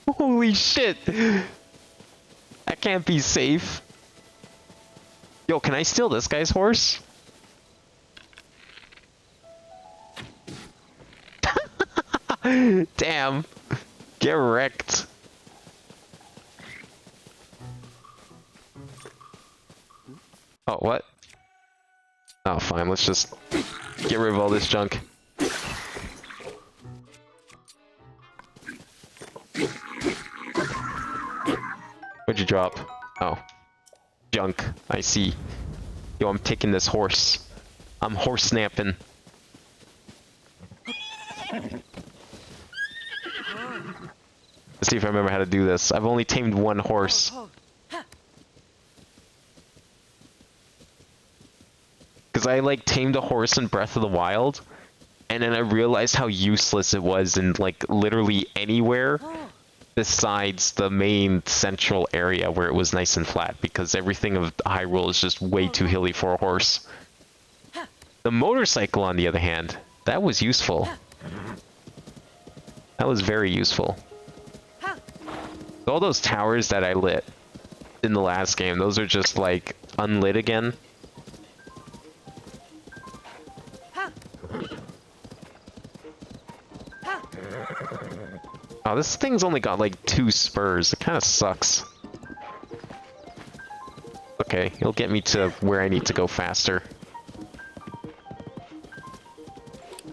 Holy shit! That can't be safe. Yo, can I steal this guy's horse? Damn. Get wrecked. Oh, what? Oh, fine. Let's just get rid of all this junk. What'd you drop? Oh. Junk. I see. Yo, I'm taking this horse. I'm horse snapping. Let's see if I remember how to do this. I've only tamed one horse. Because I, like, tamed a horse in Breath of the Wild, and then I realized how useless it was in, like, literally anywhere besides the main central area where it was nice and flat, because everything of Hyrule is just way too hilly for a horse. The motorcycle, on the other hand, that was useful. That was very useful. All those towers that I lit in the last game, those are just, like, unlit again. Oh, this thing's only got, like, 2 spurs. It kind of sucks. Okay, he'll get me to where I need to go faster.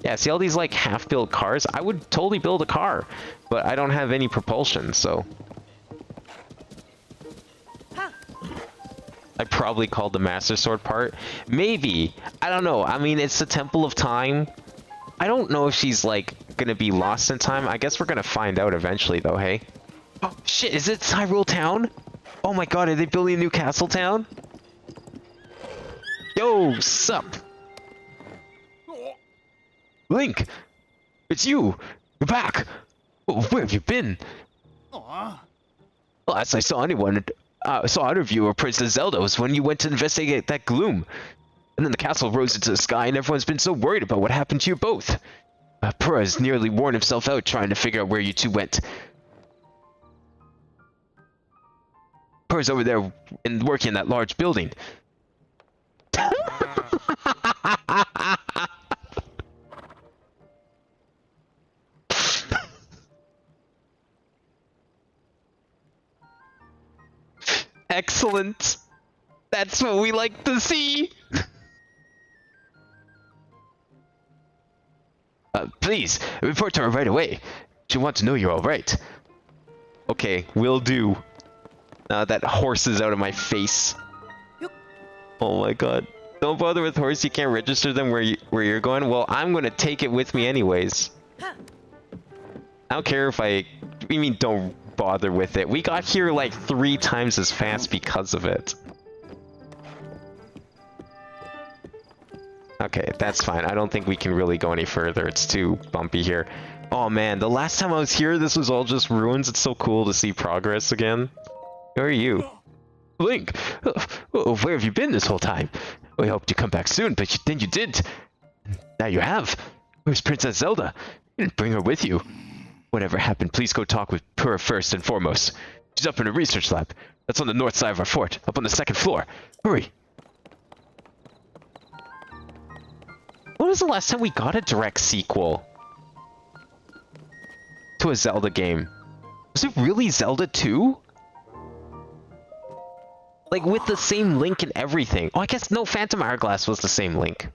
Yeah, see all these, like, half-built cars? I would totally build a car, but I don't have any propulsion, so... I probably called the Master Sword part. Maybe. I don't know. I mean, it's the Temple of Time. I don't know if she's, like, gonna be lost in time. I guess we're gonna find out eventually, though, hey? Oh, shit, is it Hyrule Town? Oh my god, are they building a new castle town? Yo, sup? Link! It's you! You're back! Oh, where have you been? Aw. Last I saw anyone, saw either of you or Princess Zelda was when you went to investigate that gloom. And then the castle rose into the sky and everyone's been so worried about what happened to you both. Pura has nearly worn himself out trying to figure out where you two went. Pura's over there and working in that large building. Excellent. That's what we like to see. Please, report to her right away. She wants to know you're alright. Okay, will do. That horse is out of my face. Oh my god. Don't bother with horse, you can't register them where you're going. Well, I'm gonna take it with me anyways. I don't care if I mean don't bother with it. We got here like 3 times as fast because of it. Okay, that's fine. I don't think we can really go any further. It's too bumpy here. Oh man, the last time I was here, this was all just ruins. It's so cool to see progress again. Who are you? Link! Where have you been this whole time? We hoped you'd come back soon, but then you didn't. Now you have. Where's Princess Zelda? You didn't bring her with you. Whatever happened, please go talk with Pura first and foremost. She's up in a research lab. That's on the north side of our fort, up on the 2nd floor. Hurry! When was the last time we got a direct sequel to a Zelda game? Was it really Zelda 2? Like, with the same Link and everything. Oh, I guess, no, Phantom Hourglass was the same Link.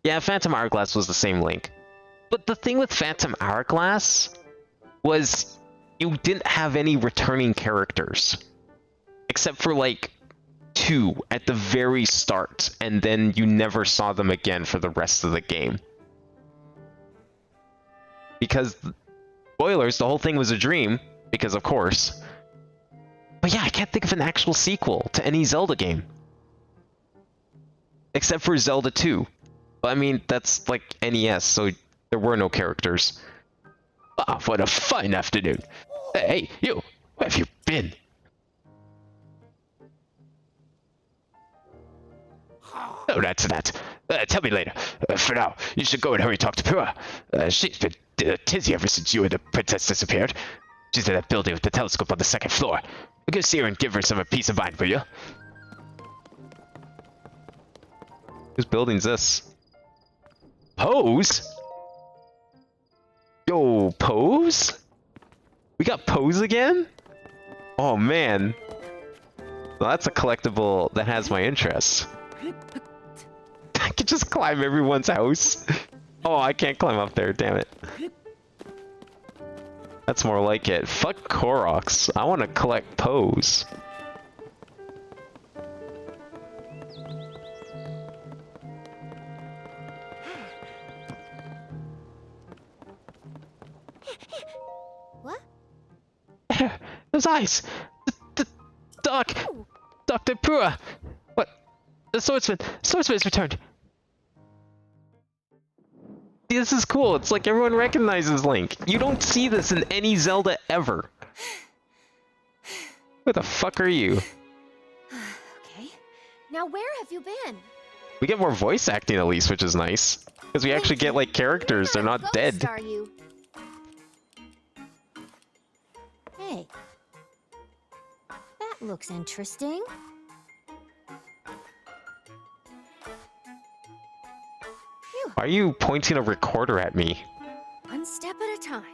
Yeah, Phantom Hourglass was the same Link. But the thing with Phantom Hourglass was you didn't have any returning characters. Except for, like, 2 at the very start, and then you never saw them again for the rest of the game. Because, spoilers, the whole thing was a dream, because of course. But yeah, I can't think of an actual sequel to any Zelda game. Except for Zelda 2. But I mean, that's like NES, so there were no characters. Ah, what a fine afternoon. Hey, you! Where have you been? Oh, that's that. Tell me later. For now, you should go and hurry talk to Pura. She's been tizzy ever since you and the princess disappeared. She's in that building with the telescope on the 2nd floor. Go see her and give her some peace of mind, will you? Whose building's this? Pose? Yo, Pose? We got Pose again? Oh man. Well, that's a collectible that has my interest. I can just climb everyone's house. Oh, I can't climb up there, damn it. That's more like it. Fuck Koroks. I want to collect Pose. What? Those eyes! Doc! Dr. Pura! What? The swordsman! Swordsman has returned! This is cool. It's like everyone recognizes Link. You don't see this in any Zelda ever. Where the fuck are you? Okay. Now where have you been? We get more voice acting at least, which is nice. Because we actually get like characters. They're not dead. Are you? Hey. That looks interesting. Why are you pointing a recorder at me? One step at a time.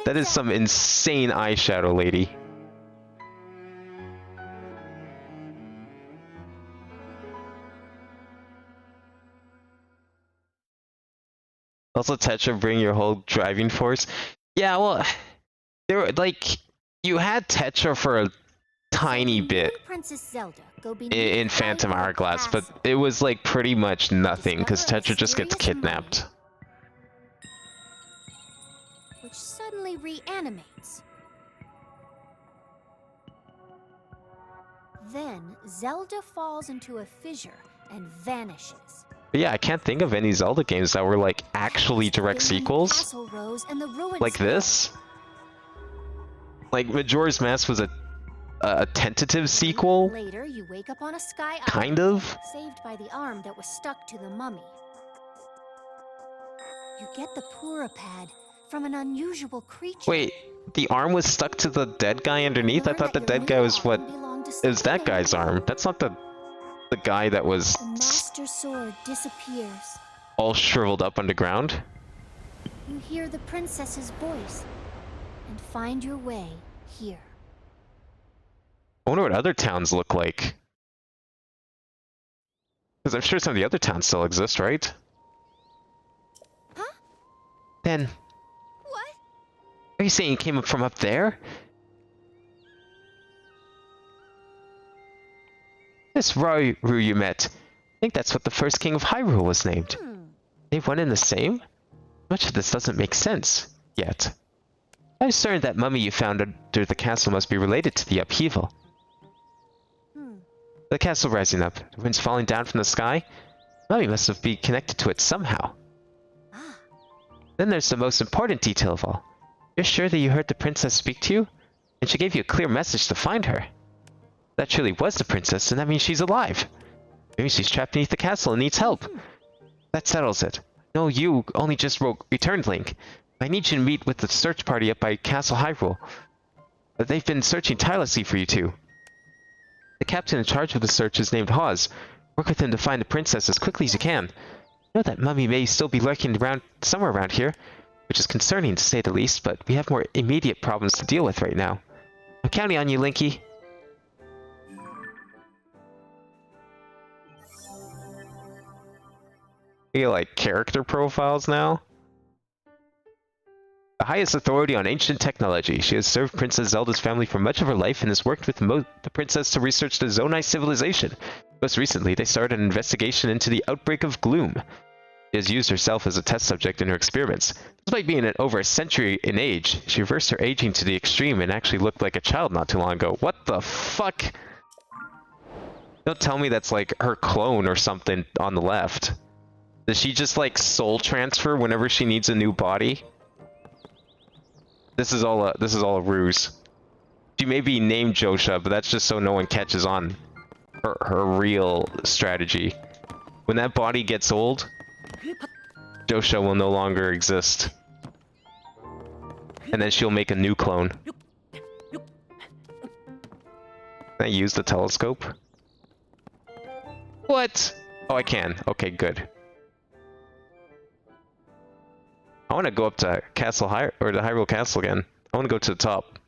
That is some insane eyeshadow, lady. Also, Tetra, bring your whole driving force. Yeah, well, there were like you had Tetra for a tiny bit Princess Zelda, in Phantom Hourglass, but it was like pretty much nothing because Tetra just gets kidnapped. Which suddenly reanimates. Then Zelda falls into a fissure and vanishes. But yeah, I can't think of any Zelda games that were like actually direct sequels. Castle Rose and the ruins Like this. Like Majora's Mask was a tentative sequel, Later, you wake up on a sky kind island, of. saved by the arm that was stuck to the mummy. You get the Pura pad from an unusual creature. Wait, the arm was stuck to the dead guy underneath? I Learn thought the that your dead guy new was what? arm belonged to It was that someone guy's else. arm. That's not the guy that was The Master Sword disappears. all shriveled up underground. You hear the princess's voice and find your way here. I wonder what other towns look like. Because I'm sure some of the other towns still exist, right? Huh? Then, What? are you saying you came up from up there? This Ryu you met, I think that's what the first king of Hyrule was named. They one and the same? Much of this doesn't make sense, yet. I'm certain that mummy you found under the castle must be related to the upheaval. The castle rising up, the winds falling down from the sky. Mummy must have been connected to it somehow. Ah, Then there's the most important detail of all. You're sure that you heard the princess speak to you? And she gave you a clear message to find her. That truly was the princess, and that means she's alive. Maybe she's trapped beneath the castle and needs help. That settles it. No, you only just returned, Link. I need you to meet with the search party up by Castle Hyrule. They've been searching tirelessly for you two. The captain in charge of the search is named Hawes. Work with him to find the princess as quickly as you can. Know that mummy may still be lurking around somewhere around here, which is concerning to say the least, but we have more immediate problems to deal with right now. I'm counting on you, Linky. We get, like, character profiles now. The highest authority on ancient technology. She has served Princess Zelda's family for much of her life and has worked with the princess to research the Zonai civilization. Most recently, they started an investigation into the outbreak of gloom. She has used herself as a test subject in her experiments. Despite being over a century in age, she reversed her aging to the extreme and actually looked like a child not too long ago. What the fuck? Don't tell me that's like her clone or something on the left. Does she just like soul transfer whenever she needs a new body? This is all a ruse. She may be named Josha, but that's just so no one catches on her real strategy. When that body gets old, Josha will no longer exist. And then she'll make a new clone. Can I use the telescope? What? Oh, I can. Okay, good. I want to go up to Castle or the Hyrule Castle again. I want to go to the top.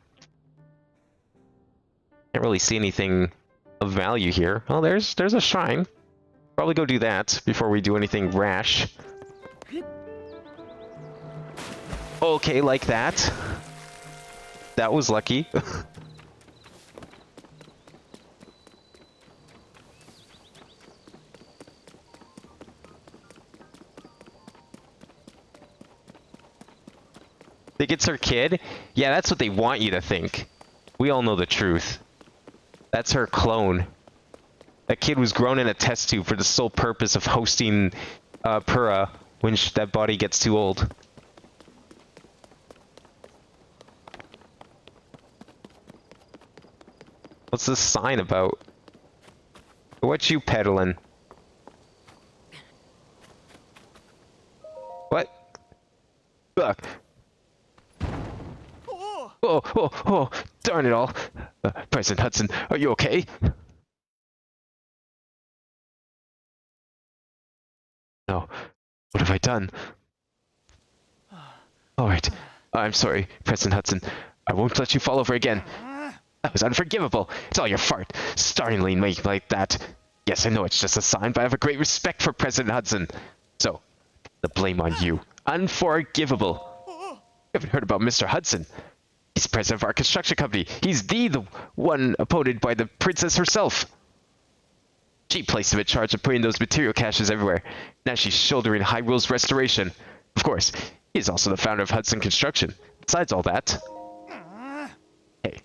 Can't really see anything of value here. Oh, there's a shrine. Probably go do that before we do anything rash. Okay, like that. That was lucky. Think it's her kid? Yeah, that's what they want you to think. We all know the truth. That's her clone. That kid was grown in a test tube for the sole purpose of hosting Pura when that body gets too old. What's this sign about? What you peddling? What? Ugh. Oh, darn it all. President Hudson, are you okay? No. What have I done? Alright. I'm sorry, President Hudson. I won't let you fall over again. That was unforgivable. It's all your fault. Startlingly make like that. Yes, I know it's just a sign, but I have a great respect for President Hudson. So, the blame on you. Unforgivable. You haven't heard about Mr. Hudson. He's president of our construction company. He's the one appointed by the princess herself. She placed him in charge of putting those material caches everywhere. Now she's shouldering Hyrule's restoration. Of course, he's also the founder of Hudson Construction. Besides all that... Hey,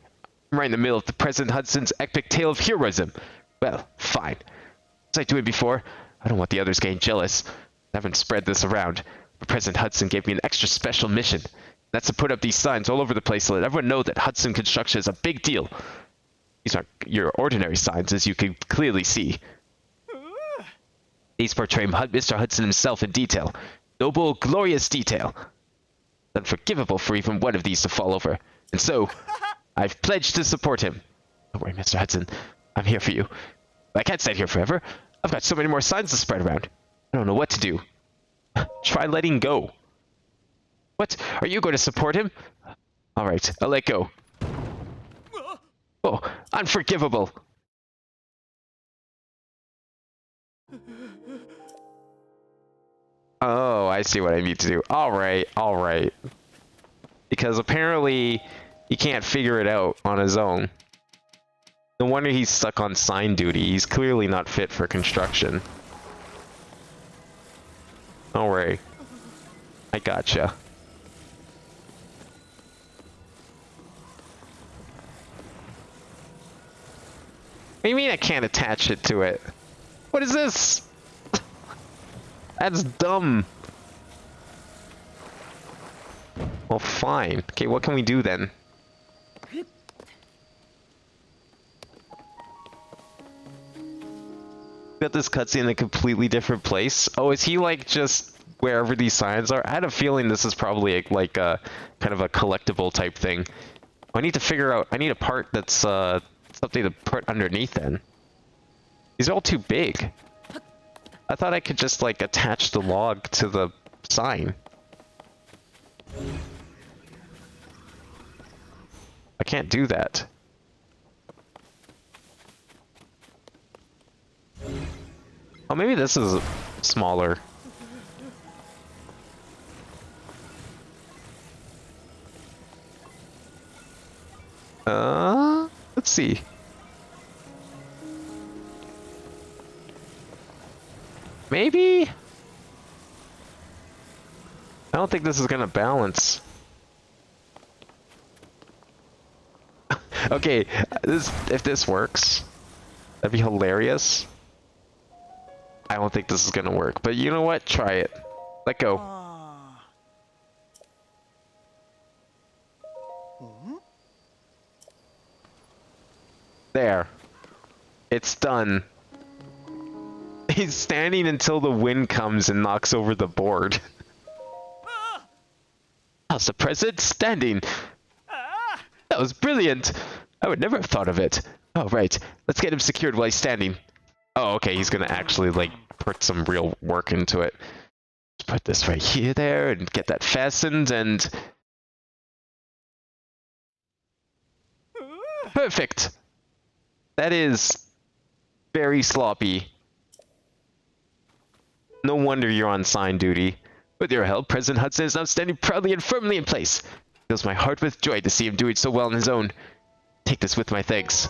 I'm right in the middle of the President Hudson's epic tale of heroism. Well, fine. As I doing before, I don't want the others getting jealous. I haven't spread this around. But President Hudson gave me an extra special mission. That's to put up these signs all over the place to let everyone know that Hudson construction is a big deal. These aren't your ordinary signs, as you can clearly see. These portray Mr. Hudson himself in detail. Noble, glorious detail. Unforgivable for even one of these to fall over. And so, I've pledged to support him. Don't worry, Mr. Hudson. I'm here for you. I can't stay here forever. I've got so many more signs to spread around. I don't know what to do. Try letting go. What? Are you going to support him? Alright, I'll let go. Oh, unforgivable. Oh, I see what I need to do. Alright, alright. Because apparently he can't figure it out on his own. No wonder he's stuck on sign duty. He's clearly not fit for construction. Alright. I gotcha. What do you mean I can't attach it to it? What is this? That's dumb. Well, fine. Okay, what can we do then? Got this cutscene in a completely different place. Oh, is he like just wherever these signs are? I had a feeling this is probably like a kind of a collectible type thing. I need to figure out. I need a part that's something to put underneath then. These are all too big. I thought I could just like attach the log to the sign. I can't do that. Oh, maybe this is smaller. Let's see. Maybe? I don't think this is gonna balance. Okay, if this works, that'd be hilarious. I don't think this is gonna work, but you know what? Try it. Let go. There. It's done. He's standing until the wind comes and knocks over the board. How's the president standing? That was brilliant. I would never have thought of it. Oh, right. Let's get him secured while he's standing. Oh, okay. He's gonna actually, like, put some real work into it. Let's put this right here, there, and get that fastened, and... Perfect! That is very sloppy. No wonder you're on sign duty. With your help, President Hudson is now standing proudly and firmly in place. It fills my heart with joy to see him doing so well on his own. Take this with my thanks.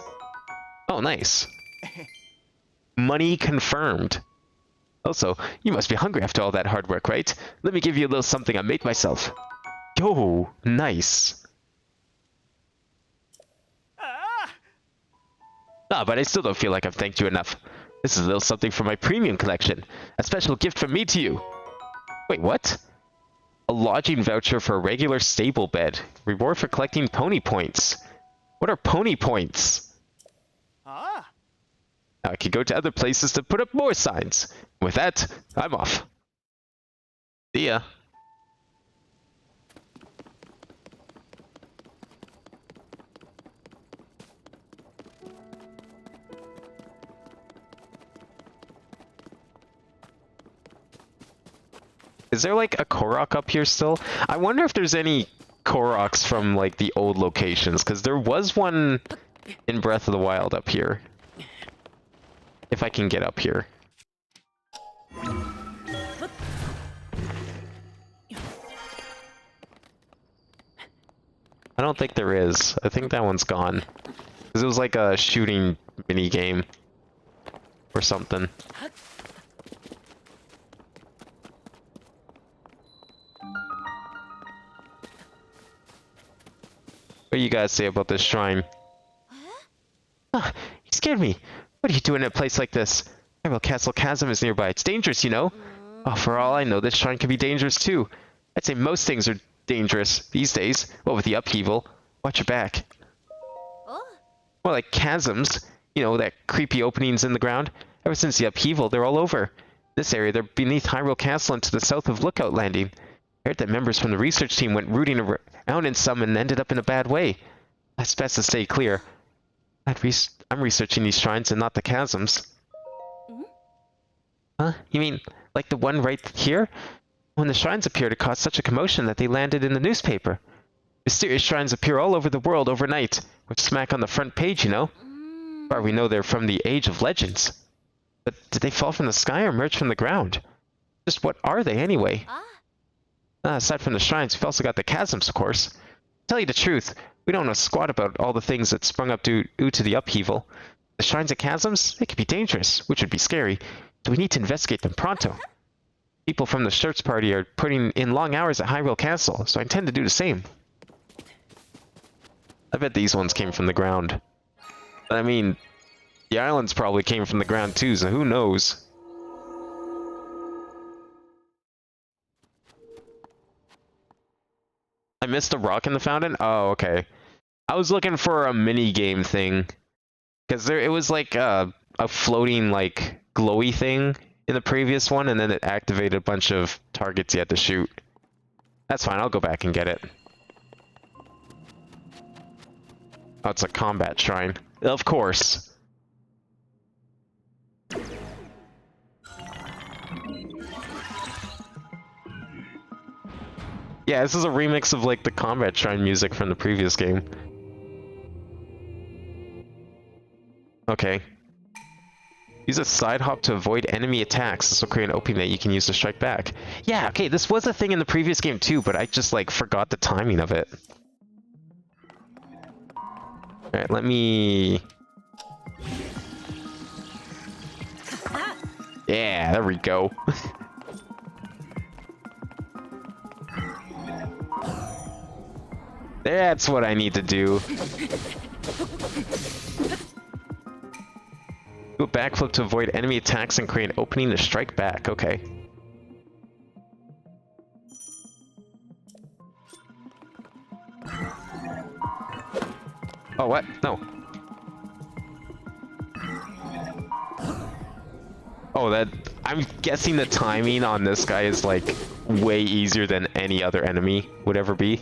Oh, nice. Money confirmed. Also, you must be hungry after all that hard work, right? Let me give you a little something I made myself. Yo, nice. Ah, but I still don't feel like I've thanked you enough. This is a little something from my premium collection. A special gift from me to you. Wait, what? A lodging voucher for a regular stable bed. Reward for collecting pony points. What are pony points? Now I can go to other places to put up more signs. With that, I'm off. See ya. Is there like a Korok up here still? I wonder if there's any Koroks from like the old locations, because there was one in Breath of the Wild up here. If I can get up here. I don't think there is. I think that one's gone. Because it was like a shooting mini game or something. What do you guys say about this shrine? Huh? You scared me. What are you doing in a place like this? Well, Castle Chasm is nearby. It's dangerous, you know? Oh, for all I know, this shrine could be dangerous too. I'd say most things are dangerous these days. What with the upheaval? Watch your back. Oh, More like chasms. You know, that creepy openings in the ground. Ever since the upheaval, they're all over. This area, they're beneath Hyrule Castle and to the south of Lookout Landing. I heard that members from the research team went rooting around in some and ended up in a bad way. It's best to stay clear. I'm researching these shrines and not the chasms. Huh? You mean, like the one right here? When the shrines appeared, it caused such a commotion that they landed in the newspaper. Mysterious shrines appear all over the world overnight, with smack on the front page, you know? As far we know, they're from the Age of Legends. But did they fall from the sky or emerge from the ground? Just what are they, anyway? Aside from the shrines, we've also got the chasms, of course. To tell you the truth, we don't know squat about all the things that sprung up due to the upheaval. The shrines and chasms, they could be dangerous, which would be scary, so we need to investigate them pronto. People from the search party are putting in long hours at Hyrule Castle, so I intend to do the same. I bet these ones came from the ground. But I mean, the islands probably came from the ground too, so who knows? I missed a rock in the fountain? Oh, okay. I was looking for a mini game thing. Because it was like a floating, like, glowy thing in the previous one, and then it activated a bunch of targets you had to shoot. That's fine, I'll go back and get it. Oh, it's a combat shrine. Of course. Yeah, this is a remix of, like, the combat shrine music from the previous game. Okay. Use a side hop to avoid enemy attacks. This will create an opening that you can use to strike back. Yeah, okay, this was a thing in the previous game too, but I just, like, forgot the timing of it. Alright, let me... Yeah, there we go. That's what I need to do. Do a backflip to avoid enemy attacks and create an opening to strike back. Okay. Oh, what? No. Oh, that... I'm guessing the timing on this guy is, like, way easier than any other enemy would ever be.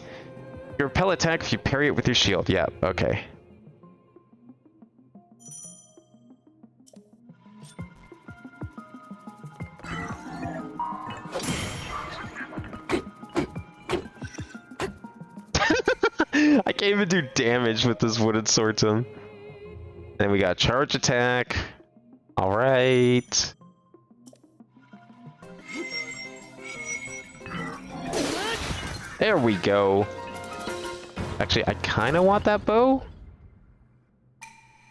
You repel attack if you parry it with your shield. Yeah, okay. I can't even do damage with this wooden sword to him. Then we got charge attack. Alright. There we go. Actually, I kind of want that bow.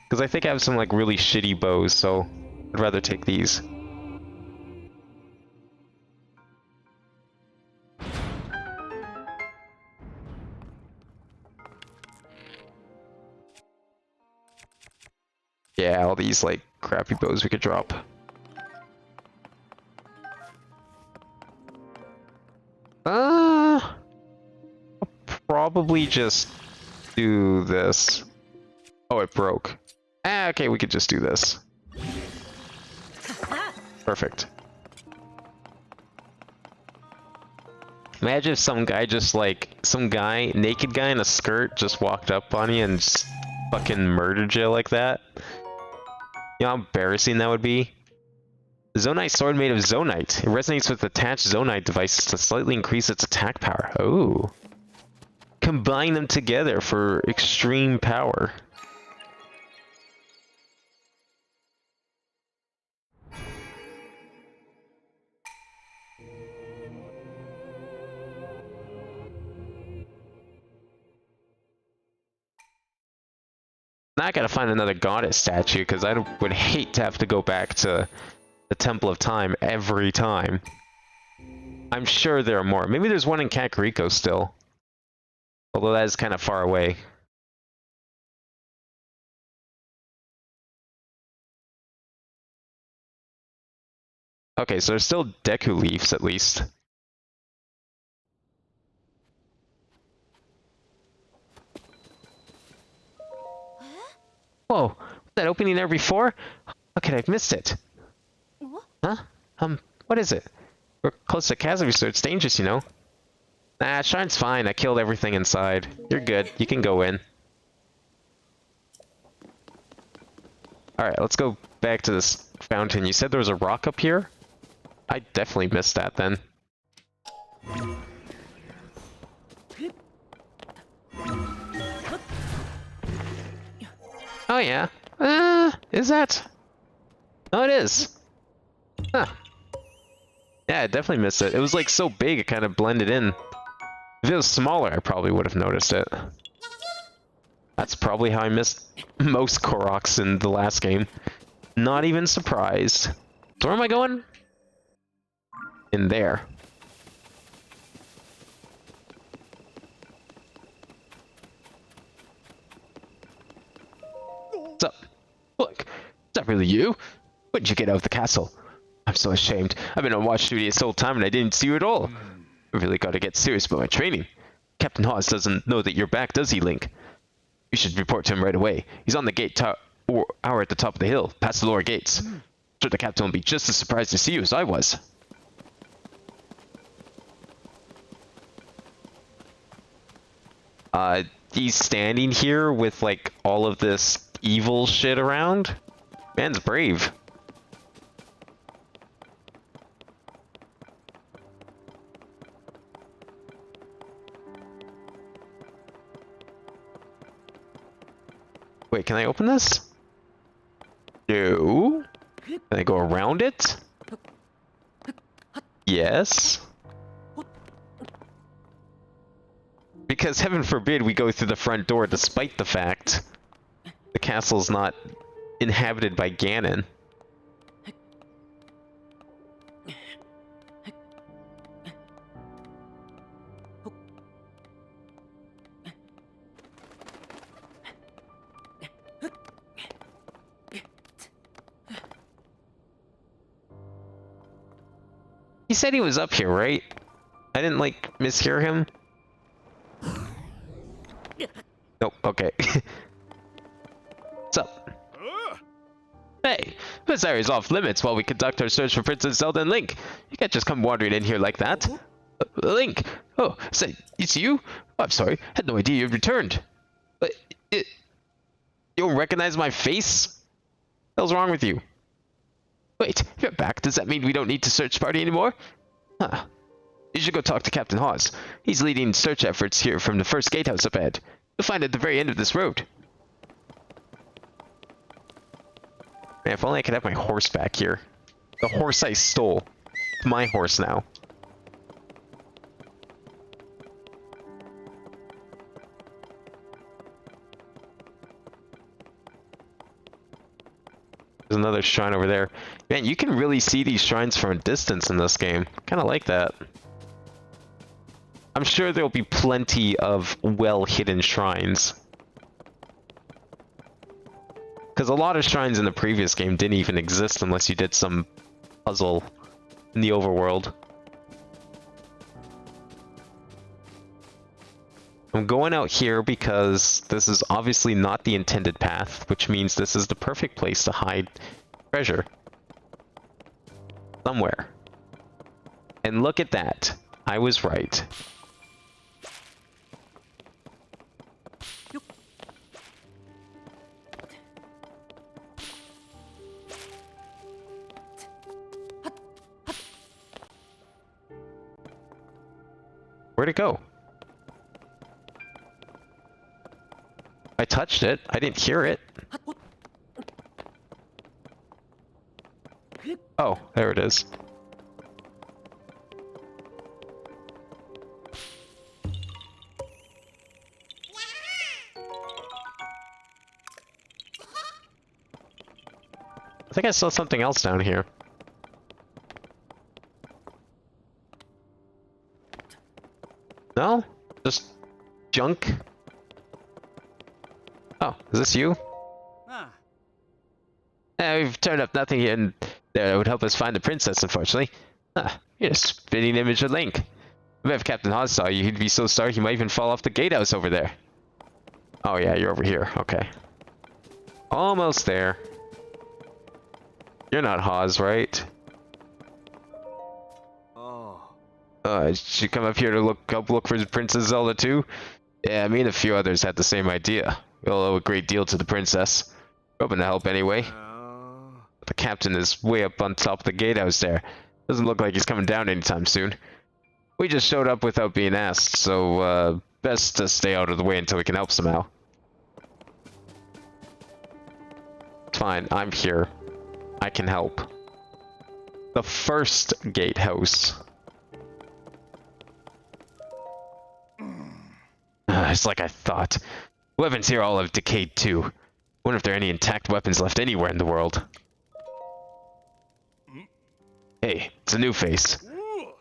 Because I think I have some, like, really shitty bows, so I'd rather take these. Yeah, all these, like, crappy bows we could drop. I'll probably just do this. Oh, it broke. Ah, okay, we could just do this. Perfect. Imagine if some guy just, like, some guy, naked guy in a skirt just walked up on you and just fucking murdered you like that. You know how embarrassing that would be? The Zonite sword made of Zonite. It resonates with attached Zonite devices to slightly increase its attack power. Oh. Combine them together for extreme power. Now I gotta find another goddess statue, because I would hate to have to go back to the Temple of Time every time. I'm sure there are more. Maybe there's one in Kakariko still. Although that is kind of far away. Okay, so there's still Deku leaves at least. Whoa, was that opening there before? How could I have missed it? Huh? What is it? We're close to chasm, so it's dangerous, you know? Nah, Shrine's fine. I killed everything inside. You're good. You can go in. Alright, let's go back to this fountain. You said there was a rock up here? I definitely missed that then. Oh yeah. Is that? Oh, it is. Huh. Yeah, I definitely missed it. It was like so big, it kind of blended in. If it was smaller, I probably would have noticed it. That's probably how I missed most Koroks in the last game. Not even surprised. So where am I going? In there. What's up? Look, is that really you? When did you get out of the castle? I'm so ashamed. I've been on watch duty this whole time and I didn't see you at all. I really gotta get serious about my training. Captain Hawes doesn't know that you're back, does he, Link? You should report to him right away. He's on the gate tower at the top of the hill, past the lower gates. Sure, the captain will be just as surprised to see you as I was. He's standing here with, like, all of this evil shit around? Man's brave. Wait, can I open this? No. Can I go around it? Yes. Because heaven forbid we go through the front door despite the fact the castle's not inhabited by Ganon. He said he was up here, right? I didn't, like, mishear him. Nope, okay. What's up? Hey, this area's off limits while we conduct our search for Princess Zelda and Link. You can't just come wandering in here like that. Link! Oh, say, it's you? Oh, I'm sorry, had no idea you'd returned. You don't recognize my face? What the hell's wrong with you? Wait, you're back. Does that mean we don't need to search party anymore? Huh. You should go talk to Captain Hawes. He's leading search efforts here from the first gatehouse up ahead. You'll find it at the very end of this road. Man, if only I could have my horse back here. The horse I stole. It's my horse now. There's another shrine over there. Man, you can really see these shrines from a distance in this game. Kind of like that. I'm sure there'll be plenty of well-hidden shrines. Because a lot of shrines in the previous game didn't even exist unless you did some puzzle in the overworld. I'm going out here because this is obviously not the intended path, which means this is the perfect place to hide treasure. Somewhere. And look at that. I was right. Where'd it go? I touched it. I didn't hear it. Oh, there it is. I think I saw something else down here. No? Just junk? Oh, is this you? We've turned up nothing yet, and That would help us find the princess, unfortunately. Ah, you're a spitting image of Link. I bet if Captain Hawes saw you, he'd be so sorry he might even fall off the gatehouse over there. Oh yeah, you're over here. Okay. Almost there. You're not Hawes, right? Did you come up here to help look for Princess Zelda too? Yeah, me and a few others had the same idea. We all owe a great deal to the princess. We're hoping to help anyway. But the captain is way up on top of the gatehouse there. Doesn't look like he's coming down anytime soon. We just showed up without being asked, so best to stay out of the way until we can help somehow. Fine, I'm here. I can help. The first gatehouse. It's like I thought. Weapons here all have decayed too. Wonder if there are any intact weapons left anywhere in the world. Hey, it's a new face.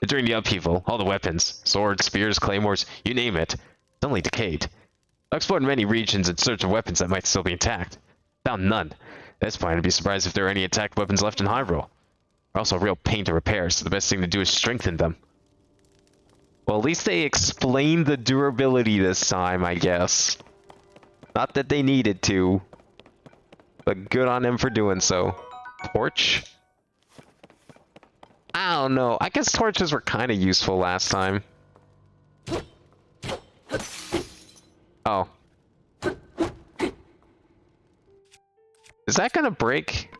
During the upheaval, all the weapons, swords, spears, claymores, you name it, it's only decayed. I explored many regions in search of weapons that might still be intact. Found none. At this point, I'd be surprised if there are any intact weapons left in Hyrule. They're also a real pain to repair, so the best thing to do is strengthen them. Well, at least they explained the durability this time, I guess. Not that they needed to, but good on them for doing so. Torch? I don't know. I guess torches were kind of useful last time. Oh. Is that gonna break?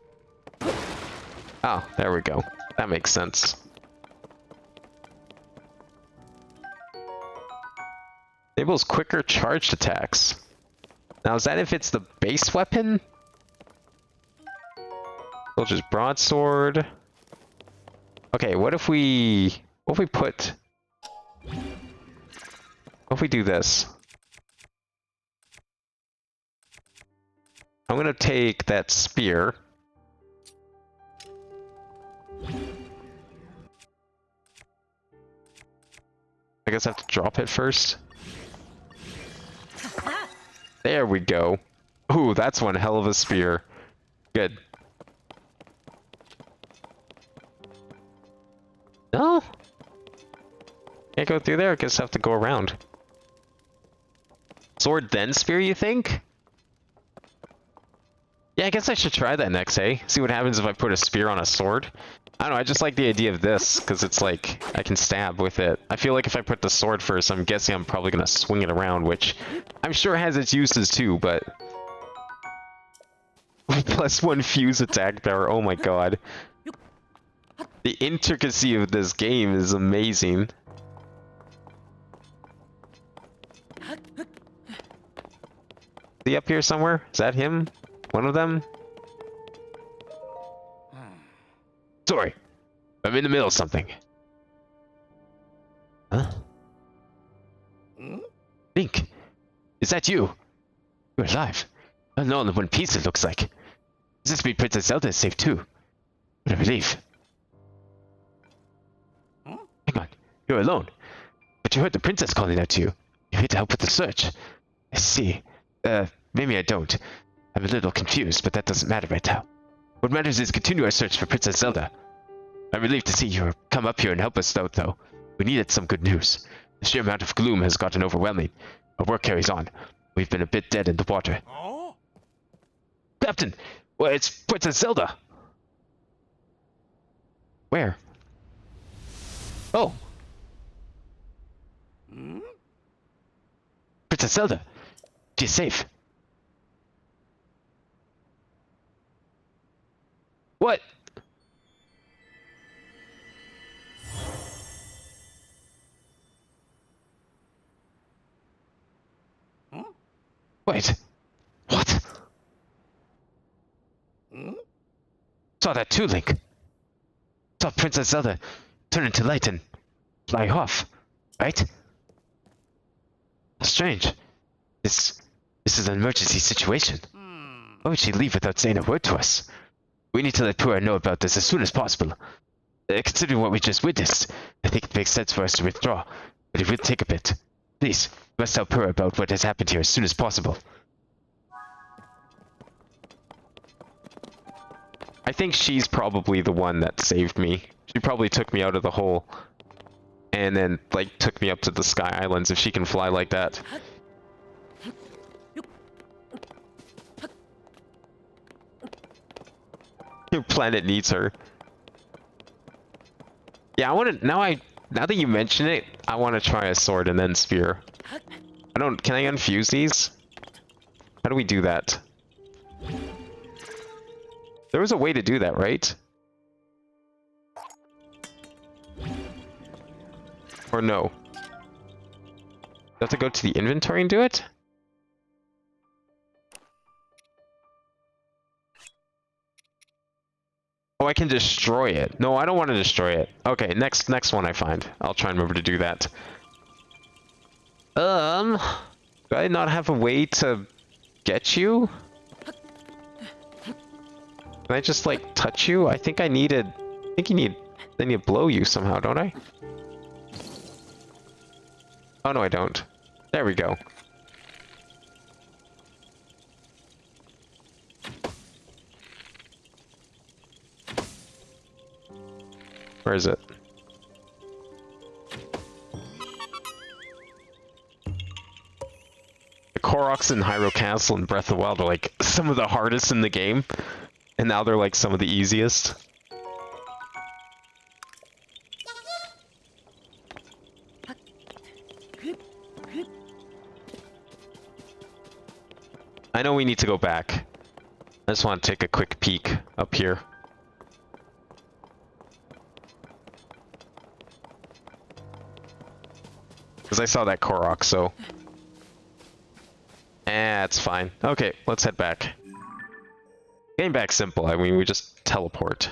Oh, there we go. That makes sense. Enables quicker charged attacks. Now, is that if it's the base weapon? Soldier's broadsword. Okay, what if we do this? I'm gonna take that spear. I guess I have to drop it first. There we go. Ooh, that's one hell of a spear. Good. No? Can't go through there? I guess I have to go around. Sword then spear, you think? Yeah, I guess I should try that next, hey? See what happens if I put a spear on a sword. I don't know, I just like the idea of this, because it's like, I can stab with it. I feel like if I put the sword first, I'm guessing I'm probably going to swing it around, which I'm sure has its uses too, but... +1 fuse attack power, oh my god. The intricacy of this game is amazing. Is he up here somewhere? Is that him? One of them? Sorry, I'm in the middle of something. Huh? Link, is that you? You're alive. Unknown in one piece it looks like. Does this mean Princess Zelda is safe too? What a relief. Hang on, you're alone. But you heard the princess calling out to you. You're here to help with the search. I see. Maybe I don't. I'm a little confused, but that doesn't matter right now. What matters is continue our search for Princess Zelda. I'm relieved to see you come up here and help us out, though. We needed some good news. The sheer amount of gloom has gotten overwhelming. Our work carries on. We've been a bit dead in the water. Oh? Captain! Well, it's Princess Zelda! Where? Oh! Princess Zelda! She's safe. What? Wait. What? Saw that too, Link. Saw Princess Zelda turn into light and fly off, right? Strange. This is an emergency situation. Why would she leave without saying a word to us? We need to let Pura know about this as soon as possible. Considering what we just witnessed, I think it makes sense for us to withdraw, but it will take a bit. Please, we must tell Pura about what has happened here as soon as possible. I think she's probably the one that saved me. She probably took me out of the hole. And then, like, took me up to the Sky Islands if she can fly like that. Your planet needs her. Yeah, I want to... Now that you mention it, I want to try a sword and then spear. Can I unfuse these? How do we do that? There was a way to do that, right? Or no? Do I have to go to the inventory and do it? Oh, I can destroy it. No, I don't want to destroy it. Okay, next one I find. I'll try and remember to do that. Do I not have a way to get you? Can I just, like, touch you? I think I need to blow you somehow, don't I? Oh, no, I don't. There we go. Where is it? The Koroks in Hyrule Castle and Breath of the Wild are, like, some of the hardest in the game. And now they're, like, some of the easiest. I know we need to go back. I just want to take a quick peek up here. Because I saw that Korok, so... it's fine. Okay, let's head back. Getting back simple, I mean, we just teleport.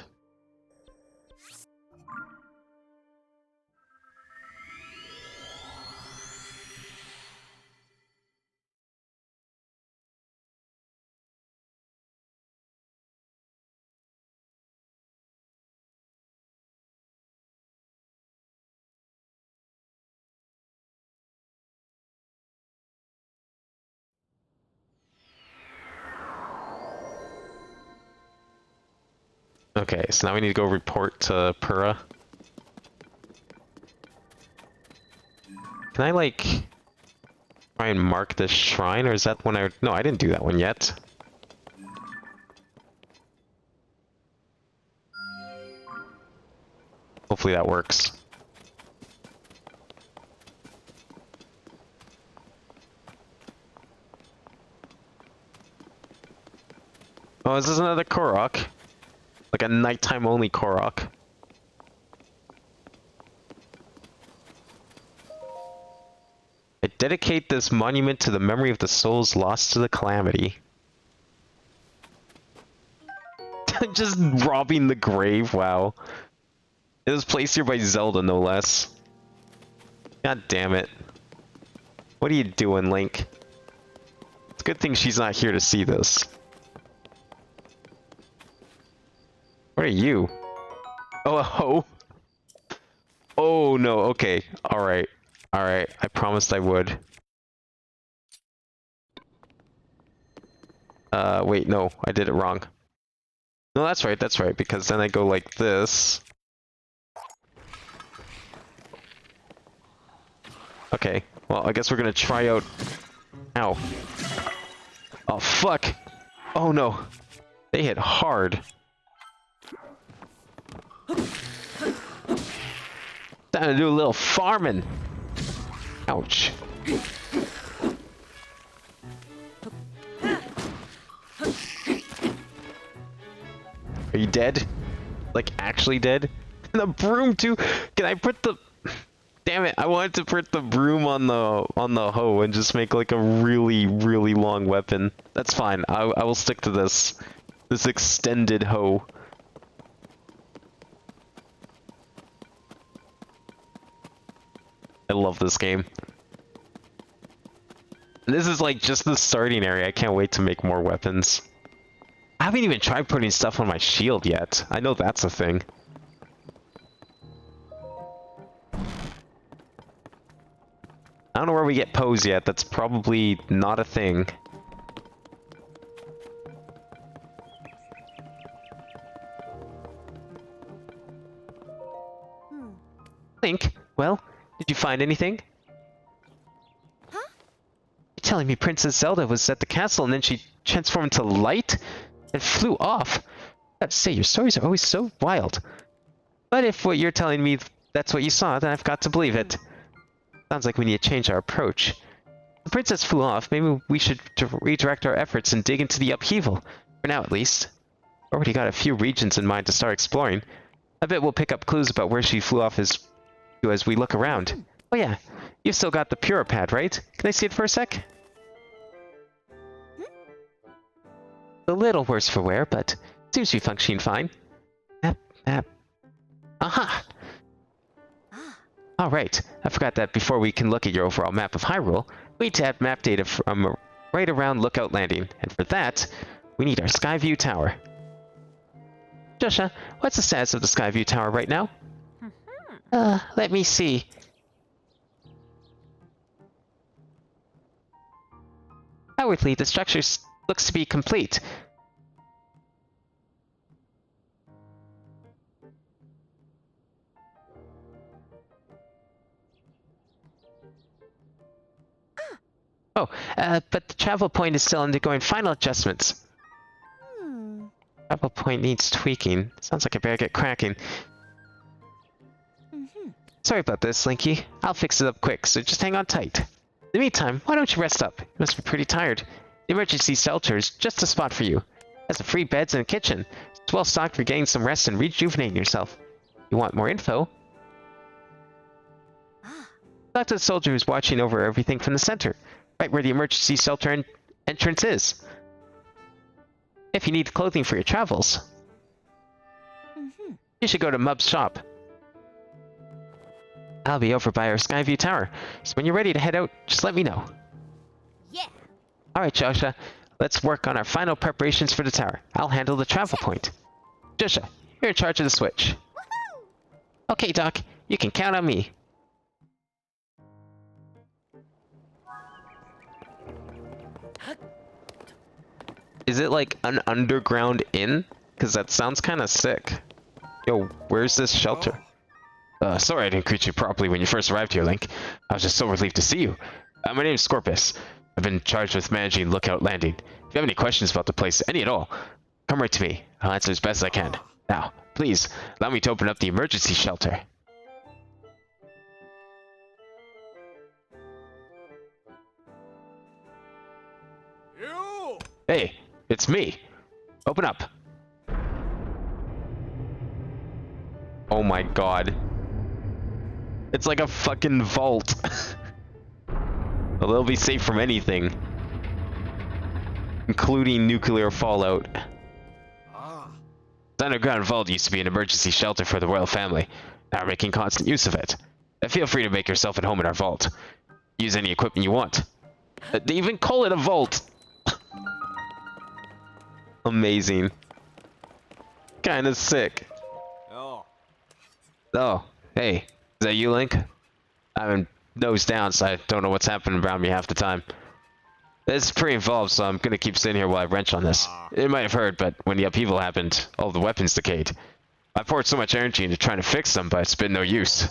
Okay, so now we need to go report to Pura. Can I, like, try and mark this shrine, or is that one I... No, I didn't do that one yet. Hopefully that works. Oh, is this another Korok? Like a nighttime only Korok. I dedicate this monument to the memory of the souls lost to the calamity. Just robbing the grave, wow. It was placed here by Zelda, no less. God damn it. What are you doing, Link? It's a good thing she's not here to see this. What are you? Oh, a hoe? Oh, no, okay. Alright. Alright, I promised I would. Wait, no, I did it wrong. No, that's right, because then I go like this. Okay, well, I guess we're gonna try out... Ow. Oh, fuck! Oh, no. They hit hard. Time to do a little farming. Ouch. Are you dead? Like, actually dead? And the broom too? Can I put the... Damn it, I wanted to put the broom on the hoe and just make like a really, really long weapon. That's fine, I will stick to this. This extended hoe. I love this game. And this is like just the starting area. I can't wait to make more weapons. I haven't even tried putting stuff on my shield yet. I know that's a thing. I don't know where we get pose yet. That's probably not a thing. Well, did you find anything? Huh? You're telling me Princess Zelda was at the castle and then she transformed into light and flew off? I have to say, your stories are always so wild. But if what you're telling me that's what you saw, then I've got to believe it. Sounds like we need to change our approach. The princess flew off. Maybe we should redirect our efforts and dig into the upheaval. For now, at least. Already got a few regions in mind to start exploring. I bet we'll pick up clues about where she flew off as we look around. Oh yeah, you've still got the Puripad, right? Can I see it for a sec? A little worse for wear, but seems to be functioning fine. Map. Aha! Alright, I forgot that before we can look at your overall map of Hyrule, we need to add map data from right around Lookout Landing, and for that, we need our Skyview Tower. Joshua, what's the status of the Skyview Tower right now? Let me see. Outwardly, the structure looks to be complete. Oh, but the travel point is still undergoing final adjustments. Travel point needs tweaking. Sounds like I better get cracking. Sorry about this, Linky. I'll fix it up quick, so just hang on tight. In the meantime, why don't you rest up? You must be pretty tired. The emergency shelter is just a spot for you. It has free beds and a kitchen. It's well stocked for getting some rest and rejuvenating yourself. You want more info? Talk to the soldier who's watching over everything from the center, right where the emergency shelter entrance is. If you need clothing for your travels, you should go to Mub's shop. I'll be over by our Skyview Tower, so when you're ready to head out, just let me know. Yeah. Alright, Joshua, let's work on our final preparations for the tower. I'll handle the travel point. Joshua, you're in charge of the switch. Okay, Doc, you can count on me. Is it like an underground inn? Because that sounds kind of sick. Yo, where's this shelter? Sorry I didn't greet you properly when you first arrived here, Link. I was just so relieved to see you. My name's Scorpus. I've been charged with managing Lookout Landing. If you have any questions about the place, any at all, come right to me. I'll answer as best I can. Now, please, allow me to open up the emergency shelter. You! Hey, it's me. Open up. Oh my god. It's like a fucking vault. Well, they'll be safe from anything, including nuclear fallout. The underground vault used to be an emergency shelter for the royal family. Now we're making constant use of it. Feel free to make yourself at home in our vault. Use any equipment you want. They even call it a vault. Amazing. Kinda sick. Oh, hey. Is that you, Link? I'm nose down, so I don't know what's happening around me half the time. It's pretty involved, so I'm gonna keep sitting here while I wrench on this. You might have heard, but when the upheaval happened, all the weapons decayed. I poured so much energy into trying to fix them, but it's been no use.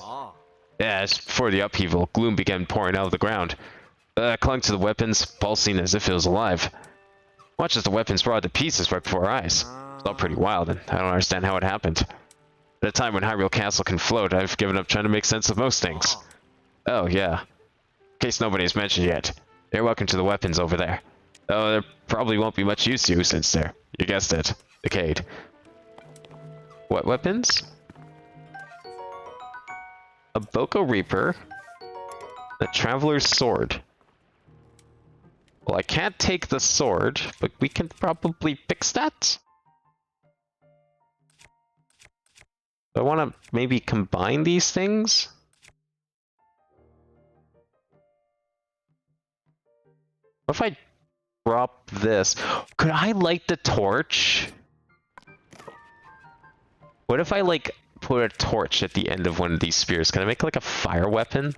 Yeah, as before the upheaval, gloom began pouring out of the ground. I clung to the weapons, pulsing as if it was alive. Watch as the weapons brought to pieces right before our eyes. It's all pretty wild, and I don't understand how it happened. At a time when Hyrule Castle can float, I've given up trying to make sense of most things. Oh, yeah. In case nobody's mentioned yet, you're welcome to the weapons over there. Though there probably won't be much use to you since they're, you guessed it, decayed. What weapons? A Boko Reaper. A Traveler's Sword. Well, I can't take the sword, but we can probably fix that. I want to maybe combine these things. What if I drop this? Could I light the torch? What if I like put a torch at the end of one of these spears? Can I make like a fire weapon?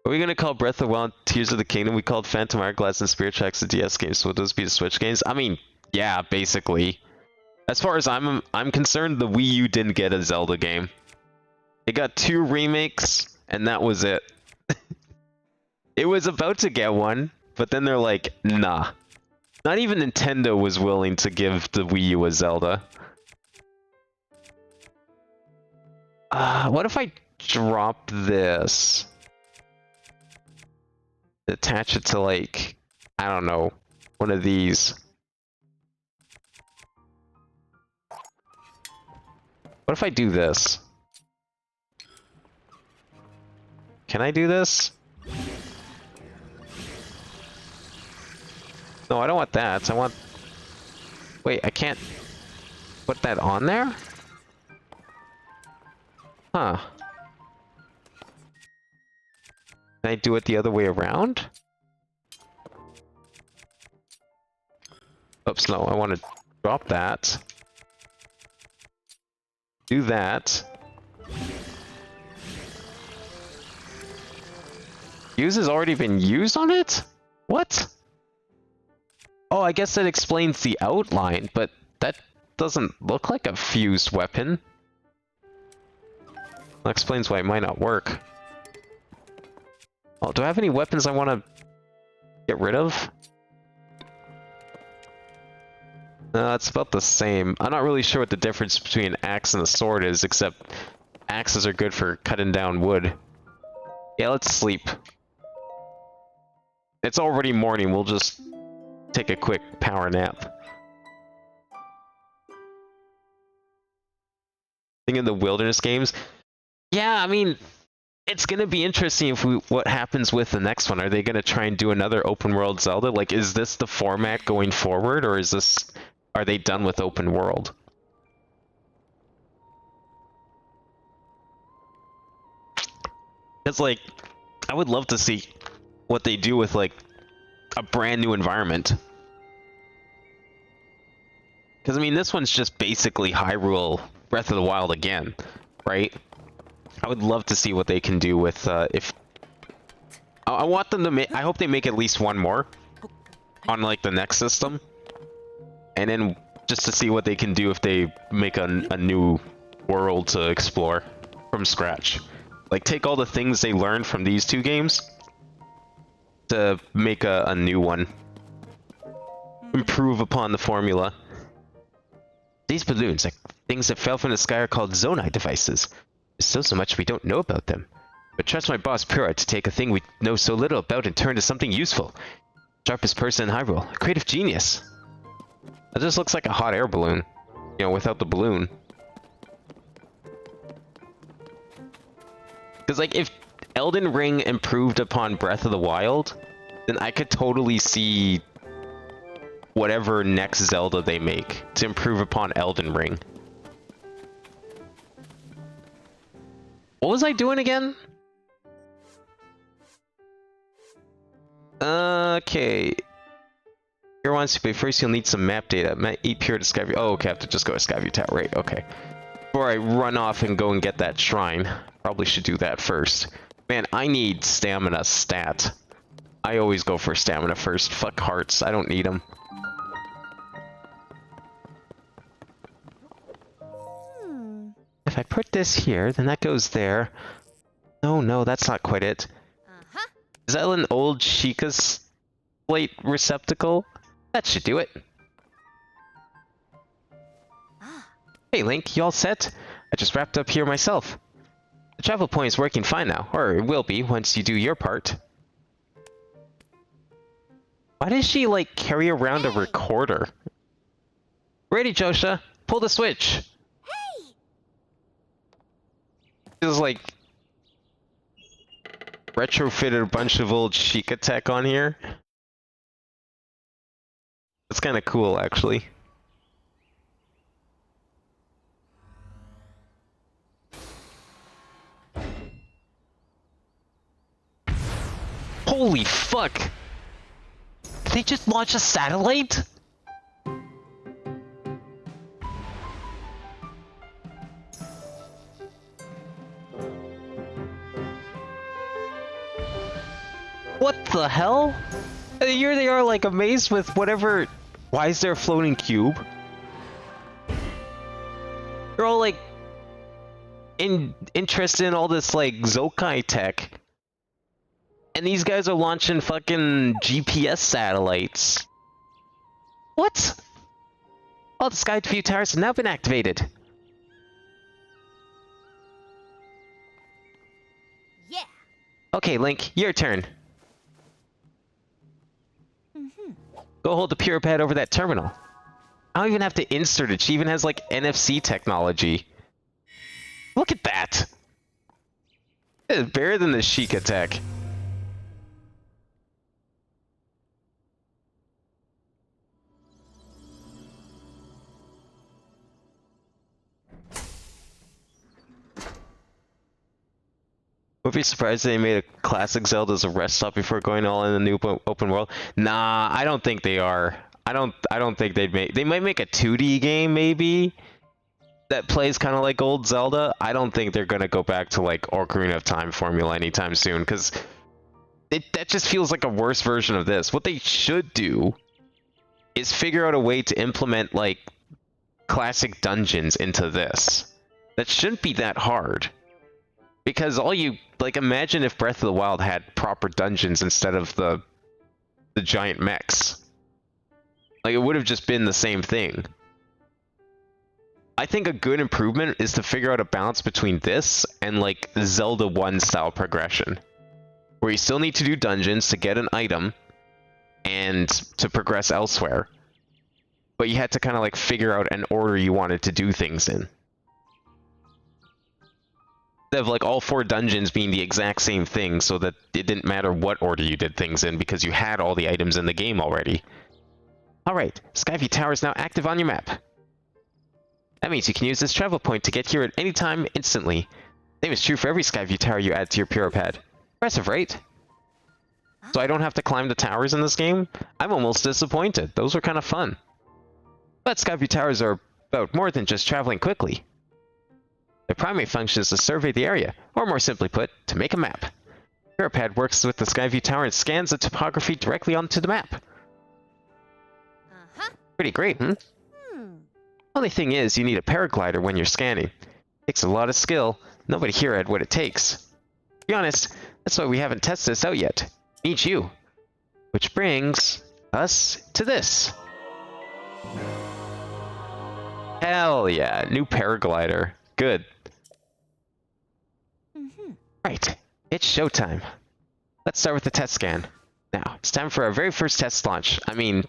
Are we gonna call Breath of the Wild Tears of the Kingdom? We called Phantom Hourglass and Spirit Tracks the DS games, so would those be the Switch games? I mean, yeah, basically. As far as I'm concerned, the Wii U didn't get a Zelda game. It got 2 remakes, and that was it. It was about to get one, but then they're like, nah. Not even Nintendo was willing to give the Wii U a Zelda. What if I drop this? Attach it to, like, I don't know, one of these. What if I do this? Can I do this? No, I don't want that. I want... Wait, I can't put that on there? Huh. Can I do it the other way around? Oops, no, I want to drop that. Do that. Use has already been used on it? What? Oh, I guess that explains the outline, but that doesn't look like a fused weapon. That explains why it might not work. Oh, do I have any weapons I want to get rid of? No, it's about the same. I'm not really sure what the difference between an axe and a sword is, except axes are good for cutting down wood. Yeah, let's sleep. It's already morning, we'll just take a quick power nap. Thinking of the wilderness games? Yeah, I mean, it's gonna be interesting if what happens with the next one. Are they gonna try and do another open world Zelda? Like, is this the format going forward, or are they done with open world? It's like, I would love to see what they do with, like, a brand new environment. Because, I mean, this one's just basically Hyrule Breath of the Wild again, right? I would love to see what they can do with, if... I want them to I hope they make at least one more on, like, the next system. And then just to see what they can do if they make a new world to explore from scratch. Like, take all the things they learned from these 2 games to make a new one. Improve upon the formula. These balloons, like things that fell from the sky, are called Zonai devices. There's still so much we don't know about them. But trust my boss Pura to take a thing we know so little about and turn to something useful. Sharpest person in Hyrule. A creative genius. That just looks like a hot air balloon. You know, without the balloon. Because, like, if Elden Ring improved upon Breath of the Wild, then I could totally see whatever next Zelda they make to improve upon Elden Ring. What was I doing again? Okay. Here wants to, but first you'll need some map data. Eat pure to Skyview. Oh, okay, I have to just go to Skyview Tower, right? Okay. Before I run off and go and get that shrine. Probably should do that first. Man, I need stamina stat. I always go for stamina first. Fuck hearts, I don't need them. If I put this here, then that goes there. No, that's not quite it. Is that an old Sheikah's plate receptacle? That should do it. Hey Link, you all set? I just wrapped up here myself. The travel point is working fine now, or it will be once you do your part. Why does she, like, carry around a recorder? Ready, Josha. Pull the switch. Hey! Just, like, retrofitted a bunch of old Sheikah tech on here. That's kind of cool, actually. Holy fuck! Did they just launch a satellite? What the hell? Here they are, like, amazed with whatever... Why is there a floating cube? They're all like interested in all this like Zokai tech. And these guys are launching fucking GPS satellites. What? All the Skyview towers have now been activated. Yeah. Okay, Link, your turn. Go hold the pure pad over that terminal. I don't even have to insert it. She even has like NFC technology. Look at that. It's better than the Sheikah tech. Would be surprised they made a classic Zelda as a rest stop before going all in the new open world. Nah, I don't think they are. I don't think they'd make. They might make a 2D game maybe that plays kind of like old Zelda. I don't think they're gonna go back to like Ocarina of Time formula anytime soon because that just feels like a worse version of this. What they should do is figure out a way to implement like classic dungeons into this. That shouldn't be that hard. Because all you, like, imagine if Breath of the Wild had proper dungeons instead of the giant mechs. Like, it would have just been the same thing. I think a good improvement is to figure out a balance between this and, like, Zelda 1 style progression. Where you still need to do dungeons to get an item and to progress elsewhere. But you had to kind of, like, figure out an order you wanted to do things in. Instead of like all 4 dungeons being the exact same thing so that it didn't matter what order you did things in because you had all the items in the game already. Alright, Skyview Tower is now active on your map. That means you can use this travel point to get here at any time instantly. Same is true for every Skyview Tower you add to your Puro Pad. Impressive, right? So I don't have to climb the towers in this game? I'm almost disappointed. Those were kind of fun. But Skyview Towers are about more than just traveling quickly. Their primary function is to survey the area, or more simply put, to make a map. PurePad works with the Skyview Tower and scans the topography directly onto the map. Pretty great, hmm? Only thing is, you need a paraglider when you're scanning. Takes a lot of skill. Nobody here had what it takes. To be honest, that's why we haven't tested this out yet. Need you. Which brings us to this. Hell yeah, new paraglider. Good. Right, it's showtime. Let's start with the test scan. Now, it's time for our very first test launch. I mean,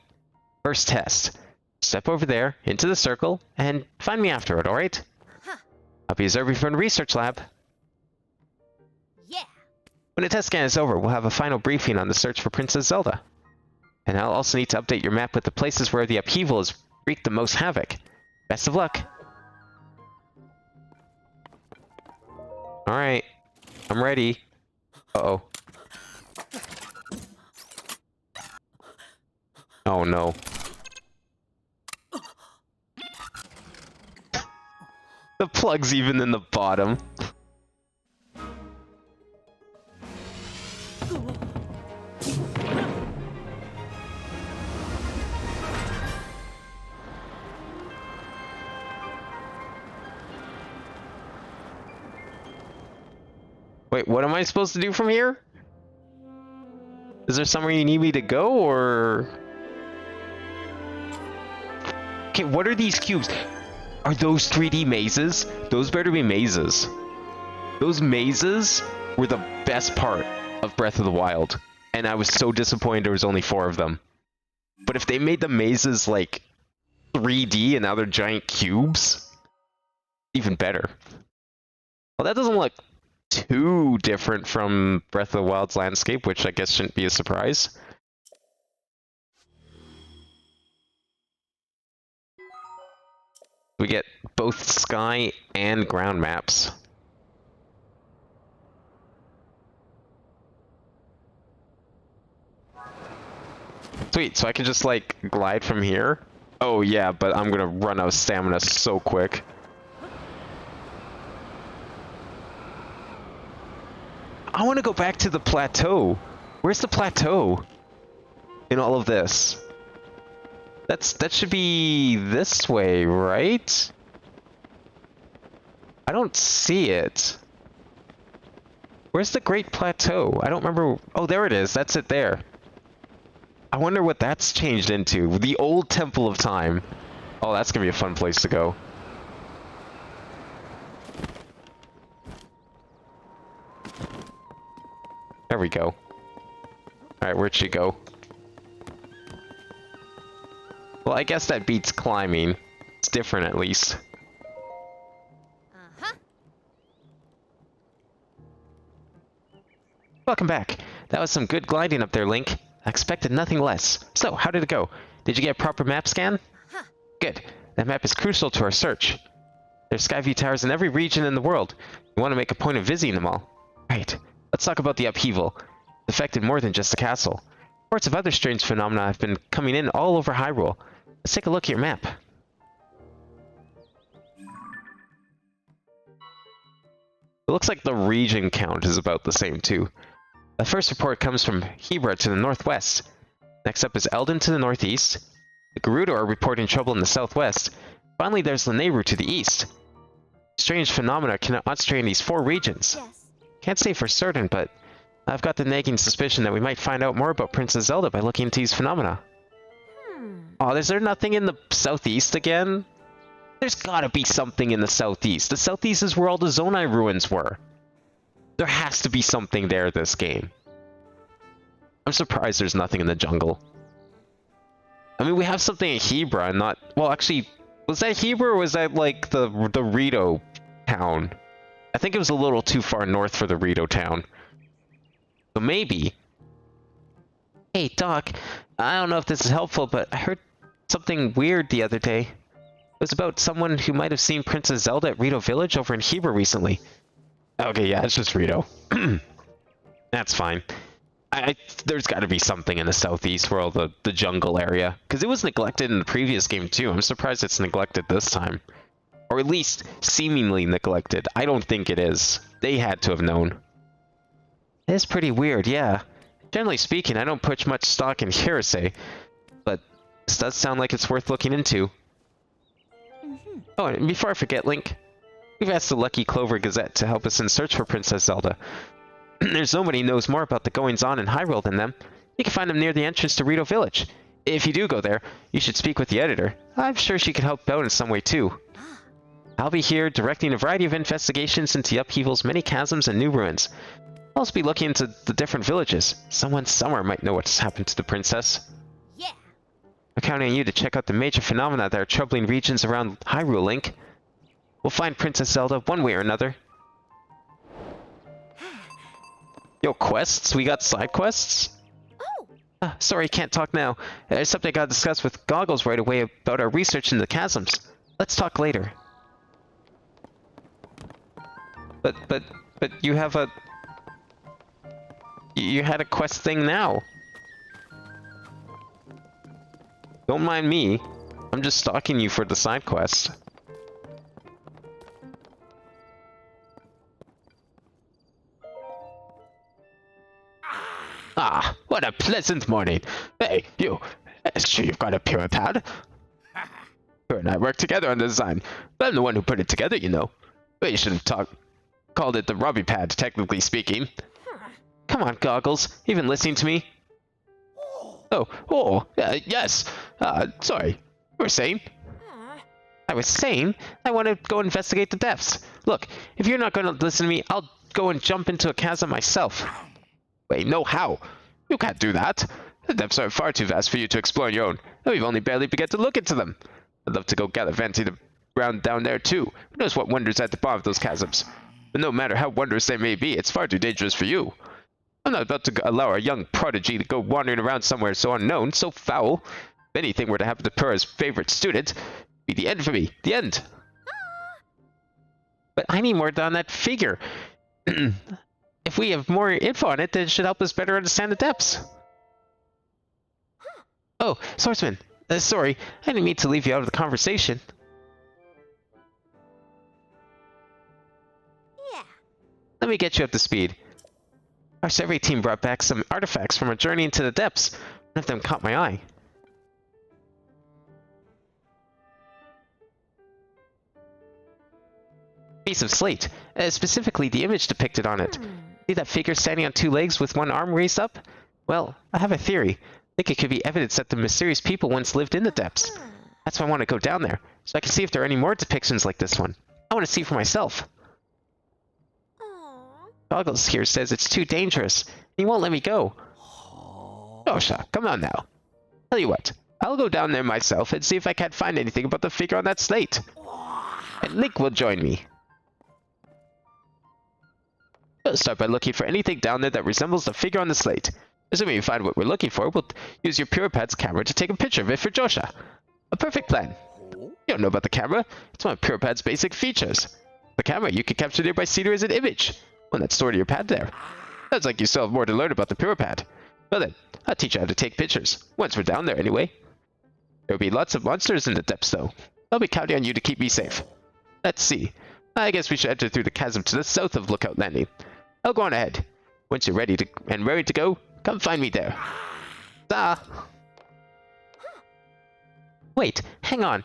first test. Step over there, into the circle, and find me afterward, alright? I'll be observing from the research lab. Yeah. When the test scan is over, we'll have a final briefing on the search for Princess Zelda. And I'll also need to update your map with the places where the upheaval has wreaked the most havoc. Best of luck. Alright. I'm ready. Uh-oh. Oh no. The plug's even in the bottom. Wait, what am I supposed to do from here? Is there somewhere you need me to go, or... Okay, what are these cubes? Are those 3D mazes? Those better be mazes. Those mazes were the best part of Breath of the Wild. And I was so disappointed there was only 4 of them. But if they made the mazes, like, 3D and now they're giant cubes, even better. Well, that doesn't look too different from Breath of the Wild's landscape, which I guess shouldn't be a surprise. We get both sky and ground maps. Sweet, so I can just like glide from here? Oh yeah, but I'm gonna run out of stamina so quick. I want to go back to the plateau. Where's the plateau in all of this? That should be this way, right? I don't see it. Where's the Great Plateau? I don't remember. Oh, there it is. That's it there. I wonder what that's changed into. The old Temple of Time. Oh, that's gonna be a fun place to go. There we go. Alright, where'd she go? Well, I guess that beats climbing. It's different, at least. Welcome back. That was some good gliding up there, Link. I expected nothing less. So, how did it go? Did you get a proper map scan? Good. That map is crucial to our search. There's skyview towers in every region in the world. We want to make a point of visiting them all. Right. Let's talk about the upheaval. It's affected more than just the castle. Reports of other strange phenomena have been coming in all over Hyrule. Let's take a look at your map. It looks like the region count is about the same, too. The first report comes from Hebra to the northwest. Next up is Eldon to the northeast. The Gerudo are reporting trouble in the southwest. Finally, there's Lanayru to the east. Strange phenomena cannot stray in these 4 regions. Yes. Can't say for certain, but I've got the nagging suspicion that we might find out more about Princess Zelda by looking into these phenomena. Oh, is there nothing in the southeast again? There's gotta be something in the southeast. The southeast is where all the Zonai ruins were. There has to be something there this game. I'm surprised there's nothing in the jungle. I mean, we have something in Hebra and not... Well, actually, was that Hebra or was that, like, the Rito town? I think it was a little too far north for the Rito town. So maybe... Hey, Doc, I don't know if this is helpful, but I heard something weird the other day. It was about someone who might have seen Princess Zelda at Rito Village over in Hebra recently. Okay, yeah, it's just Rito. That's fine. There's got to be something in the southeast world, the jungle area. Because it was neglected in the previous game, too. I'm surprised it's neglected this time. Or at least, seemingly neglected. I don't think it is. They had to have known. It is pretty weird, yeah. Generally speaking, I don't put much stock in hearsay. But this does sound like it's worth looking into. Oh, and before I forget, Link, we've asked the Lucky Clover Gazette to help us in search for Princess Zelda. There's nobody who knows more about the goings-on in Hyrule than them. You can find them near the entrance to Rito Village. If you do go there, you should speak with the editor. I'm sure she could help out in some way, too. I'll be here directing a variety of investigations into the upheaval's many chasms and new ruins. I'll also be looking into the different villages. Someone somewhere might know what's happened to the princess. Yeah. I'm counting on you to check out the major phenomena that are troubling regions around Hyrule, Link. We'll find Princess Zelda one way or another. Yo, quests? We got side quests? Oh. Sorry, can't talk now. There's something I gotta discuss with Goggles right away about our research into the chasms. Let's talk later. But you have a... You had a quest thing now. Don't mind me. I'm just stalking you for the side quest. Ah, what a pleasant morning. Hey, you. Sure you've got a pure pad? Her and I worked together on the design. I'm the one who put it together, you know. But you should have called it the Robbie pad, technically speaking. Come on, Goggles. Even listening to me? Yes. Sorry. You were saying? I was saying I want to go investigate the depths. Look, if you're not going to listen to me, I'll go and jump into a chasm myself. Wait, no, how? You can't do that. The depths are far too vast for you to explore on your own, and we've only barely begun to look into them. I'd love to go fancy the ground down there too. Who knows what wonders at the bottom of those chasms? But no matter how wondrous they may be, it's far too dangerous for you. I'm not about to allow our young prodigy to go wandering around somewhere so unknown, so foul. If anything were to happen to Purah's favorite student, it'd be the end for me. The end. But I need more on that figure. If we have more info on it, then it should help us better understand the depths. Oh, Swordsman. Sorry, I didn't mean to leave you out of the conversation. Yeah. Let me get you up to speed. Our survey team brought back some artifacts from our journey into the depths. One of them caught my eye. piece of slate, specifically the image depicted on it. See that figure standing on two legs with one arm raised up? Well, I have a theory. I think it could be evidence that the mysterious people once lived in the depths. That's why I want to go down there, so I can see if there are any more depictions like this one. I want to see for myself. Goggles here says it's too dangerous. He won't let me go. Josha, come on now. Tell you what, I'll go down there myself and see if I can't find anything about the figure on that slate. And Link will join me. We'll start by looking for anything down there that resembles the figure on the slate. Assuming we find what we're looking for, we'll use your PurePad's camera to take a picture of it for Josha. A perfect plan. You don't know about the camera. It's one of PurePad's basic features. The camera, you can capture nearby scenery as an image. One that's stored in your pad there. Sounds like you still have more to learn about the PurePad. Well then, I'll teach you how to take pictures. Once we're down there anyway. There'll be lots of monsters in the depths though. I'll be counting on you to keep me safe. Let's see. I guess we should enter through the chasm to the south of Lookout Landing. I'll go on ahead. Once you're ready to go, come find me there. Ah. Wait, hang on.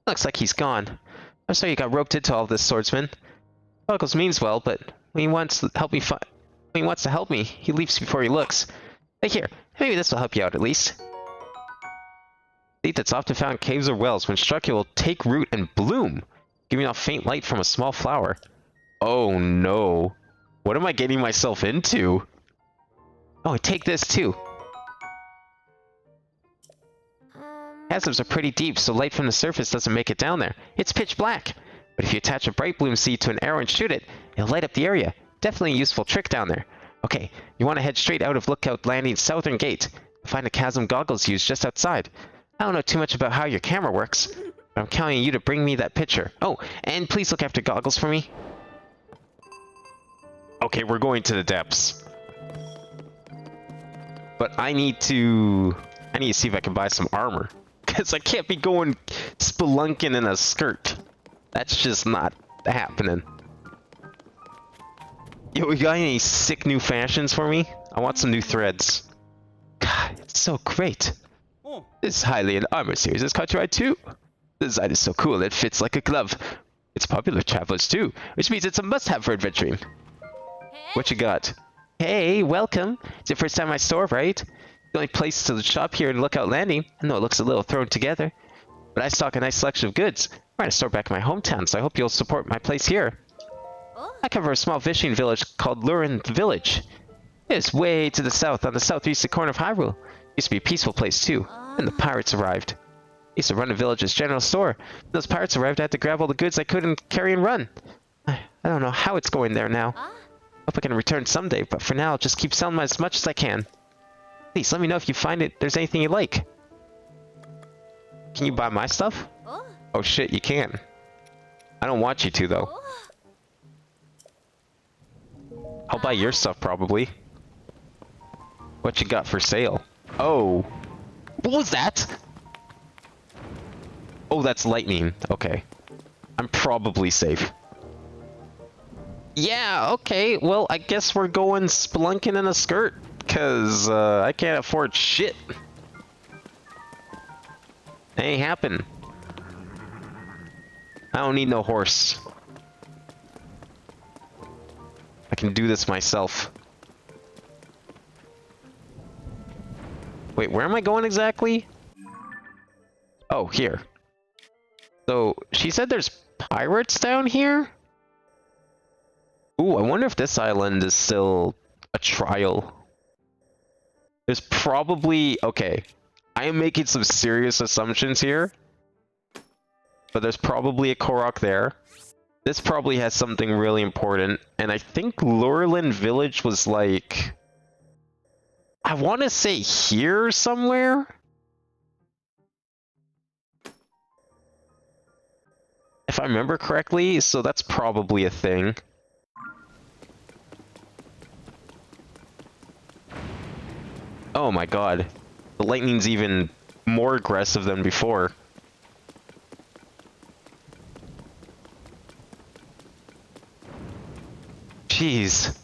Looks like he's gone. I'm sorry you got roped into all this, swordsman. Buckles means well, but when he wants to help me, he leaps before he looks. Hey, here, maybe this will help you out at least. Seed that's often found in caves or wells. When struck, it will take root and bloom, giving off faint light from a small flower. Oh no. What am I getting myself into? Oh, take this too. Chasms are pretty deep, so light from the surface doesn't make it down there. It's pitch black. But if you attach a bright bloom seed to an arrow and shoot it, it'll light up the area. Definitely a useful trick down there. Okay, you want to head straight out of Lookout Landing's southern gate. Find a chasm Goggles used just outside. I don't know too much about how your camera works, but I'm counting on you to bring me that picture. Oh, and please look after Goggles for me. Okay, we're going to the depths. But I need to see if I can buy some armor. Because I can't be going spelunking in a skirt. That's just not happening. Yo, we got any sick new fashions for me? I want some new threads. God, it's so great. This Hylian armor series is copyright too. The design is so cool it fits like a glove. It's popular with travelers too, which means it's a must-have for adventuring. What you got? Hey, welcome. It's your first time at my store, right? The only place to shop here in Lookout Landing. I know it looks a little thrown together, but I stock a nice selection of goods. I'm at a store back in my hometown, so I hope you'll support my place here. I cover a small fishing village called Lurin Village. It's way to the south, on the southeastern corner of Hyrule. Used to be a peaceful place too, and the pirates arrived. I used to run the village's general store. When those pirates arrived, I had to grab all the goods I couldn't carry and run. I don't know how it's going there now. Hope I can return someday, but for now I'll just keep selling as much as I can. Please let me know if you find there's anything you like. Can you buy my stuff? Oh shit, you can. I don't want you to though. I'll buy your stuff probably. What you got for sale? Oh. What was that? Oh, that's lightning. Okay. I'm probably safe. Yeah, okay. Well, I guess we're going spelunking in a skirt. Because I can't afford shit. Ain't happen. I don't need no horse. I can do this myself. Wait, where am I going exactly? Oh, here. So, she said there's pirates down here? Ooh, I wonder if this island is still a trial. There's probably... Okay. I am making some serious assumptions here. But there's probably a Korok there. This probably has something really important. And I think Lurlin Village was like... I want to say here somewhere? If I remember correctly, so that's probably a thing. Oh my god. The lightning's even more aggressive than before. Jeez.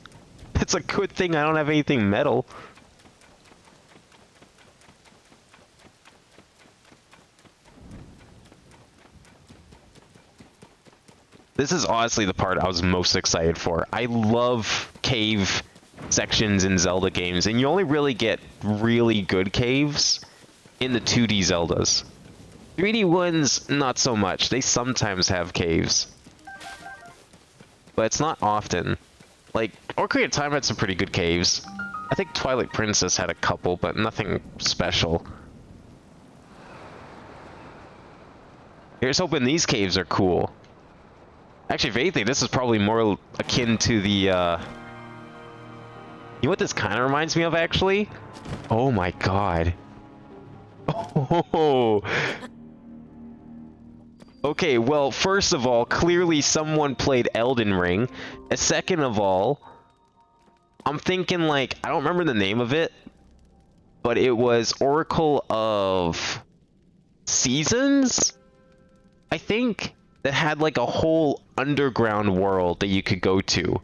It's a good thing I don't have anything metal. This is honestly the part I was most excited for. I love cave sections in Zelda games, and you only really get really good caves in the 2D Zeldas. 3D ones, not so much. They sometimes have caves, but it's not often. Like, Ocarina of Time had some pretty good caves. I think Twilight Princess had a couple, but nothing special. Here's hoping these caves are cool. Actually, if anything, this is probably more akin to the, You know what this kind of reminds me of, actually? Oh my god. Oh. Okay, well, first of all, clearly someone played Elden Ring. And second of all, I'm thinking, like, I don't remember the name of it, but it was Oracle of Seasons, I think, that had, like, a whole underground world that you could go to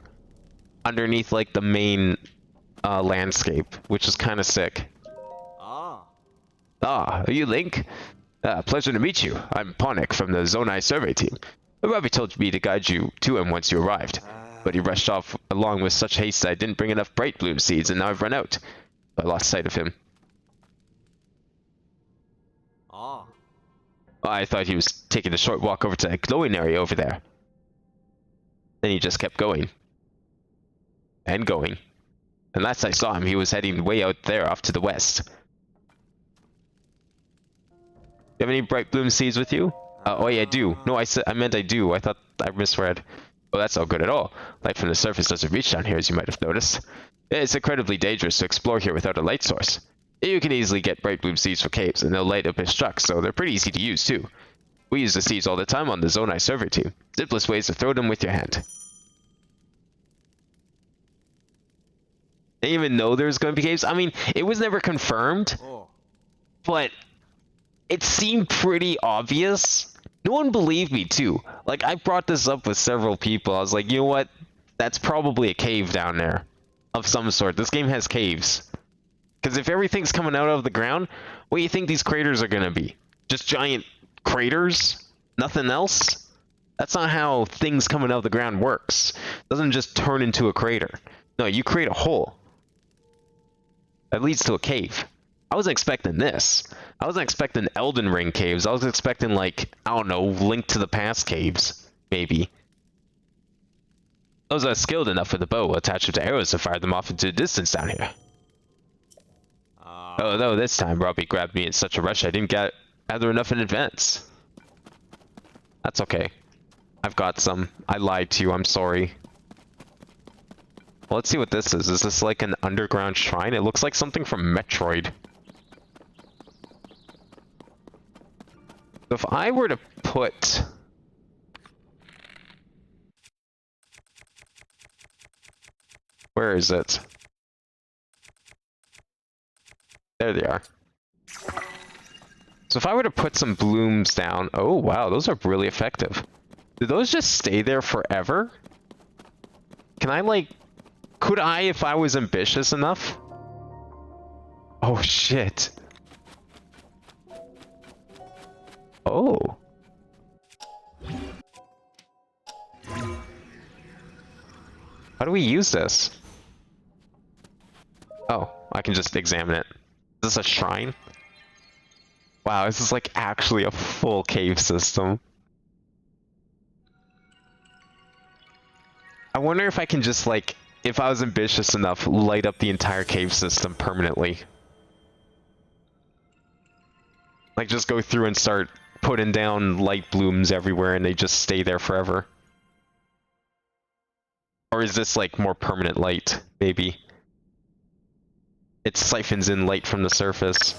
underneath, like, the main landscape, which is kind of sick. Ah, are you Link? Pleasure to meet you. I'm Ponic from the Zonai survey team. Robbie told me to guide you to him once you arrived, but he rushed off along with such haste that I didn't bring enough bright bloom seeds, and now I've run out. I lost sight of him. I thought he was taking a short walk over to that glowing area over there. Then he just kept going. And going. And last I saw him, he was heading way out there off to the west. You have any bright bloom seeds with you? Oh yeah, I do. No, I meant I do. I thought I misread. Oh, that's not good at all. Light from the surface doesn't reach down here, as you might have noticed. It's incredibly dangerous to explore here without a light source. You can easily get bright bloom seeds for caves, and they'll light up as struck, so they're pretty easy to use too. We use the seeds all the time on the Zonai server team. Simplest way is to throw them with your hand. I didn't even know there was going to be caves. I mean, it was never confirmed, but it seemed pretty obvious. No one believed me too. Like, I brought this up with several people. I was like, you know what? That's probably a cave down there of some sort. This game has caves. Because if everything's coming out of the ground, what do you think these craters are going to be? Just giant craters? Nothing else? That's not how things coming out of the ground works. It doesn't just turn into a crater. No, you create a hole. That leads to a cave. I wasn't expecting this. I wasn't expecting Elden Ring caves. I was expecting, like, I don't know, Link to the Past caves. Maybe. Those are skilled enough with a bow will attach them to arrows to fire them off into the distance down here. Oh no, this time Robbie grabbed me in such a rush I didn't gather enough in advance. That's okay. I've got some. I lied to you, I'm sorry. Well, let's see what this is. Is this like an underground shrine? It looks like something from Metroid. So if I were to put... Where is it? There they are. So if I were to put some blooms down... Oh, wow, those are really effective. Do those just stay there forever? Can I, like... Could I if I was ambitious enough? Oh, shit. Oh. How do we use this? Oh, I can just examine it. Is this a shrine? Wow, this is like actually a full cave system. I wonder if I can just like, if I was ambitious enough, light up the entire cave system permanently. Like just go through and start putting down light blooms everywhere and they just stay there forever. Or is this like more permanent light, maybe? It siphons in light from the surface.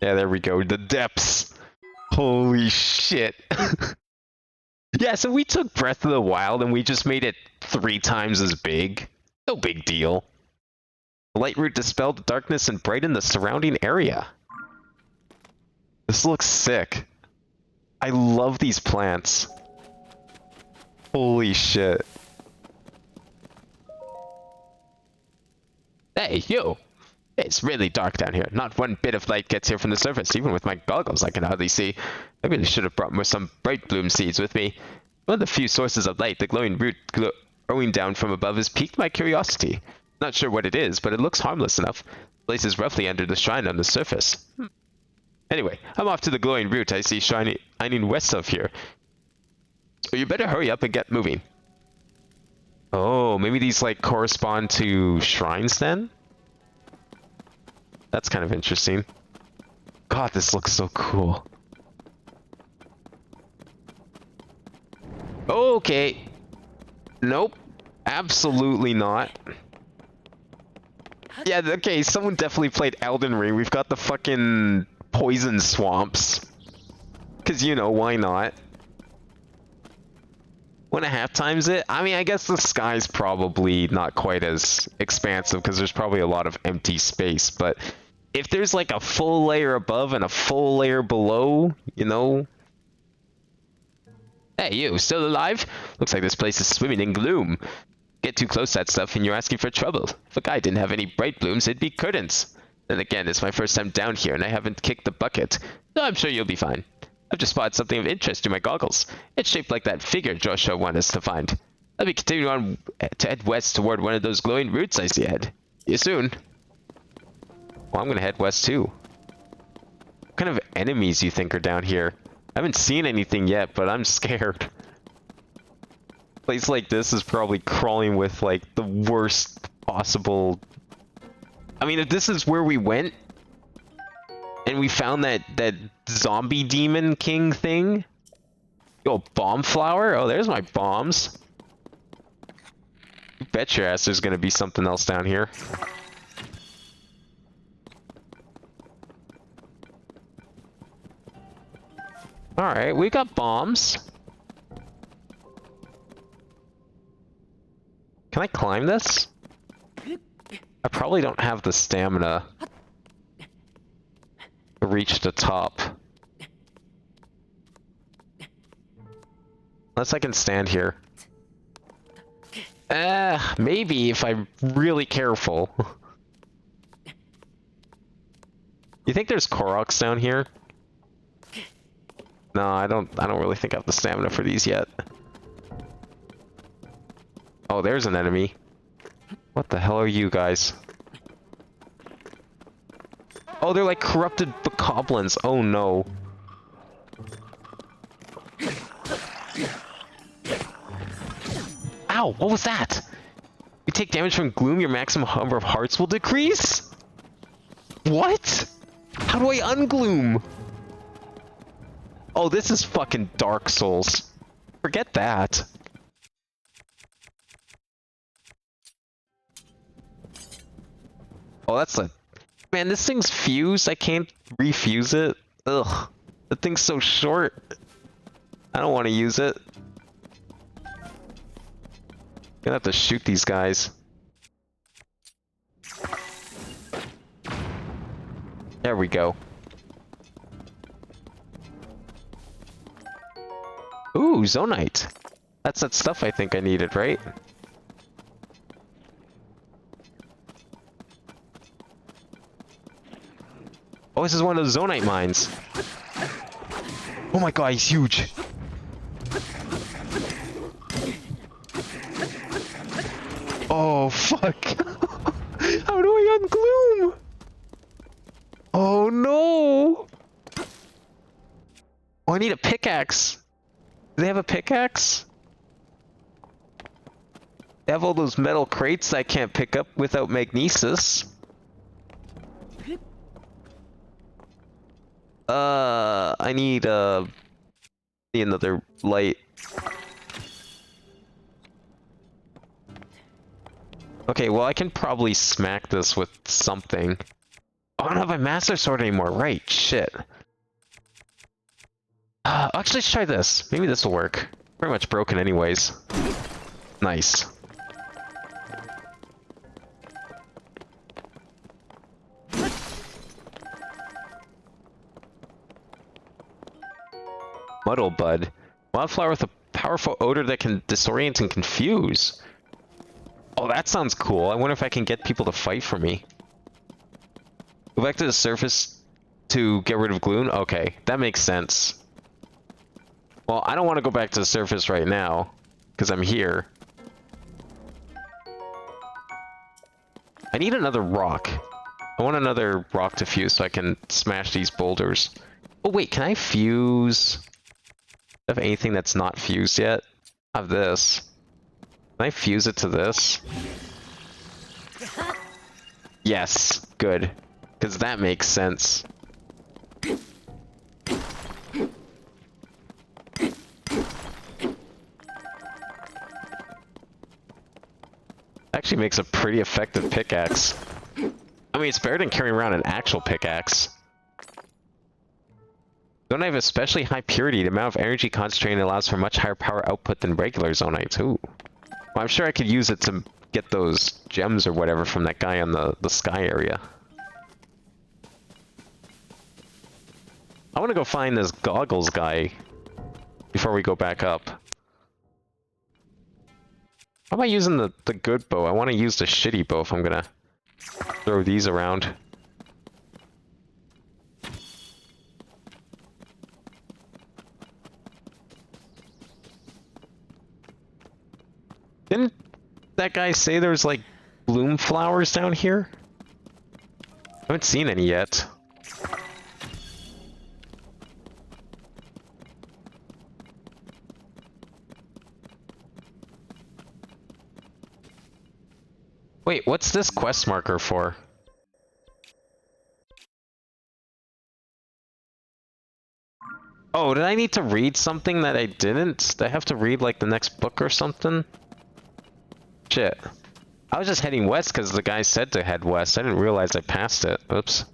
Yeah, there we go. The depths. Holy shit. Yeah, so we took Breath of the Wild and we just made it 3 times as big. No big deal. The light root dispelled the darkness and brightened the surrounding area. This looks sick. I love these plants. Holy shit. Hey, yo! It's really dark down here. Not one bit of light gets here from the surface. Even with my goggles, I can hardly see. I really should have brought some bright bloom seeds with me. One of the few sources of light, the glowing root growing down from above, has piqued my curiosity. Not sure what it is, but it looks harmless enough. The place is roughly under the shrine on the surface. Anyway, I'm off to the glowing root I see shining west of here. So you better hurry up and get moving. Oh, maybe these like correspond to shrines then? That's kind of interesting. God, this looks so cool. Okay. Nope. Absolutely not. Yeah, okay, someone definitely played Elden Ring. We've got the fucking poison swamps. Because, you know, why not? 1.5 times it? I mean, I guess the sky's probably not quite as expansive because there's probably a lot of empty space, but if there's like a full layer above and a full layer below, you know... Hey, you, still alive? Looks like this place is swimming in gloom. Get too close to that stuff and you're asking for trouble. If a guy didn't have any bright blooms, it'd be curtains. Then again, it's my first time down here and I haven't kicked the bucket, so I'm sure you'll be fine. I've just spotted something of interest through my goggles. It's shaped like that figure Joshua wanted us to find. Let me continue on to head west toward one of those glowing roots I see ahead. See you soon. Well, I'm gonna head west too. What kind of enemies you think are down here? I haven't seen anything yet, but I'm scared. A place like this is probably crawling with like the worst possible... I mean, if this is where we went, and we found that zombie demon king thing. Yo, bomb flower? Oh, there's my bombs. You bet your ass there's gonna be something else down here. Alright, we got bombs. Can I climb this? I probably don't have the stamina to reach the top. Unless I can stand here. Maybe if I'm really careful. You think there's Koroks down here? No, I don't really think I have the stamina for these yet. Oh, there's an enemy. What the hell are you guys? Oh, they're like corrupted bokoblins. Oh no. Ow, what was that? You take damage from gloom, your maximum number of hearts will decrease? What? How do I ungloom? Oh, this is fucking Dark Souls. Forget that. Oh, that's a... Man, this thing's fused. I can't refuse it. Ugh. The thing's so short. I don't want to use it. Gonna have to shoot these guys. There we go. Ooh, Zonite. That's that stuff I think I needed, right? Oh, this is one of the Zonite mines. Oh my god, he's huge. Oh, fuck. How do I ungloom? Oh, no. Oh, I need a pickaxe. Do they have a pickaxe? They have all those metal crates I can't pick up without magnesis. I need another light. Okay, well I can probably smack this with something. Oh, I don't have my master sword anymore. Right, shit. Actually, let's try this. Maybe this will work. Pretty much broken anyways. Nice. Muddle Bud. Wildflower with a powerful odor that can disorient and confuse. Oh, that sounds cool. I wonder if I can get people to fight for me. Go back to the surface to get rid of gloom? Okay, that makes sense. Well, I don't want to go back to the surface right now, because I'm here. I need another rock. I want another rock to fuse so I can smash these boulders. Oh wait, can I fuse... I have anything that's not fused yet? I have this. Can I fuse it to this? Yes, good. Because that makes sense. Actually makes a pretty effective pickaxe. I mean, it's better than carrying around an actual pickaxe. Don't have especially high purity. The amount of energy concentrated allows for much higher power output than regular zonite. Ooh. Well, I'm sure I could use it to get those gems or whatever from that guy on the sky area. I want to go find this goggles guy before we go back up. How am I using the good bow? I want to use the shitty bow if I'm gonna throw these around. Didn't that guy say there's like bloom flowers down here? I haven't seen any yet. Wait, what's this quest marker for? Oh, did I need to read something that I didn't? Did I have to read like the next book or something? Shit. I was just heading west because the guy said to head west. I didn't realize I passed it. Oops.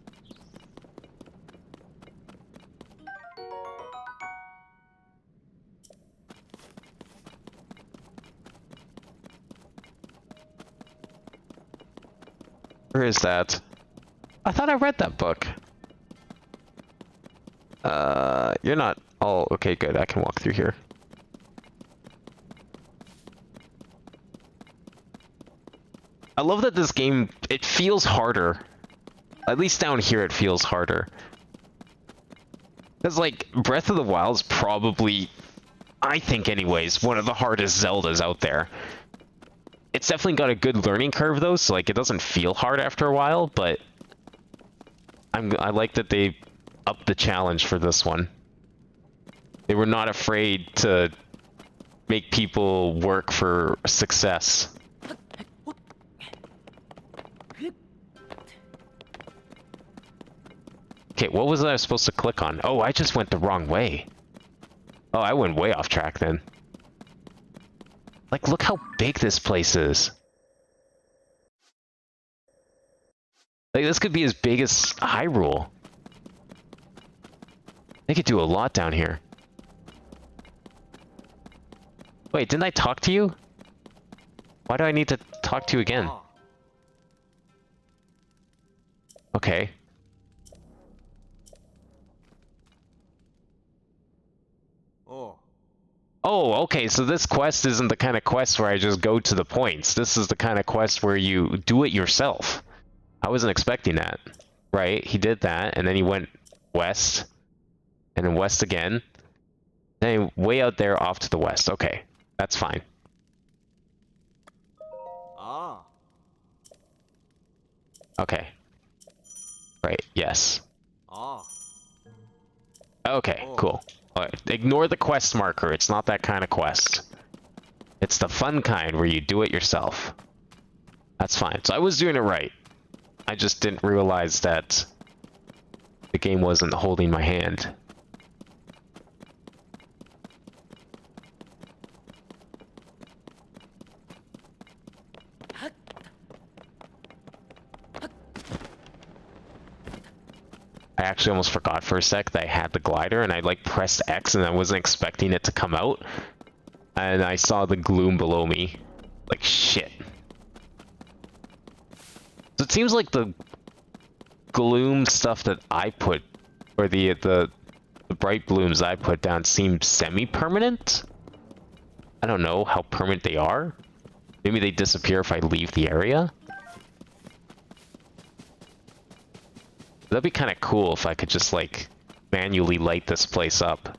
Where is that? I thought I read that book. You're not... Oh, okay, good. I can walk through here. I love that this game, it feels harder. At least down here it feels harder. Because, like, Breath of the Wild is probably, I think anyways, one of the hardest Zeldas out there. It's definitely got a good learning curve though, so like it doesn't feel hard after a while, but I like that they upped the challenge for this one. They were not afraid to make people work for success. Okay, what was I supposed to click on? Oh, I just went the wrong way. Oh, I went way off track then. Like, look how big this place is. Like, this could be as big as Hyrule. They could do a lot down here. Wait, didn't I talk to you? Why do I need to talk to you again? Okay. Oh, okay, so this quest isn't the kind of quest where I just go to the points. This is the kind of quest where you do it yourself. I wasn't expecting that. Right, he did that, and then he went west, and then west again. Then way out there off to the west. Okay, that's fine. Okay. Right, yes. Okay, cool. Alright, ignore the quest marker. It's not that kind of quest. It's the fun kind where you do it yourself. That's fine. So I was doing it right. I just didn't realize that the game wasn't holding my hand. I actually almost forgot for a sec that I had the glider, and I like pressed X and I wasn't expecting it to come out. And I saw the gloom below me. Like, shit. So it seems like the gloom stuff that I put, or the bright blooms I put down seem semi-permanent? I don't know how permanent they are. Maybe they disappear if I leave the area? That'd be kind of cool if I could just, like, manually light this place up.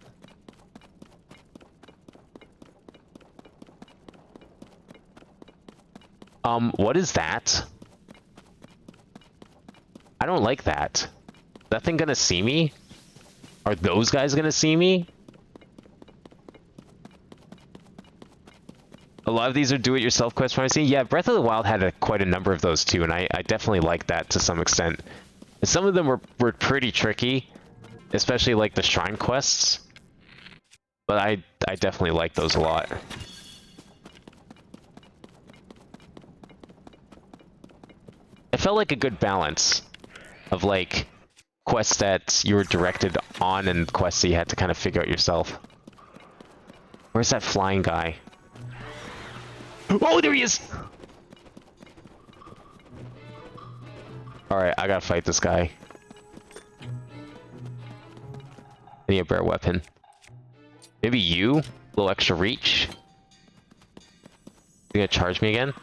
What is that? I don't like that. That thing gonna see me? Are those guys gonna see me? A lot of these are do-it-yourself quests from I see. Yeah, Breath of the Wild had quite a number of those too, and I definitely like that to some extent. And some of them were pretty tricky, especially like the shrine quests. But I definitely like those a lot. It felt like a good balance of like quests that you were directed on and quests that you had to kind of figure out yourself. Where's that flying guy? Oh, there he is! Alright, I gotta fight this guy. I need a better weapon. Maybe you? A little extra reach? You gonna charge me again?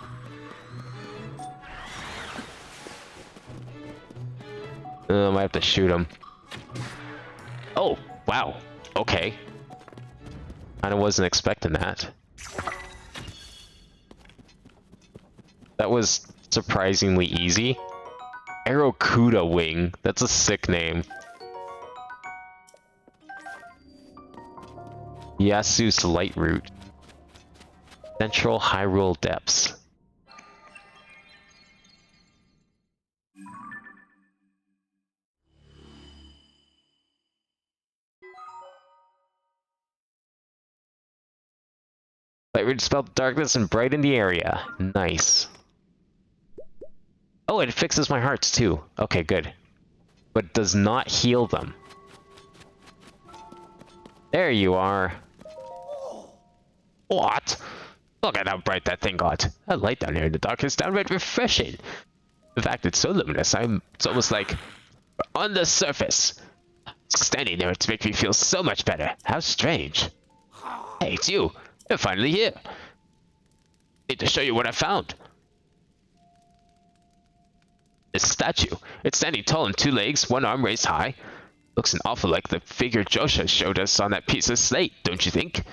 I might have to shoot him. Oh, wow. Okay. Kinda wasn't expecting that. That was surprisingly easy. Aerocuda Wing. That's a sick name. Yasu's Light Route. Central Hyrule Depths. Light Route dispel darkness and brighten the area. Nice. Oh, it fixes my hearts too. Okay, good. But does not heal them. There you are. What? Look at how bright that thing got. That light down here in the dark is downright refreshing. In fact, it's so luminous, it's almost like on the surface. Standing there, it's making me feel so much better. How strange. Hey, it's you. You're finally here. Need to show you what I found. This statue. It's standing tall on two legs, one arm raised high. Looks an awful like the figure Josha showed us on that piece of slate, don't you think?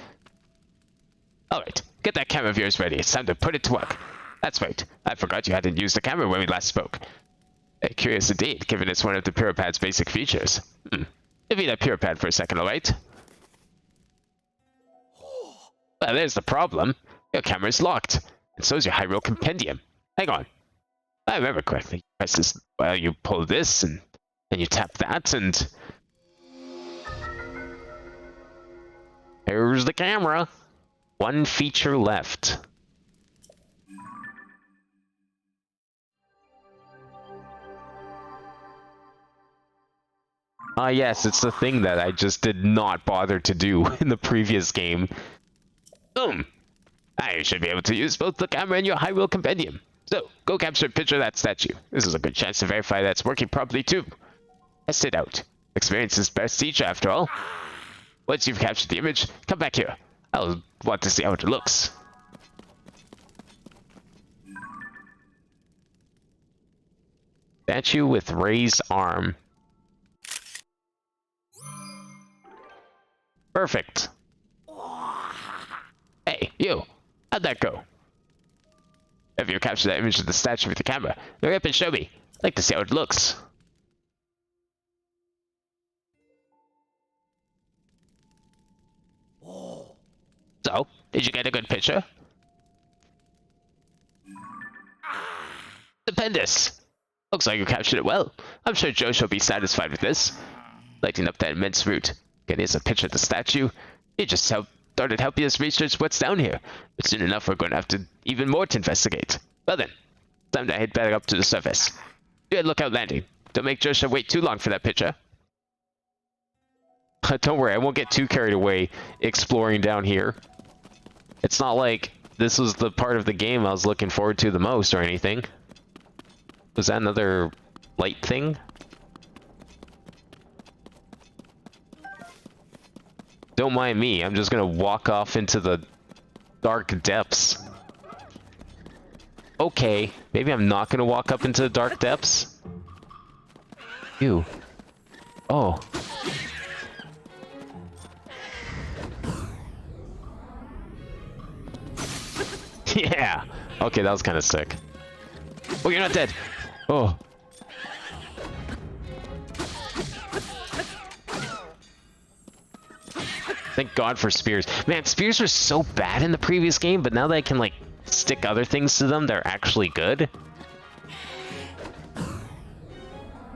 Alright, get that camera of yours ready. It's time to put it to work. That's right. I forgot you hadn't used the camera when we last spoke. Curious indeed, given it's one of the Puripad's basic features. Give me that Puripad for a second, alright? Well, there's the problem. Your camera's locked. And so's your Hyrule Compendium. Hang on. If I remember correctly, you press this, well, you pull this, and you tap that, and... Here's the camera. One feature left. Ah, yes, it's the thing that I just did not bother to do in the previous game. I should be able to use both the camera and your Hyrule Compendium. So, go capture a picture of that statue. This is a good chance to verify that it's working properly too. Test it out. Experience is best teacher after all. Once you've captured the image, come back here. I'll want to see how it looks. Statue with raised arm. Perfect. Hey, you. How'd that go? If you capture that image of the statue with the camera, hurry up and show me. I'd like to see how it looks. So, did you get a good picture? Stupendous! Looks like you captured it well. I'm sure Josh will be satisfied with this. Lighting up that immense route. Getting us a picture of the statue. You just started helping us research what's down here. But soon enough, we're going to have to even more to investigate. Well then, time to head back up to the surface. Good lookout landing. Don't make Josh wait too long for that picture. Don't worry, I won't get too carried away exploring down here. It's not like this was the part of the game I was looking forward to the most or anything. Was that another light thing? Don't mind me, I'm just gonna walk off into the dark depths. Okay, maybe I'm not gonna walk up into the dark depths. You. Oh. Yeah. Okay, that was kind of sick. Oh, you're not dead. Oh. Thank God for spears. Man, spears were so bad in the previous game, but now that I can, like, stick other things to them, they're actually good.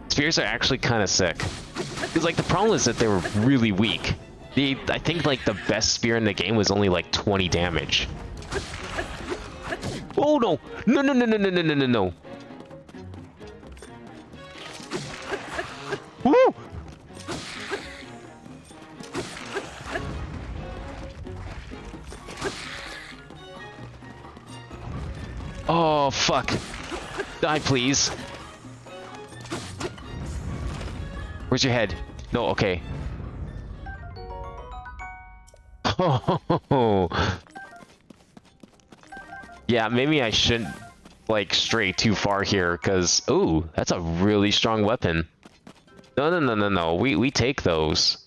Spears are actually kind of sick. Because, like, the problem is that they were really weak. I think, like, the best spear in the game was only, like, 20 damage. Oh, no! No, no, no, no, no, no, no, no, no. Woo! Oh, fuck. Die, please. Where's your head? No, okay. Oh. Yeah, maybe I shouldn't, like, stray too far here, because... Ooh, that's a really strong weapon. No, no, no, no, no. We take those.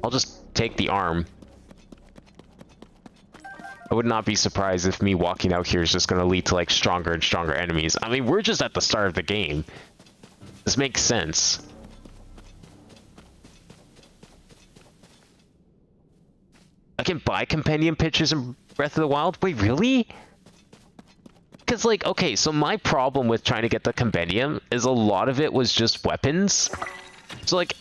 I'll just take the arm. I would not be surprised if me walking out here is just going to lead to, like, stronger and stronger enemies. I mean, we're just at the start of the game. This makes sense. I can buy compendium pictures in Breath of the Wild? Wait, really? Because, like, okay, so my problem with trying to get the compendium is a lot of it was just weapons. So, like,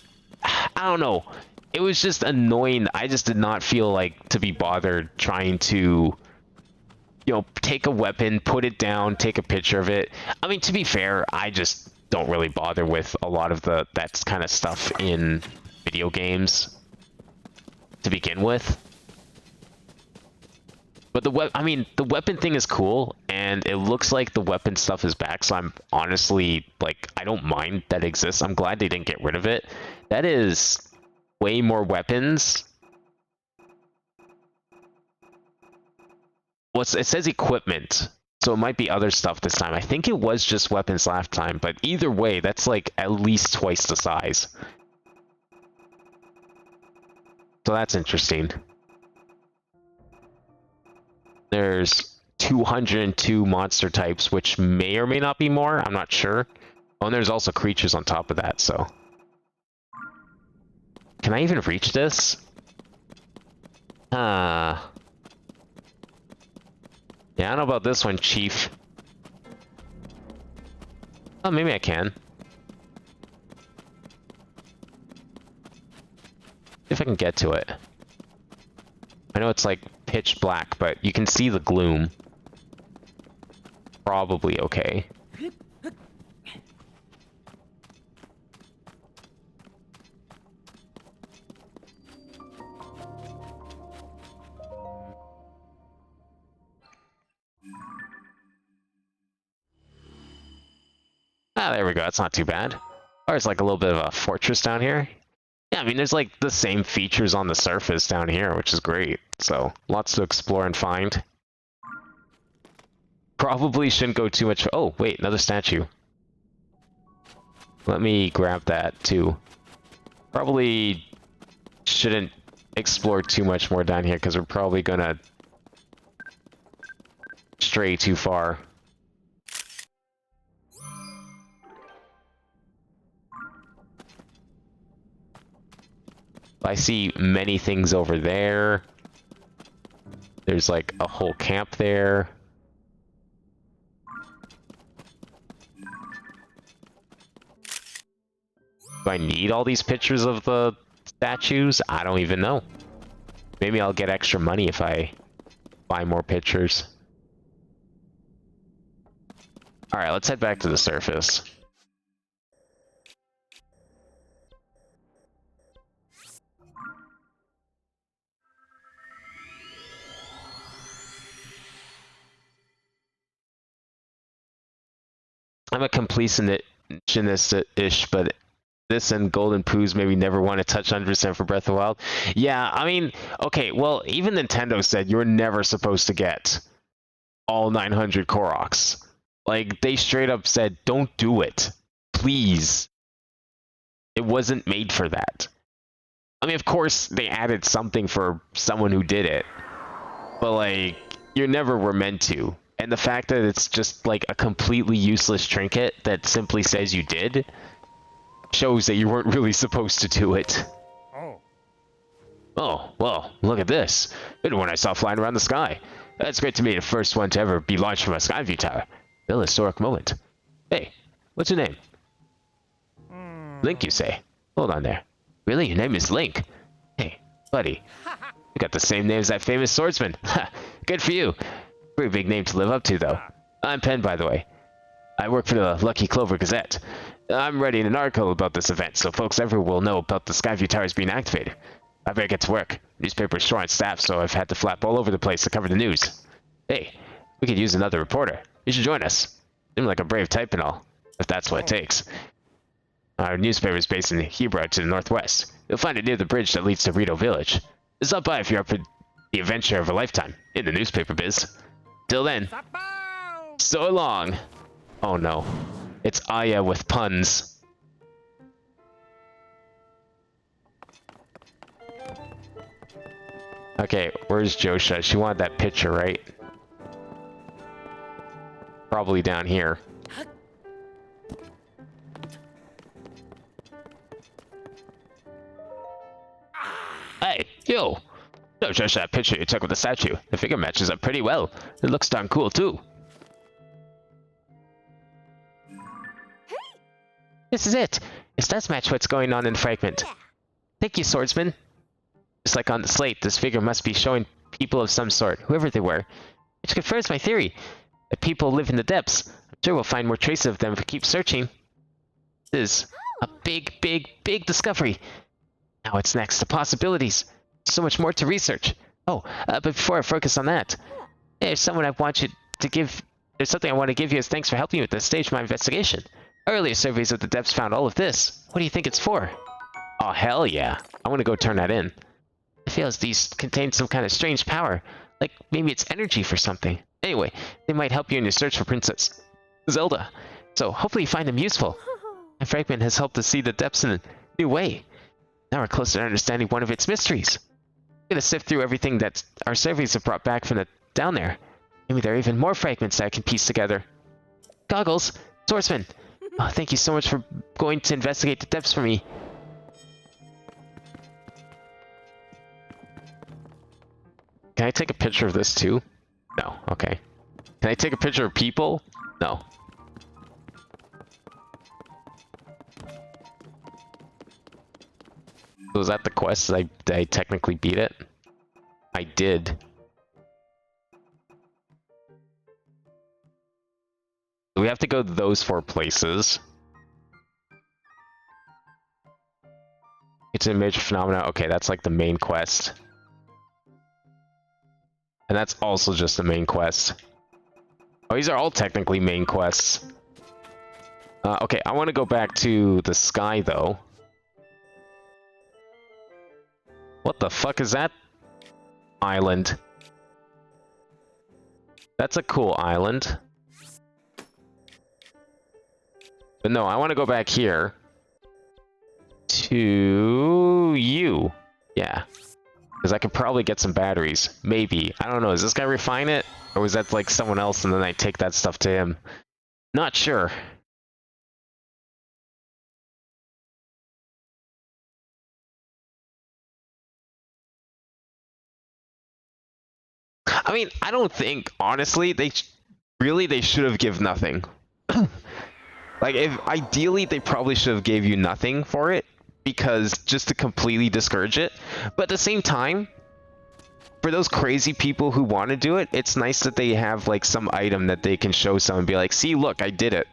I don't know. It was just annoying. I just did not feel like to be bothered trying to, you know, take a weapon, put it down, take a picture of it. I mean, to be fair, I just don't really bother with a lot of that kind of stuff in video games to begin with. But the weapon thing is cool, and it looks like the weapon stuff is back, so I'm honestly, like, I don't mind that it exists. I'm glad they didn't get rid of it. That is way more weapons. Well, it says equipment, so it might be other stuff this time. I think it was just weapons last time, but either way, that's like at least twice the size. So that's interesting. There's 202 monster types, which may or may not be more. I'm not sure. Oh, and there's also creatures on top of that, so... Can I even reach this? Yeah, I don't know about this one, Chief. Oh, maybe I can. If I can get to it. I know it's like pitch black, but you can see the gloom. Probably okay. Ah, there we go. That's not too bad. Oh, there's like a little bit of a fortress down here. Yeah, I mean, there's like the same features on the surface down here, which is great. So, lots to explore and find. Probably shouldn't go too much... Oh, wait, another statue. Let me grab that, too. Probably shouldn't explore too much more down here, because we're probably gonna stray too far. I see many things over there. There's like a whole camp there. Do I need all these pictures of the statues? I don't even know. Maybe I'll get extra money if I buy more pictures. Alright, let's head back to the surface. I'm a completionist-ish, but this and Golden Poos maybe never want to touch 100% for Breath of the Wild. Yeah, I mean, okay, well, even Nintendo said you're never supposed to get all 900 Koroks. Like, they straight up said, don't do it. please. It wasn't made for that. I mean, of course, they added something for someone who did it. But, like, you never were meant to. And the fact that it's just, like, a completely useless trinket that simply says you did shows that you weren't really supposed to do it. Oh, well, look at this. It's one I saw flying around the sky. It's great to be the first one to ever be launched from a Skyview tower. Real historic moment. Hey, what's your name? Link, you say? Hold on there. Really? Your name is Link? Hey, buddy. You got the same name as that famous swordsman. Ha! Good for you. Pretty big name to live up to, though. I'm Penn, by the way. I work for the Lucky Clover Gazette. I'm writing an article about this event, so folks everywhere will know about the Skyview Towers being activated. I better get to work. Newspaper's short on staff, so I've had to flap all over the place to cover the news. Hey, we could use another reporter. You should join us. Seem like a brave type and all, if that's what it takes. Our newspaper is based in Hebron to the northwest. You'll find it near the bridge that leads to Rito Village. Stop by if you're up for the adventure of a lifetime in the newspaper biz. Till then, so long. Oh no, it's Aya with puns. Okay, where's Josha? She wanted that picture, right? Probably down here. Hey, you! No, just that picture you took with the statue. The figure matches up pretty well. It looks darn cool, too. Hey! This is it. It does match what's going on in the fragment. Yeah. Thank you, swordsman. Just like on the slate, this figure must be showing people of some sort, whoever they were. Which confirms my theory, that people live in the depths. I'm sure we'll find more traces of them if we keep searching. This is a big, big, big discovery. Now what's next? The possibilities. So much more to research. Oh, but before I focus on that, there's something I want to give you as thanks for helping me with this stage of my investigation. Earlier surveys of the depths found all of this. What do you think it's for? Oh, hell yeah. I want to go turn that in. It feels these contain some kind of strange power. Like, maybe it's energy for something. Anyway, they might help you in your search for Princess Zelda. So, hopefully you find them useful. And Fragment has helped us see the depths in a new way. Now we're closer to understanding one of its mysteries. I'm gonna sift through everything that our surveys have brought back from down there. Maybe there are even more fragments that I can piece together. Goggles! Swordsman! Oh, thank you so much for going to investigate the depths for me. Can I take a picture of this too? No, okay. Can I take a picture of people? No. Was that the quest? Did I technically beat it? I did. We have to go to those 4 places. It's a major phenomena. Okay, that's like the main quest. And that's also just the main quest. Oh, these are all technically main quests. Okay, I want to go back to the sky, though. What the fuck is that island? That's a cool island. But no, I want to go back here. To you. Yeah. Because I could probably get some batteries. Maybe. I don't know. Does this guy refine it? Or was that like someone else and then I take that stuff to him? Not sure. I mean, I don't think, honestly, they should have give nothing. Like, ideally, they probably should have gave you nothing for it, because just to completely discourage it. But at the same time, for those crazy people who want to do it, it's nice that they have, like, some item that they can show someone and be like, see, look, I did it.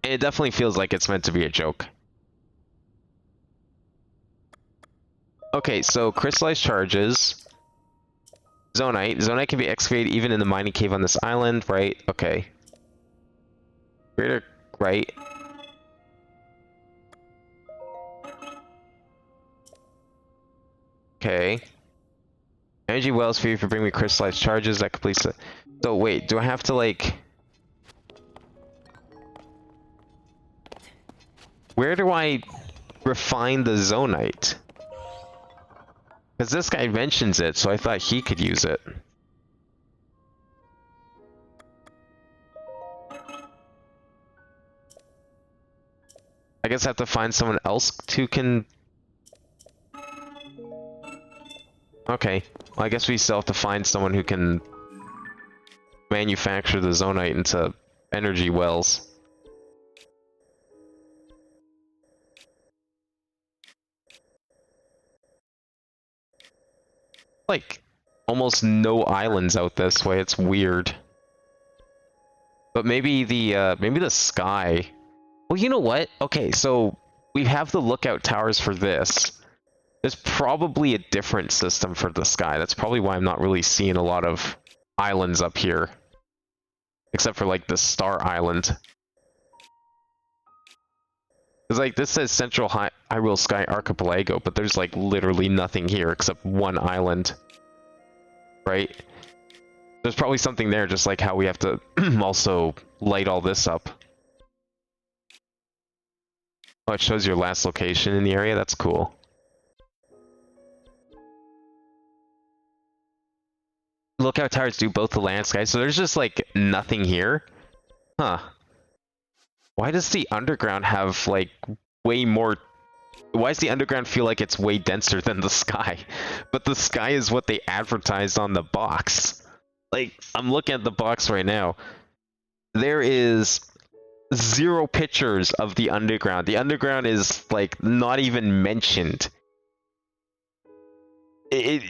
And it definitely feels like it's meant to be a joke. Okay, so crystallized charges. Zonite. Zonite can be excavated even in the mining cave on this island, right? Okay. Greater, right. Okay. Energy wells for you for bring me crystallized charges that completes it. So wait, do I have to like... Where do I refine the zonite? Because this guy mentions it, so I thought he could use it. I guess I have to find someone else who can... Okay, well, I guess we still have to find someone who can manufacture the zonite into energy wells. Like, almost no islands out this way, it's weird. But maybe the sky... Well, you know what? Okay, so we have the lookout towers for this. There's probably a different system for the sky. That's probably why I'm not really seeing a lot of islands up here. Except for, like, the Star Island. Because, like, this says Central Hyrule Sky Archipelago, but there's, like, literally nothing here except one island. Right? There's probably something there, just like how we have to also light all this up. Oh, it shows your last location in the area? That's cool. Lookout towers do both the land sky, so there's just like nothing here. Huh. Why does the underground have like way more... Why does the underground feel like it's way denser than the sky? But the sky is what they advertised on the box. Like, I'm looking at the box right now. There is 0 pictures of the underground. The underground is like not even mentioned.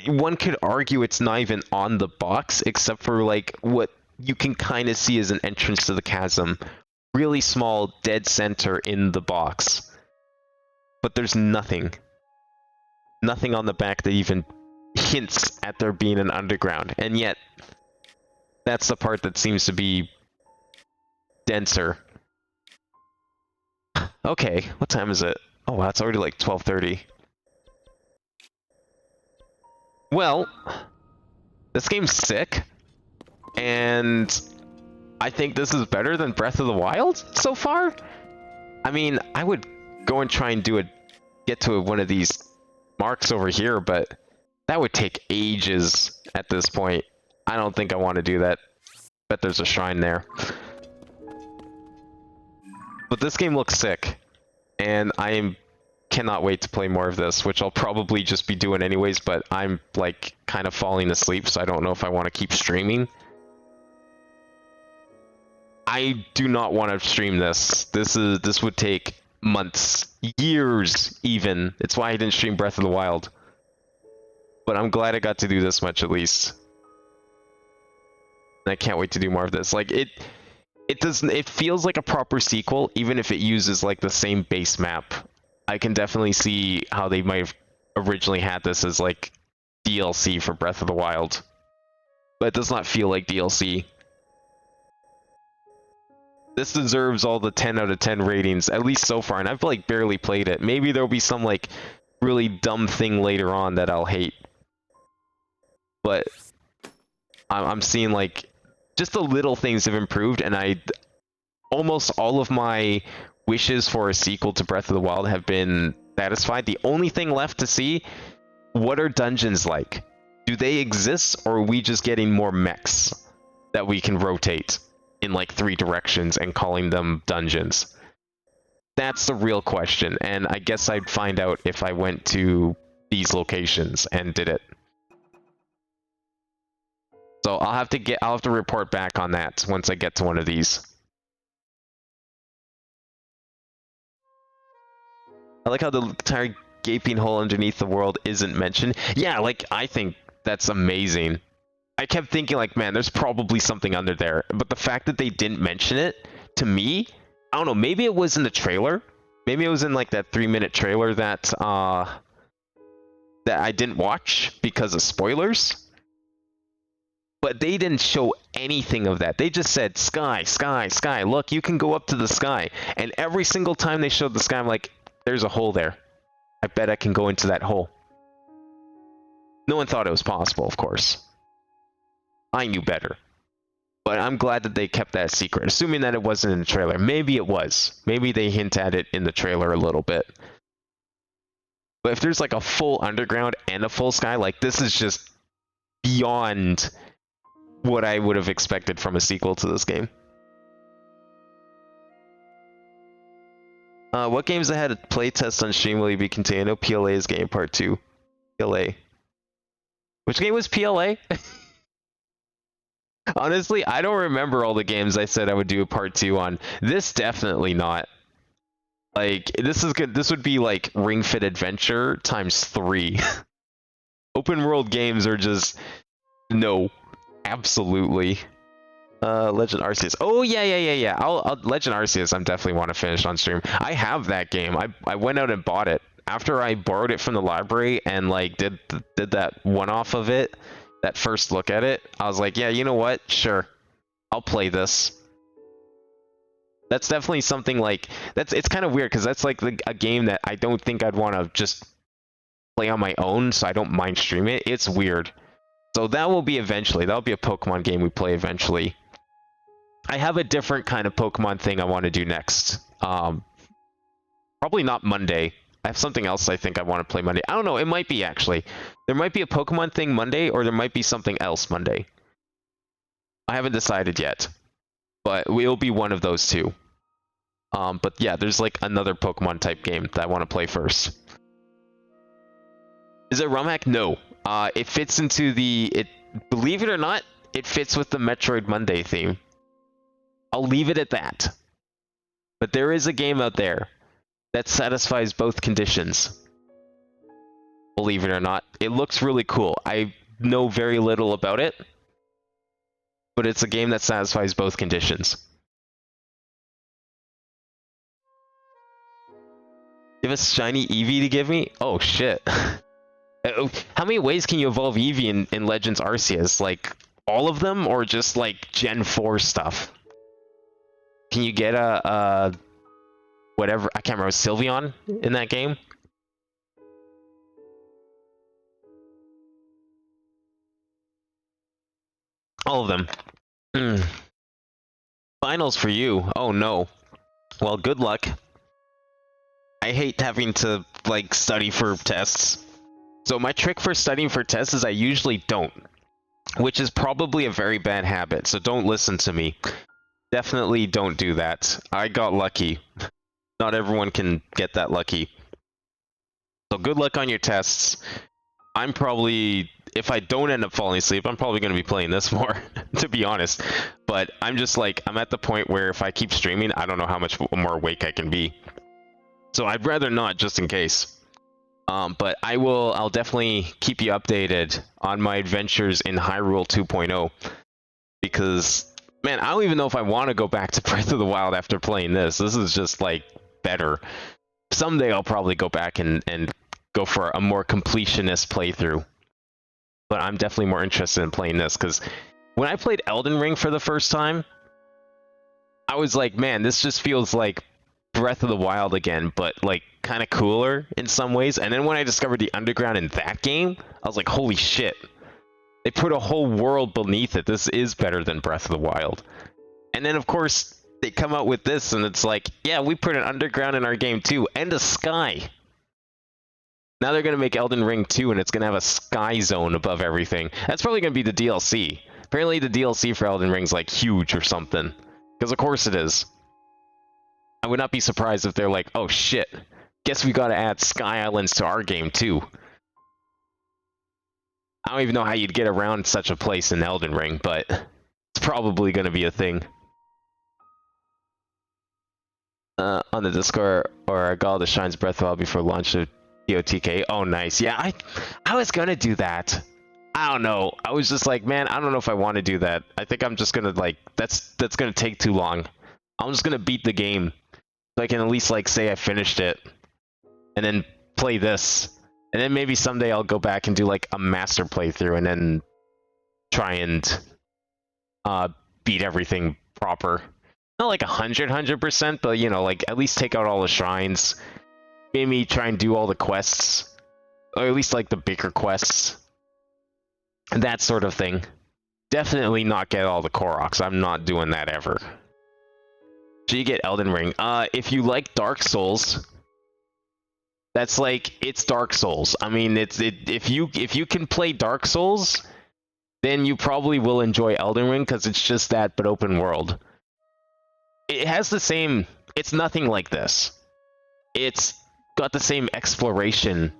One could argue it's not even on the box, except for like what you can kind of see as an entrance to the chasm. Really small, dead center in the box. But there's nothing. Nothing on the back that even hints at there being an underground. And yet, that's the part that seems to be denser. Okay, what time is it? Oh wow, it's already like 12:30. Well, this game's sick, and I think this is better than Breath of the Wild so far. I mean, I would go and try and get to one of these marks over here, but that would take ages at this point. I don't think I want to do that. Bet there's a shrine there. But this game looks sick, and cannot wait to play more of this, which I'll probably just be doing anyways, but I'm like kind of falling asleep, so I don't know if I want to keep streaming. I do not want to stream this. This would take months, years even. It's why I didn't stream Breath of the Wild. But I'm glad I got to do this much at least. And I can't wait to do more of this. Like it feels like a proper sequel, even if it uses like the same base map. I can definitely see how they might have originally had this as like DLC for Breath of the Wild. But it does not feel like DLC. This deserves all the 10 out of 10 ratings, at least so far, and I've like barely played it. Maybe there'll be some like really dumb thing later on that I'll hate. But I'm seeing like just the little things have improved, and almost all of my wishes for a sequel to Breath of the Wild have been satisfied. The only thing left to see, what are dungeons like? Do they exist, or are we just getting more mechs that we can rotate in like 3 directions and calling them dungeons? That's the real question, and I guess I'd find out if I went to these locations and did it. So I'll have to report back on that once I get to one of these. I like how the entire gaping hole underneath the world isn't mentioned. Yeah, like, I think that's amazing. I kept thinking, like, man, there's probably something under there. But the fact that they didn't mention it, to me, I don't know, maybe it was in the trailer. Maybe it was in, like, that 3-minute trailer that I didn't watch because of spoilers. But they didn't show anything of that. They just said, sky, sky, sky. Look, you can go up to the sky. And every single time they showed the sky, I'm like, there's a hole there. I bet I can go into that hole. No one thought it was possible, of course. I knew better. But I'm glad that they kept that secret, assuming that it wasn't in the trailer. Maybe it was. Maybe they hint at it in the trailer a little bit. But if there's like a full underground and a full sky, like this is just beyond what I would have expected from a sequel to this game. What games that had a playtest on stream will you be contained? No, PLA's game part 2. PLA. Which game was PLA? Honestly, I don't remember all the games I said I would do a part 2 on. This definitely not. Like, this is good. This would be like Ring Fit Adventure times 3. Open world games are just no. Absolutely. Legend Arceus. Oh yeah. I'll Legend Arceus. I'm definitely want to finish on stream. I have that game. I went out and bought it after I borrowed it from the library and like did that one off of it. That first look at it, I was like, yeah, you know what? Sure, I'll play this. That's definitely something like it's kind of weird because that's like a game that I don't think I'd want to just play on my own, so I don't mind streaming it. It's weird. So that will be eventually. That'll be a Pokemon game we play eventually. I have a different kind of Pokemon thing I want to do next. Probably not Monday. I have something else I think I want to play Monday. I don't know. It might be actually. There might be a Pokemon thing Monday, or there might be something else Monday. I haven't decided yet, but it'll be one of those two. But yeah, there's like another Pokemon type game that I want to play first. Is it ROM hack? No. It fits into the... Believe it or not, it fits with the Metroid Monday theme. I'll leave it at that. But there is a game out there that satisfies both conditions. Believe it or not. It looks really cool. I know very little about it, but it's a game that satisfies both conditions. You have a shiny Eevee to give me? Oh shit. How many ways can you evolve Eevee in Legends Arceus? Like, all of them, or just like Gen 4 stuff? Can you get a whatever, I can't remember, Sylveon in that game? All of them. Finals for you. Oh no. Well, good luck. I hate having to, like, study for tests. So my trick for studying for tests is I usually don't. Which is probably a very bad habit, so don't listen to me. Definitely don't do that. I got lucky. Not everyone can get that lucky. So good luck on your tests. I'm probably... If I don't end up falling asleep, I'm probably going to be playing this more, to be honest. But I'm just like, I'm at the point where if I keep streaming, I don't know how much more awake I can be. So I'd rather not, just in case. But I'll definitely keep you updated on my adventures in Hyrule 2.0. Because, man, I don't even know if I want to go back to Breath of the Wild after playing this. This is just, like, better. Someday I'll probably go back and go for a more completionist playthrough. But I'm definitely more interested in playing this, because when I played Elden Ring for the first time, I was like, man, this just feels like Breath of the Wild again, but like kind of cooler in some ways. And then when I discovered the underground in that game, I was like, holy shit. They put a whole world beneath it. This is better than Breath of the Wild. And then, of course, they come out with this, and it's like, yeah, we put an underground in our game too, and a sky. Now they're going to make Elden Ring 2, and it's going to have a sky zone above everything. That's probably going to be the DLC. Apparently the DLC for Elden Ring's like huge or something. Because of course it is. I would not be surprised if they're like, oh shit, guess we got to add Sky Islands to our game too. I don't even know how you'd get around such a place in Elden Ring, but it's probably going to be a thing. On the Discord, or God that shines Breath of the Wild before launch of DOTK. Oh, nice. Yeah, I was gonna do that. I don't know. I was just like, man, I don't know if I want to do that. I think I'm just gonna, like, that's gonna take too long. I'm just gonna beat the game, so I can at least, like, say I finished it, and then play this, and then maybe someday I'll go back and do like a master playthrough, and then try and beat everything proper. Not like 100%, but you know, like at least take out all the shrines. Maybe try and do all the quests, or at least like the bigger quests. that sort of thing. Definitely not get all the Koroks. I'm not doing that ever. So you get Elden Ring. If you like Dark Souls, that's like, it's Dark Souls. I mean, if you can play Dark Souls, then you probably will enjoy Elden Ring, because it's just that, but open world. It has the same. It's nothing like this. It's got the same exploration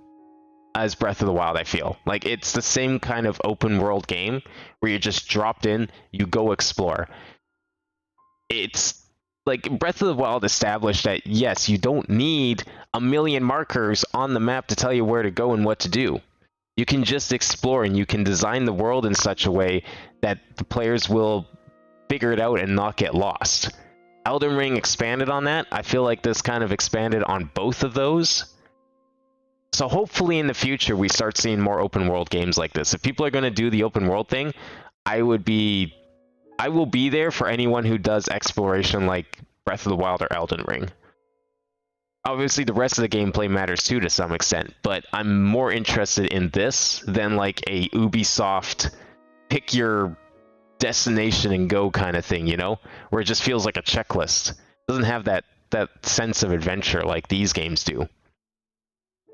as Breath of the Wild, I feel. Like, it's the same kind of open world game where you're just dropped in, you go explore. It's like Breath of the Wild established that, yes, you don't need a million markers on the map to tell you where to go and what to do. You can just explore, and you can design the world in such a way that the players will figure it out and not get lost. Elden Ring expanded on that. I feel like this kind of expanded on both of those. So hopefully in the future we start seeing more open world games like this. If people are going to do the open world thing, I will be there for anyone who does exploration like Breath of the Wild or Elden Ring. Obviously the rest of the gameplay matters too to some extent, but I'm more interested in this than like a Ubisoft pick your destination and go kind of thing, you know, where it just feels like a checklist. It doesn't have that sense of adventure like these games do.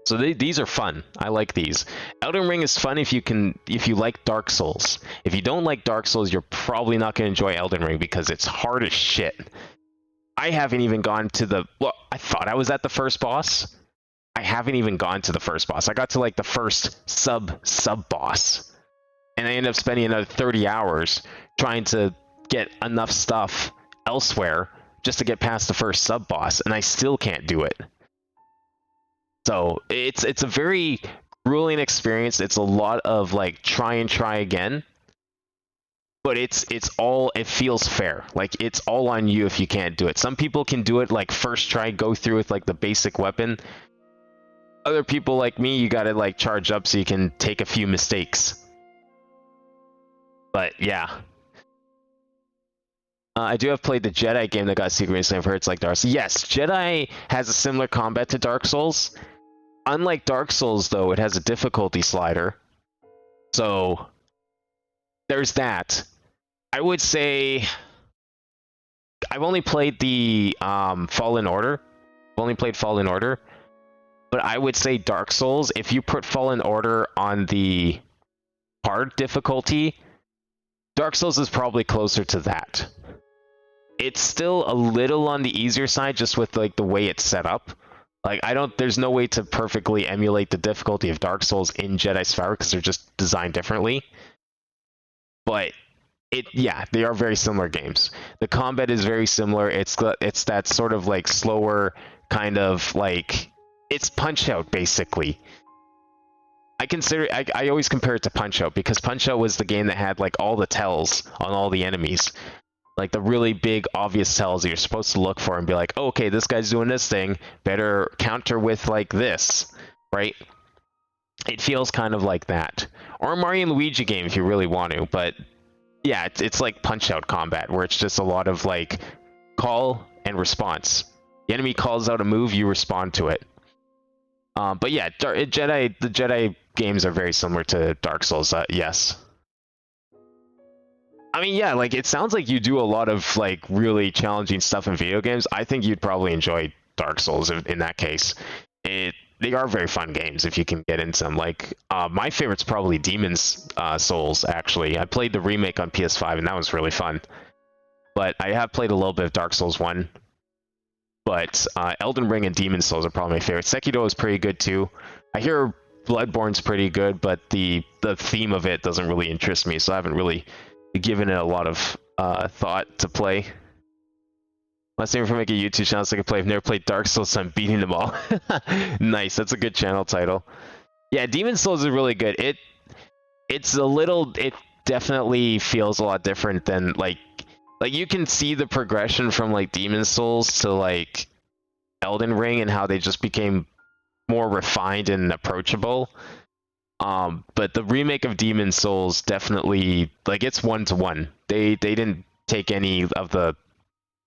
So these are fun. I like these. Elden Ring is fun if you like Dark Souls. If you don't like Dark Souls, you're probably not going to enjoy Elden Ring, because it's hard as shit. I haven't even gone to the... Well, I thought I was at the first boss. I haven't even gone to the first boss. I got to like the first sub-boss. And I ended up spending another 30 hours trying to get enough stuff elsewhere just to get past the first sub-boss, and I still can't do it. So it's a very grueling experience. It's a lot of like try and try again, but it feels fair. Like, it's all on you if you can't do it. Some people can do it like first try, go through with like the basic weapon. Other people like me, you gotta like charge up so you can take a few mistakes. But yeah. I do have played the Jedi game that got secret recently. I've heard it's like Dark Souls. Yes, Jedi has a similar combat to Dark Souls. Unlike Dark Souls, though, it has a difficulty slider. So, there's that. I would say... I've only played the Fallen Order. I've only played Fallen Order. But I would say Dark Souls, if you put Fallen Order on the hard difficulty, Dark Souls is probably closer to that. It's still a little on the easier side, just with like the way it's set up. Like, there's no way to perfectly emulate the difficulty of Dark Souls in Jedi Survivor, because they're just designed differently. But they are very similar games. The combat is very similar. It's that sort of like slower kind of like, it's Punch-Out basically. I always compare it to Punch-Out, because Punch-Out was the game that had like all the tells on all the enemies. Like the really big obvious tells that you're supposed to look for and be like, oh, okay, this guy's doing this thing, better counter with like this, right? It feels kind of like that. Or a Mario and Luigi game if you really want to, but yeah, it's like Punch-Out combat, where it's just a lot of like call and response. The enemy calls out a move, you respond to it. But yeah, the Jedi games are very similar to Dark Souls, yes. I mean, yeah, like, it sounds like you do a lot of, like, really challenging stuff in video games. I think you'd probably enjoy Dark Souls in that case. They are very fun games if you can get into them. Like, my favorite's probably Demon's Souls, actually. I played the remake on PS5, and that was really fun. But I have played a little bit of Dark Souls 1. But Elden Ring and Demon's Souls are probably my favorite. Sekiro is pretty good, too. I hear Bloodborne's pretty good, but the theme of it doesn't really interest me, so I haven't really given it a lot of thought to play. Last name for make a YouTube channel so I can play. I've never played Dark Souls, so I'm beating them all. Nice, that's a good channel title. Yeah, Demon's Souls is really good. It definitely feels a lot different than like you can see the progression from like Demon's Souls to like Elden Ring and how they just became more refined and approachable. But the remake of Demon's Souls definitely, like, it's 1-to-1. They didn't take any of the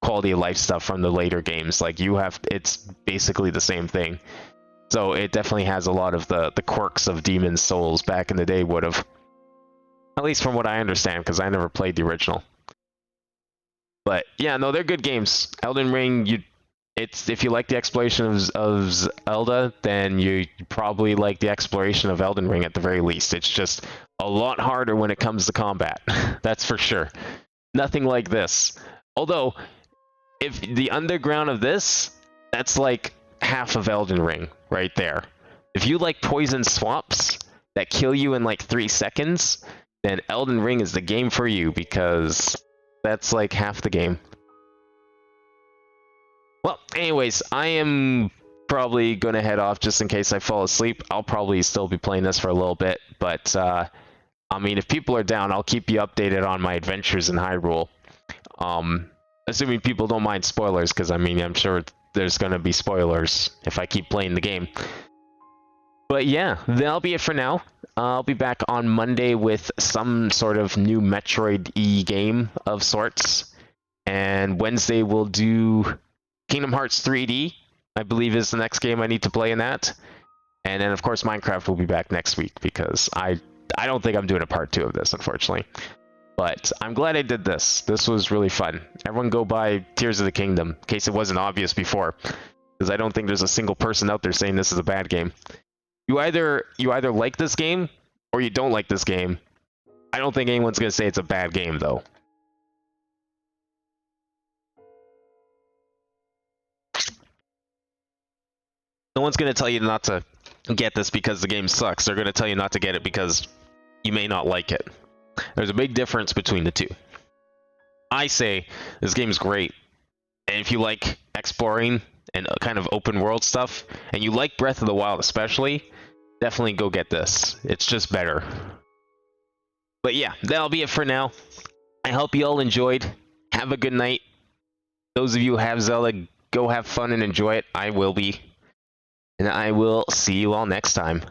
quality of life stuff from the later games. Like, it's basically the same thing. So it definitely has a lot of the quirks of Demon's Souls back in the day would have. At least from what I understand, because I never played the original. But yeah, no, they're good games. Elden Ring, it's if you like the exploration of Zelda, then you probably like the exploration of Elden Ring at the very least. It's just a lot harder when it comes to combat. That's for sure. Nothing like this. Although, if the underground of this, that's like half of Elden Ring right there. If you like poison swamps that kill you in like 3 seconds, then Elden Ring is the game for you, because that's like half the game. Well, anyways, I am probably going to head off just in case I fall asleep. I'll probably still be playing this for a little bit, but I mean, if people are down, I'll keep you updated on my adventures in Hyrule. Assuming people don't mind spoilers, because I mean, I'm sure there's going to be spoilers if I keep playing the game. But yeah, that'll be it for now. I'll be back on Monday with some sort of new Metroid-y game of sorts. And Wednesday we'll do Kingdom Hearts 3D, I believe is the next game I need to play in that. And then of course Minecraft will be back next week, because I don't think I'm doing a part 2 of this, unfortunately. But I'm glad I did this. This was really fun. Everyone go buy Tears of the Kingdom, in case it wasn't obvious before. Because I don't think there's a single person out there saying this is a bad game. You either like this game, or you don't like this game. I don't think anyone's going to say it's a bad game, though. No one's going to tell you not to get this because the game sucks. They're going to tell you not to get it because you may not like it. There's a big difference between the two. I say this game's great, and if you like exploring and kind of open world stuff, and you like Breath of the Wild especially, definitely go get this. It's just better. But yeah, that'll be it for now. I hope you all enjoyed. Have a good night. Those of you who have Zelda, go have fun and enjoy it. I will be. And I will see you all next time.